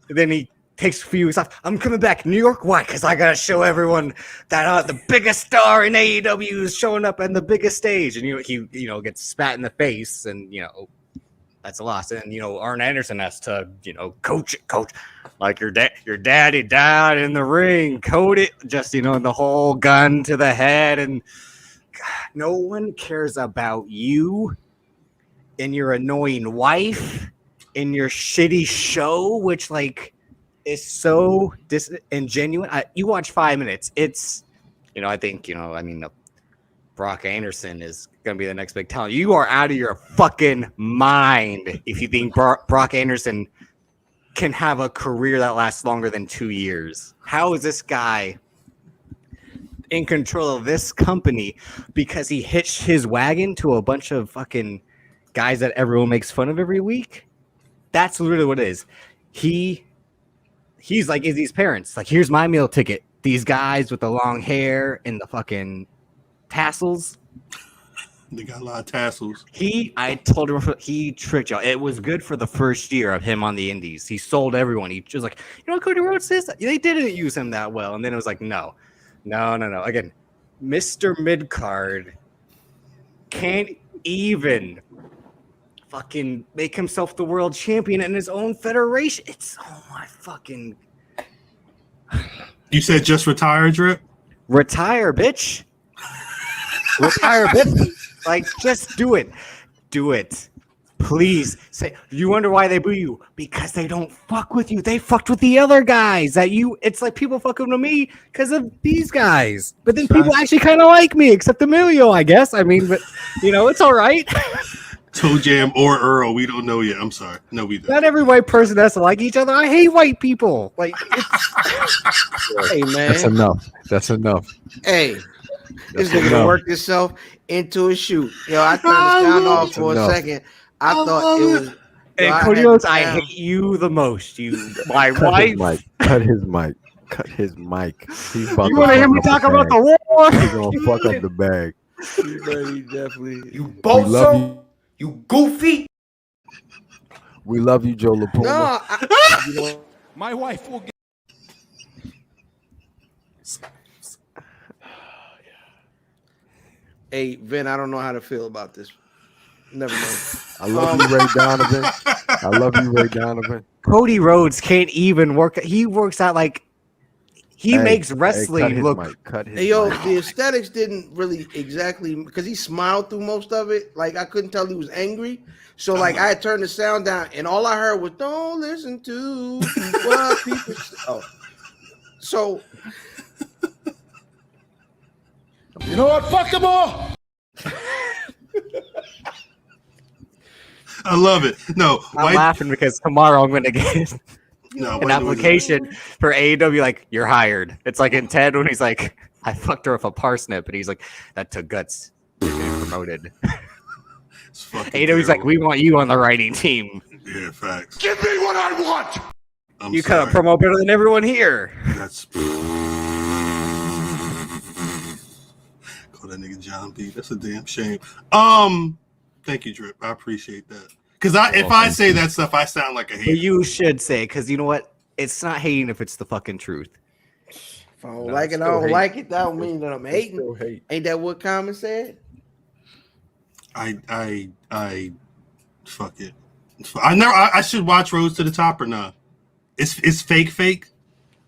And then he takes a few weeks off. I'm coming back, New York. Why? Because I gotta show everyone that the biggest star in AEW is showing up on the biggest stage. And he gets spat in the face, and that's a loss. And Arn Anderson has to coach like your daddy died in the ring. Code it, just the whole gun to the head. And God, no one cares about you and your annoying wife and your shitty show, which is so disingenuous. You watch 5 minutes. It's I think Brock Anderson is going to be the next big talent. You are out of your fucking mind if you think Brock Anderson can have a career that lasts longer than 2 years. How is this guy in control of this company because he hitched his wagon to a bunch of fucking guys that everyone makes fun of every week? That's literally what it is. He's like Izzy's parents. Like, here's my meal ticket. These guys with the long hair and the fucking tassels. They got a lot of tassels. I told him he tricked y'all. It was good for the first year of him on the Indies. He sold everyone. He was like, you know what Cody Rhodes is? They didn't use him that well. And then it was like, no. Again, Mr. Midcard can't even fucking make himself the world champion in his own federation. It's my fucking. You said just retire, Drip? Retire, bitch. Retire, bitch. Like, just do it. Do it. Please. Say, you wonder why they boo you? Because they don't fuck with you. They fucked with the other guys it's like people fucking with me because of these guys. But then people actually kind of like me, except Emilio, I guess. I mean, but it's all right. Toe Jam or Earl, we don't know yet. I'm sorry. No, we don't. Not every white person has to like each other. I hate white people. Like, Hey, man. That's enough. Hey, this nigga done worked himself into a shoot. Yo, I turned the sound off for a second. I thought it was. And Cody Rhodes, I hate you the most. My wife. Cut his mic. You want to hear me talk about the war? He's gonna fuck up the bag. He definitely. You bozo. You goofy. We love you, Joe LaPuma. No, My wife will get. Hey, Vin, I don't know how to feel about this. Never mind. I love you, Ray Donovan. Cody Rhodes can't even work. He works out like he makes wrestling look. Hey, yo, the aesthetics didn't really exactly because he smiled through most of it. Like I couldn't tell he was angry. So like I had turned the sound down, and all I heard was "Don't listen to what people." Oh, so You know what? Fuck them all. I love it. No, I'm laughing because tomorrow I'm going to get an application for AEW. Like, you're hired. It's like in Ted when he's like, I fucked her with a parsnip, and he's like, that took guts. You're getting promoted. AEW's like, we want you on the writing team. Yeah, facts. Give me what I want. You cut a promo better than everyone here. That's call that nigga John B. That's a damn shame. Thank you, Drip. I appreciate that. Because if I say that stuff, I sound like a hater. You should say, because you know what? It's not hating if it's the fucking truth. if I don't like it, I don't like it. That don't mean that I'm hating. Ain't that what Common said? I fuck it. I should watch Rose to the Top or not. It's fake.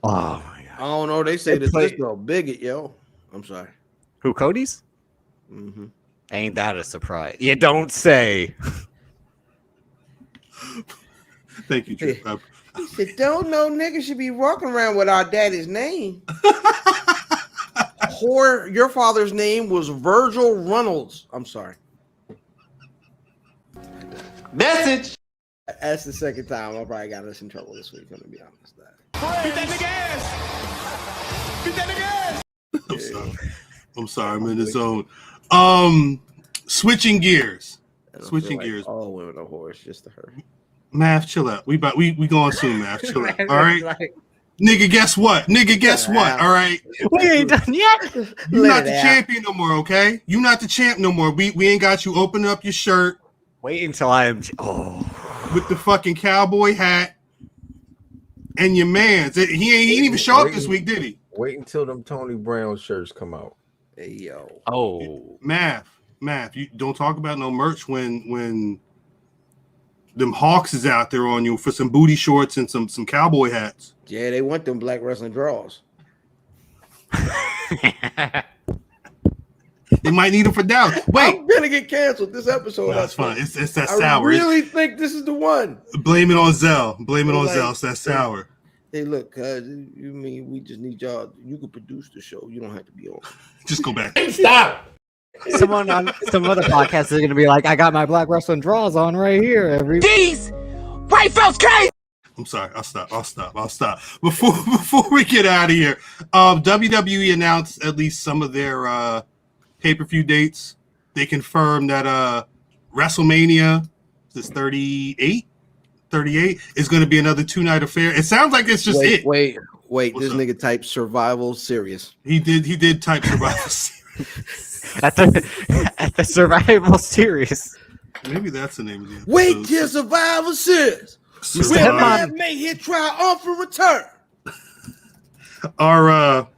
Oh my god. I don't know. They say this girl bigot, yo. I'm sorry. Who, Cody's? Mm-hmm. Ain't that a surprise? You don't say. Thank you, Drip. He said, don't know niggas should be walking around with our daddy's name. Your father's name was Virgil Runnels. I'm sorry. Message. That's the second time I probably got us in trouble this week. I'm gonna be honest. Beat that nigga ass. Beat that nigga ass. I'm sorry. I'm in the zone. Switching gears. All women are whores, just to her. Math, chill out. We going soon, Math. Chill out. All right. Nigga, guess what? All right. We ain't done yet. You're not the champion no more, okay? You're not the champ no more. We ain't got you open up your shirt. Wait until I am. With the fucking cowboy hat and your man's. He ain't even show up this week, did he? Wait until them Tony Brown shirts come out. Hey yo. Oh. Math. You don't talk about no merch when them Hawks is out there on you for some booty shorts and some cowboy hats. Yeah, they want them black wrestling draws. They might need them for Dallas. Wait, I'm gonna get canceled this episode. No, that's fine. It's that sour. I really think this is the one. Blame it on Zell. It's that sour. Hey, look, you mean we just need y'all? You can produce the show. You don't have to be on. Just go back. Stop. Someone on some other podcast is gonna be like, I got my black wrestling draws on right here. These white folks crazy. I'm sorry. I'll stop. Before we get out of here, WWE announced at least some of their pay-per-view dates. They confirmed that WrestleMania is 38 is going to be another 2-night affair. It sounds like it's just it. Wait. This up? Nigga typed survival serious. He did type survival serious. at the Survival Series. Maybe that's the name of the episode. Wait till Survivor Series. Where man may hit triumphant return. Are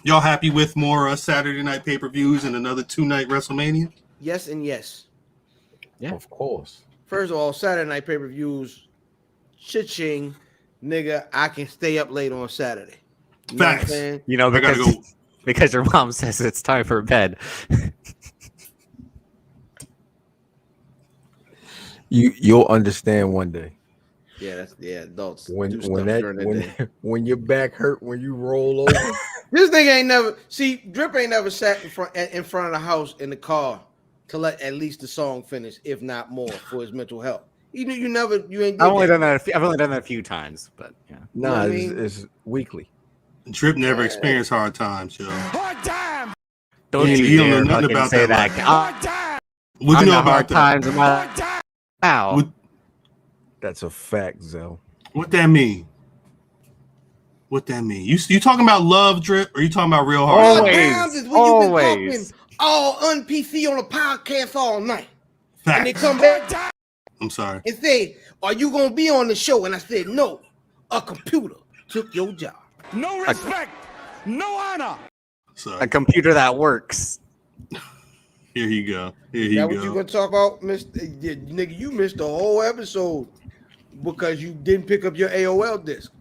y'all happy with more Saturday night pay-per-views and another 2-night WrestleMania? Yes and yes. Yeah, of course. First of all, Saturday night pay-per-views, cha-ching, nigga, I can stay up late on Saturday. You know what I'm saying? You know, because your mom says it's time for bed. You'll understand one day. Yeah, adults. When your back hurt when you roll over. This nigga ain't never Drip ain't never sat in front of the house in the car to let at least the song finish, if not more, for his mental health. You ain't. I've only done that a few times, but yeah. Nah, it's weekly. Drip never experienced hard times, yo. Hard time. Don't you know nothing about say that. Hard time. What you know about times in my life? Ow. That's a fact, Zell. What that mean? What that mean? You talking about love, Drip, or you talking about real hard? Always. You've been talking all un-PC on a podcast all night. Fact. And they come back. I'm sorry. And say, "Are you gonna be on the show?" And I said, "No, a computer took your job." No respect. No honor. Sorry. A computer that works. Here you go. Here you That go. what you gonna talk about, nigga? You missed the whole episode because you didn't pick up your AOL disc.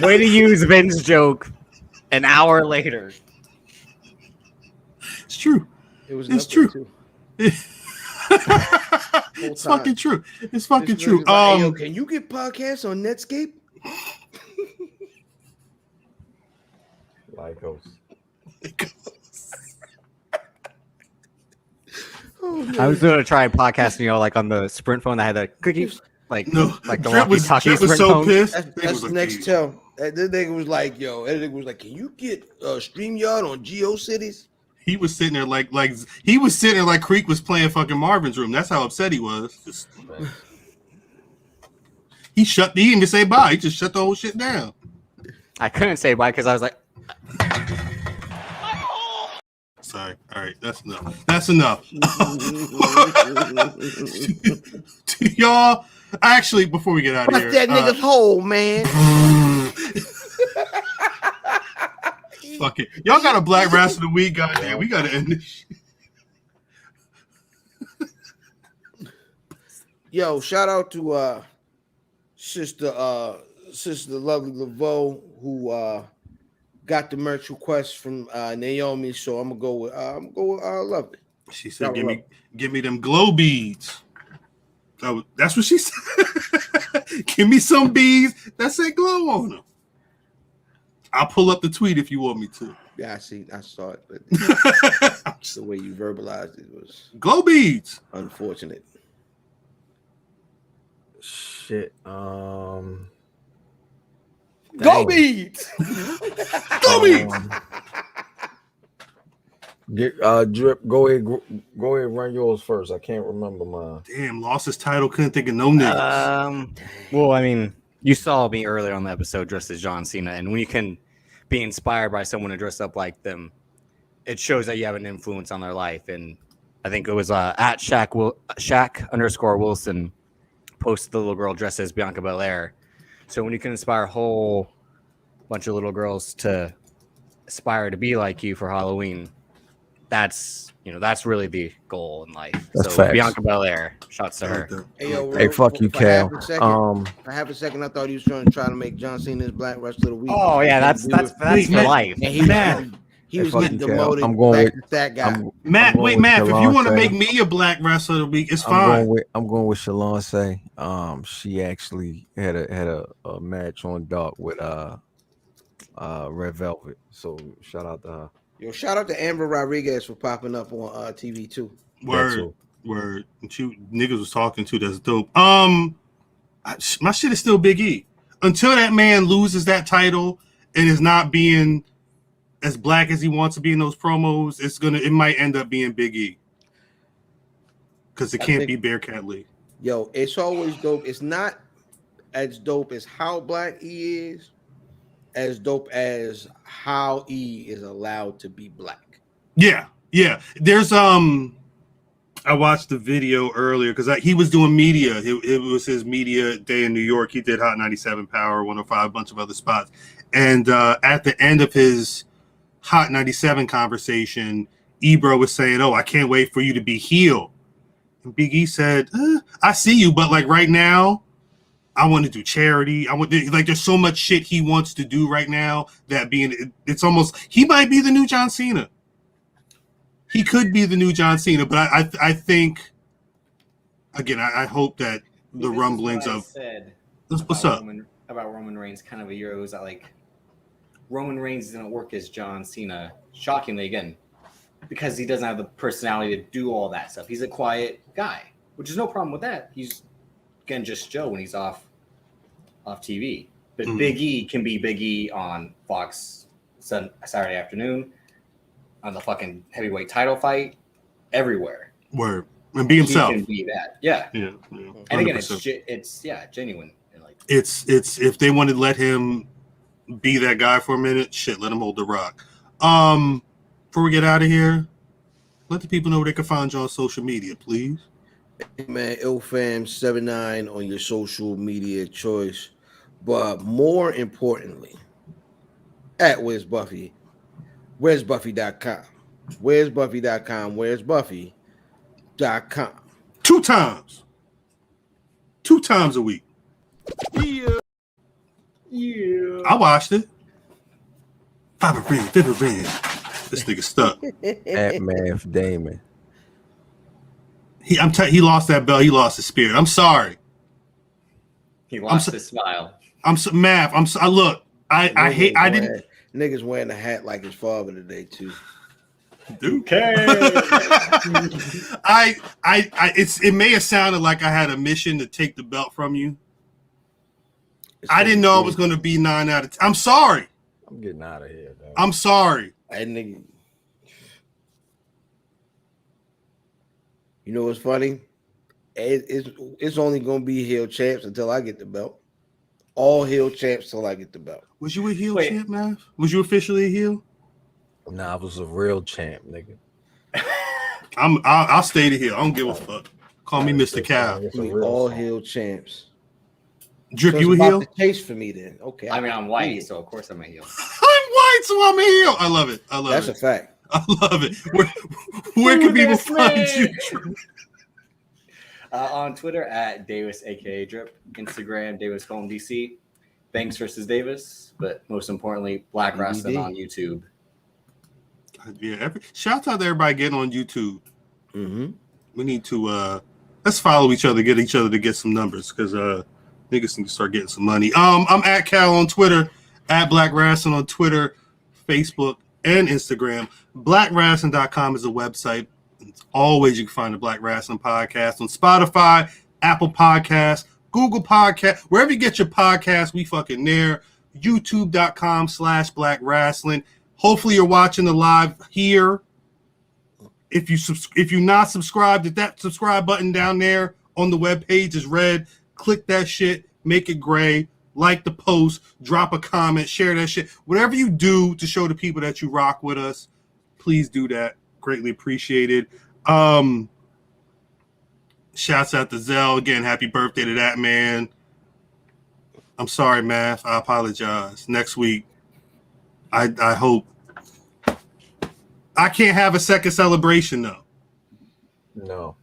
Way to use Vin's joke an hour later. It's true. It's true. It's fucking true. It's fucking true. Like, hey, yo, can you get podcasts on Netscape? Lycos. I was gonna try podcasting, like on the Sprint phone that had the cookies, like the Drip was walkie-talkie so phone. pissed. That's the next tell. That nigga was like, "Yo," that nigga was like, "Can you get StreamYard on GeoCities?" He was sitting there like Creek was playing fucking Marvin's Room. That's how upset he was. He didn't even say bye. He just shut the whole shit down. I couldn't say bye because I was like, sorry. All right, that's enough. Y'all, actually, before we get out of here, that nigga's hole, man. Fuck it. Y'all got a Black Wrestler of the Week, goddamn. We gotta end this shit. Yo, shout out to sister Lovely Laveau, who got the merch request from Naomi. So I'm gonna go with Lovely. She said, "Give me them glow beads." That's what she said. Give me some beads that say glow on them. I'll pull up the tweet if you want me to. Yeah, I saw it, but the way you verbalized it was glow beads. Unfortunate. Shit. Go beads. Go beads. Drip, go ahead, run yours first. I can't remember mine. Damn, lost his title. Couldn't think of no niggas. Well, I mean, you saw me earlier on the episode dressed as John Cena, and when you can be inspired by someone to dress up like them, it shows that you have an influence on their life. And I think it was at Shaq_Wilson posted the little girl dressed as Bianca Belair. So when you can inspire a whole bunch of little girls to aspire to be like you for Halloween, that's really the goal in life. That's so facts. Bianca Belair, shouts to her. Hey, fuck you, Cal. For half a second, I thought he was trying to make John Cena's Black Wrestler of the Week. Oh yeah, that's for life. And he was getting demoted. I'm going with that guy. Matt, if you want to make me a Black Wrestler of the Week, it's fine. I'm going with Shalon Say. She actually had a match on Dark with Red Velvet. So shout out to her. Yo, shout out to Amber Rodriguez for popping up on TV too. Word. Niggas was talking to. That's dope. My shit is still Big E. Until that man loses that title and is not being as black as he wants to be in those promos, it might end up being Big E. Because it can't be Bearcat Lee. Yo, it's always dope. It's not as dope as how black he is, as dope as how he is allowed to be black. Yeah. There's I watched the video earlier because he was doing media. It was his media day in New York. He did Hot 97 Power, 105, a bunch of other spots. And at the end of his Hot 97 conversation, Ebro was saying, "Oh, I can't wait for you to be heel." And Big E said, "I see you, but like right now, I want to do charity. I want to, like there's so much shit he wants to do right now that it's almost he might be the new John Cena. He could be the new John Cena, but I think again I hope that the rumblings of what's up about Roman Reigns kind of a year ago is that like Roman Reigns didn't work as John Cena, shockingly again, because he doesn't have the personality to do all that stuff. He's a quiet guy, which is no problem with that. He's again just Joe when he's off TV. But Big E can be Big E on Fox Saturday afternoon, on the fucking heavyweight title fight, everywhere. Word. And be himself. He can be that. Yeah. And again, it's genuine. And like it's if they wanted to let him be that guy for a minute, shit, let him hold the rock. Before we get out of here, let the people know where they can find you on social media, please. Hey man, IlFam79 on your social media choice. But more importantly, at Where's Buffy, Where's Buffy.com. Where's Buffy.com. Where's Buffy.com. 2 times. 2 times a week. Yeah. I watched it. Fibber ring. This nigga stuck. At Math Damon. He lost that belt. He lost his spirit. I'm sorry. He lost his smile. Math. Look. I hate. I didn't. Niggas wearing a hat like his father today too. Dude. It may have sounded like I had a mission to take the belt from you. I didn't know it was going to be 9 out of 10. I'm sorry. I'm getting out of here. Though. I'm sorry. You know what's funny? It's only going to be heel champs until I get the belt. All heel champs till I get the belt. Was you a heel champ, man? Was you officially a heel? Nah, I was a real champ, nigga. I'll stay the heel. I don't give a fuck. Call me Mr. Cow. All heel champs. Drip, so you a heel? Chase for me then. Okay. I mean, I'm white, so of course I'm a heel. I'm white, so I'm a heel. I love it. That's a fact. I love it. Where can people find you? On Twitter at Davis, aka Drip. Instagram, Davis Colin DC. Banks versus Davis. But most importantly, Black Rasslin on YouTube. Yeah, shout out to everybody getting on YouTube. Mm-hmm. We need to let's follow each other, get each other to get some numbers because niggas need to start getting some money. I'm at Cal on Twitter, at Black Rasslin on Twitter, Facebook, and Instagram. BlackRasslin.com is the website. It's always you can find the Black Rasslin podcast on Spotify, Apple Podcasts, Google Podcast, wherever you get your podcasts, we fucking there. YouTube.com/Black Rasslin. Hopefully you're watching the live here. If you're not subscribed, that subscribe button down there on the webpage is red. Click that shit, make it gray, like the post, drop a comment, share that shit. Whatever you do to show the people that you rock with us, please do that. Greatly appreciated. Shouts out to Zell. Again, happy birthday to that man. I'm sorry, Math. I apologize. Next week, I hope. I can't have a second celebration, though. No.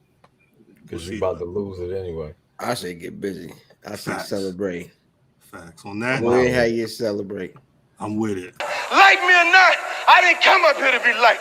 Because you're about to lose it anyway. I say get busy. I say celebrate. Facts on that. Go ahead, how you celebrate. I'm with it. Like me or not, I didn't come up here to be liked.